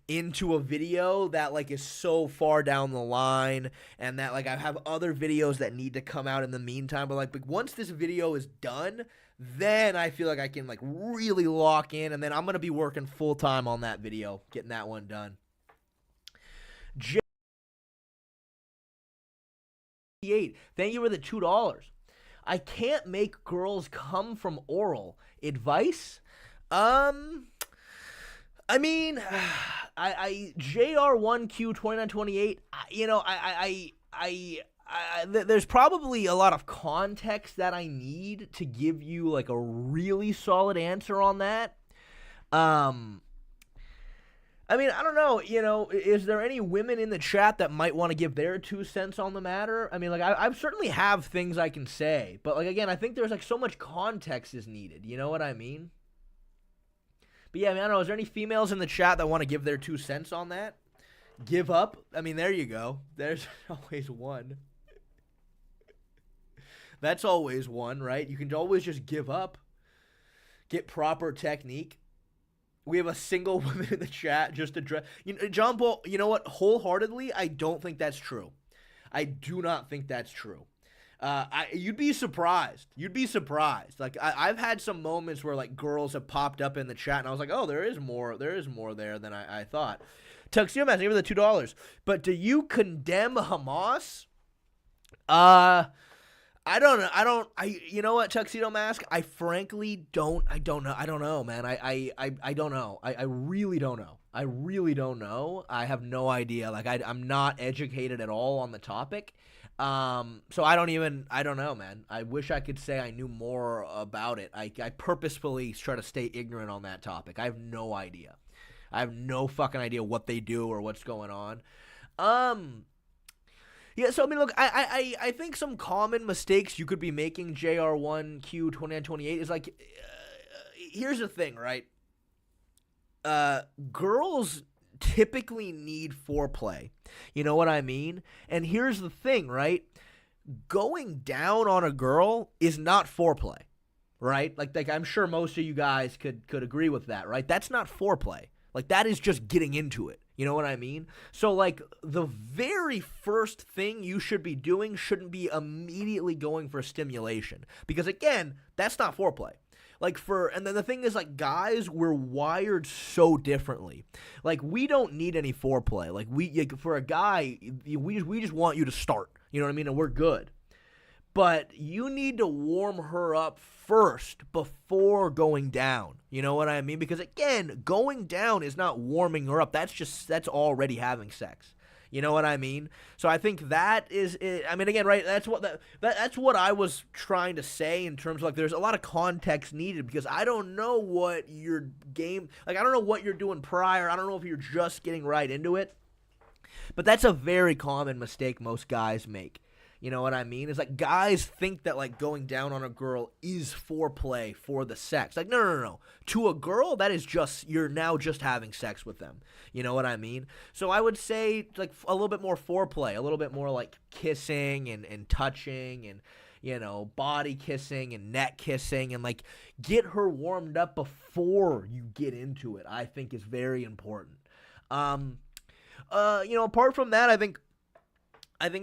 Speaker 1: into a video that like is so far down the line, and that like I have other videos that need to come out in the meantime. But once this video is done, then I feel like I can like really lock in, and then I'm gonna be working full time on that video, getting that one done. Thank you for the $2. I can't make girls come from oral. Advice? I mean, I JR1Q 2928. You know, there's probably a lot of context that I need to give you like a really solid answer on that. I mean, I don't know, you know, is there any women in the chat that might want to give their 2 cents on the matter? I mean, like, I certainly have things I can say, but, like, again, I think there's, like, so much context is needed, you know what I mean? But, yeah, I mean, I don't know, is there any females in the chat that want to give their 2 cents on that? Give up? I mean, there you go. There's always one. That's always one, right? You can always just give up. Get proper technique. We have a single woman in the chat just address. You know, John Paul, you know what? Wholeheartedly, I don't think that's true. I do not think that's true. You'd be surprised. You'd be surprised. Like I've had some moments where like girls have popped up in the chat, and I was like, oh, there is more. There is more there than I thought. Tuxedo Mask, give me the $2. But do you condemn Hamas? I don't know. You know what, Tuxedo Mask? I frankly don't. I don't know, man. I don't know. I really don't know. I really don't know. I have no idea. Like, I'm not educated at all on the topic. So I don't know, man. I wish I could say I knew more about it. I purposefully try to stay ignorant on that topic. I have no idea. I have no fucking idea what they do or what's going on. Yeah, so I mean, look, I think some common mistakes you could be making, JR1Q 2928, is like, here's the thing, right? Girls typically need foreplay. You know what I mean? And here's the thing, right? Going down on a girl is not foreplay, right? Like I'm sure most of you guys could agree with that, right? That's not foreplay. Like, that is just getting into it. You know what I mean? So, like, the very first thing you should be doing shouldn't be immediately going for stimulation. Because, again, that's not foreplay. And then the thing is, like, guys, we're wired so differently. Like, we don't need any foreplay. Like, for a guy, we just want you to start. You know what I mean? And we're good. But you need to warm her up first before going down. You know what I mean? Because again, going down is not warming her up. That's already having sex. You know what I mean? So I think that is it. I mean, again, right? That's what I was trying to say in terms of like there's a lot of context needed because I don't know what your game I don't know what you're doing prior. I don't know if you're just getting right into it. But that's a very common mistake most guys make. You know what I mean? It's like guys think that like going down on a girl is foreplay for the sex. Like, no. To a girl, that is just, you're now just having sex with them. You know what I mean? So I would say like a little bit more foreplay, a little bit more like kissing and touching and, you know, body kissing and neck kissing and like get her warmed up before you get into it, I think is very important. You know, apart from that, I think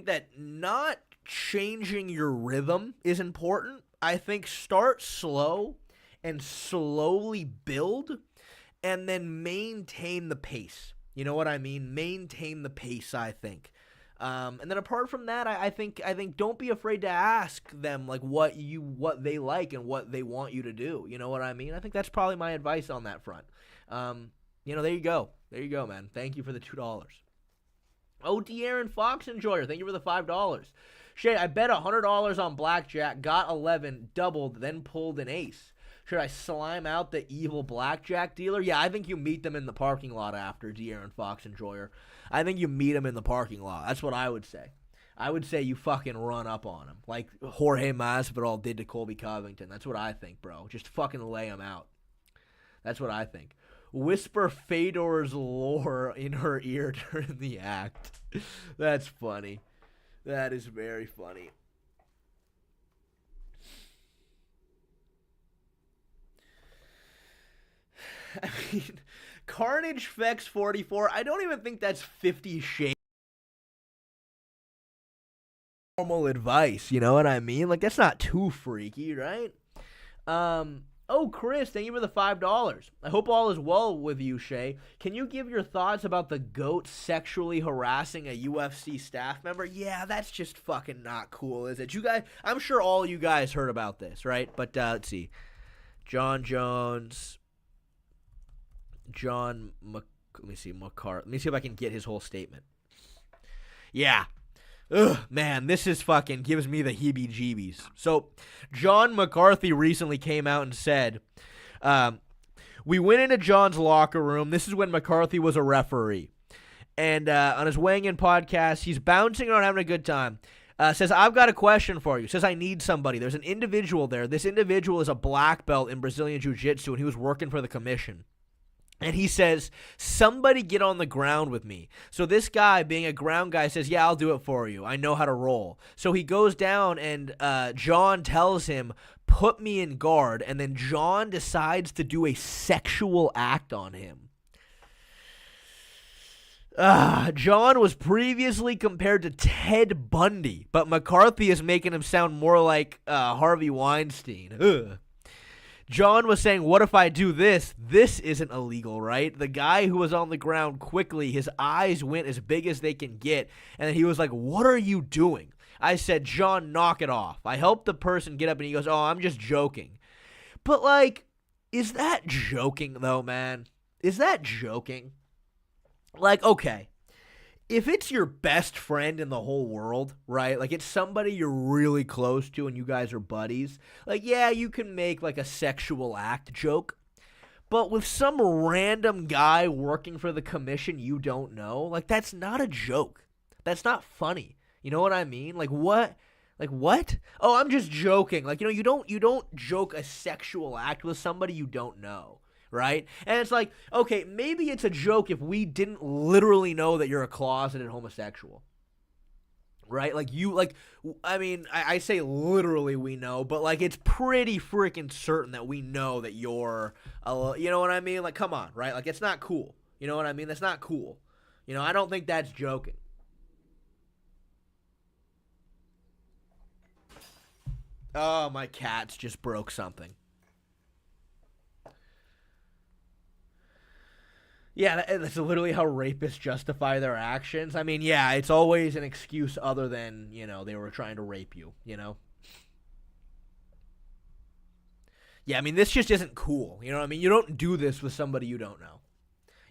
Speaker 1: that not changing your rhythm is important. I think start slow and slowly build and then maintain the pace. You know what I mean? Maintain the pace, I think. And then apart from that, I think don't be afraid to ask them like what they like and what they want you to do. You know what I mean? I think that's probably my advice on that front. You know, there you go. There you go, man. Thank you for the $2. Oh, De'Aaron Fox Enjoyer, thank you for the $5. Shay, I bet $100 on blackjack, got 11, doubled, then pulled an ace. Should I slime out the evil blackjack dealer? Yeah, I think you meet them in the parking lot after, De'Aaron Fox Enjoyer. I think you meet them in the parking lot. That's what I would say. I would say you fucking run up on him, like Jorge Masvidal did to Colby Covington. That's what I think, bro. Just fucking lay him out. That's what I think. Whisper Fedor's lore in her ear during the act. That's funny. That is very funny. I mean, Carnage Fex 44, I don't even think that's 50 Shades normal advice, you know what I mean? Like, that's not too freaky, right? Oh, Chris, thank you for the $5. I hope all is well with you, Shay. Can you give your thoughts about the GOAT sexually harassing a UFC staff member? Yeah, that's just fucking not cool, is it? You guys, I'm sure all you guys heard about this, right? But let's see. John Jones. Let me see if I can get his whole statement. Yeah. Ugh, man, this is fucking gives me the heebie-jeebies. So, John McCarthy recently came out and said, we went into John's locker room. This is when McCarthy was a referee. And on his weighing in podcast, he's bouncing around having a good time. Says, I've got a question for you. Says, I need somebody. There's an individual there. This individual is a black belt in Brazilian Jiu-Jitsu, and he was working for the commission. And he says, somebody get on the ground with me. So this guy, being a ground guy, says, yeah, I'll do it for you. I know how to roll. So he goes down, and John tells him, put me in guard. And then John decides to do a sexual act on him. John was previously compared to Ted Bundy, but McCarthy is making him sound more like Harvey Weinstein. Ugh. John was saying, what if I do this? This isn't illegal, right? The guy who was on the ground quickly, his eyes went as big as they can get, and he was like, what are you doing? I said, John, knock it off. I helped the person get up, and he goes, oh, I'm just joking. But, like, is that joking, though, man? Is that joking? Like, okay. If it's your best friend in the whole world, right? Like, it's somebody you're really close to and you guys are buddies. Like, yeah, you can make, like, a sexual act joke. But with some random guy working for the commission you don't know, like, that's not a joke. That's not funny. You know what I mean? Like, what? Like, what? Oh, I'm just joking. Like, you don't joke a sexual act with somebody you don't know. Right? And it's like, okay, maybe it's a joke if we didn't literally know that you're a closeted homosexual. Right? Like, I say literally we know, but, like, it's pretty freaking certain that we know that you're, you know what I mean? Like, come on, right? Like, it's not cool. You know what I mean? That's not cool. You know, I don't think that's joking. Oh, my cats just broke something. Yeah, that's literally how rapists justify their actions. I mean, yeah, it's always an excuse other than, they were trying to rape you, Yeah, I mean, this just isn't cool, you know what I mean? You don't do this with somebody you don't know.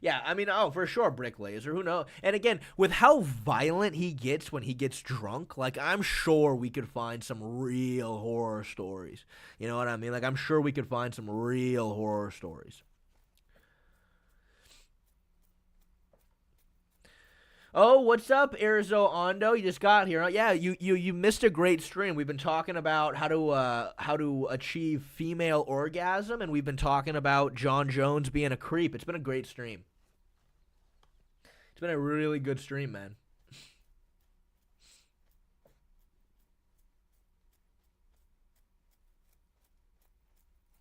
Speaker 1: Yeah, I mean, for sure, Brick Laser, who knows? And again, with how violent he gets when he gets drunk, like, I'm sure we could find some real horror stories. You know what I mean? Like, I'm sure we could find some real horror stories. Oh, what's up, Arizo Ondo? You just got here. Yeah, you missed a great stream. We've been talking about how to achieve female orgasm, and we've been talking about John Jones being a creep. It's been a great stream. It's been a really good stream, man.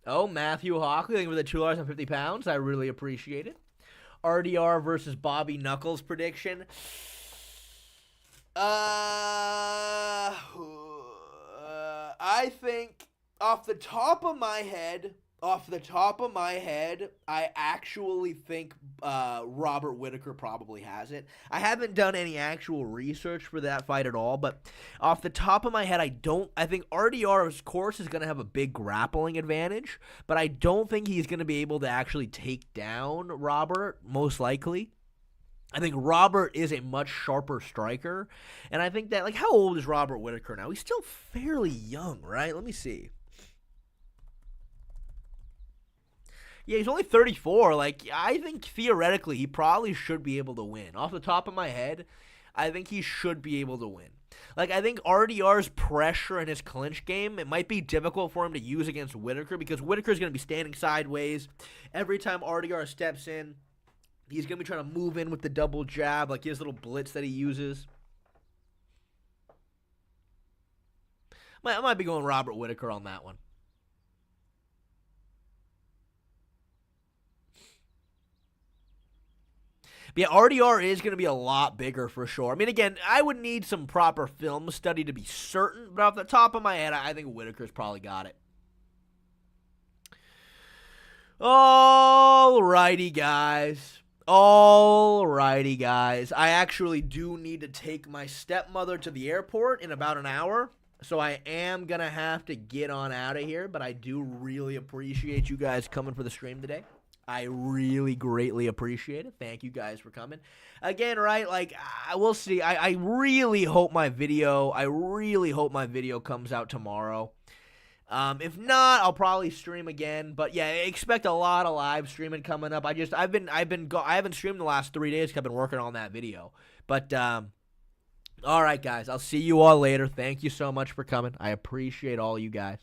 Speaker 1: Oh, Matthew Hockley, thank you for the $2.50. I really appreciate it. RDR versus Bobby Knuckles prediction. I think off the top of my head, I actually think Robert Whittaker probably has it. I haven't done any actual research for that fight at all, but off the top of my head, I think RDR, of course, is going to have a big grappling advantage, but I don't think he's going to be able to actually take down Robert, most likely. I think Robert is a much sharper striker, and I think that, like, how old is Robert Whittaker now? He's still fairly young, right? Let me see. Yeah, he's only 34. Like, I think theoretically he probably should be able to win. Off the top of my head, I think he should be able to win. Like, I think RDR's pressure and his clinch game, it might be difficult for him to use against Whittaker because Whittaker's going to be standing sideways. Every time RDR steps in, he's going to be trying to move in with the double jab, like his little blitz that he uses. I might be going Robert Whittaker on that one. But yeah, RDR is going to be a lot bigger for sure. I mean, again, I would need some proper film study to be certain, but off the top of my head, I think Whittaker's probably got it. Alrighty, guys. Alrighty, guys. I actually do need to take my stepmother to the airport in about an hour. So I am going to have to get on out of here. But I do really appreciate you guys coming for the stream today. I really greatly appreciate it. Thank you guys for coming. Again, right, like, I will see. I really hope my video comes out tomorrow. If not, I'll probably stream again. But yeah, expect a lot of live streaming coming up. I haven't streamed the last 3 days because I've been working on that video. But all right, guys, I'll see you all later. Thank you so much for coming. I appreciate all you guys.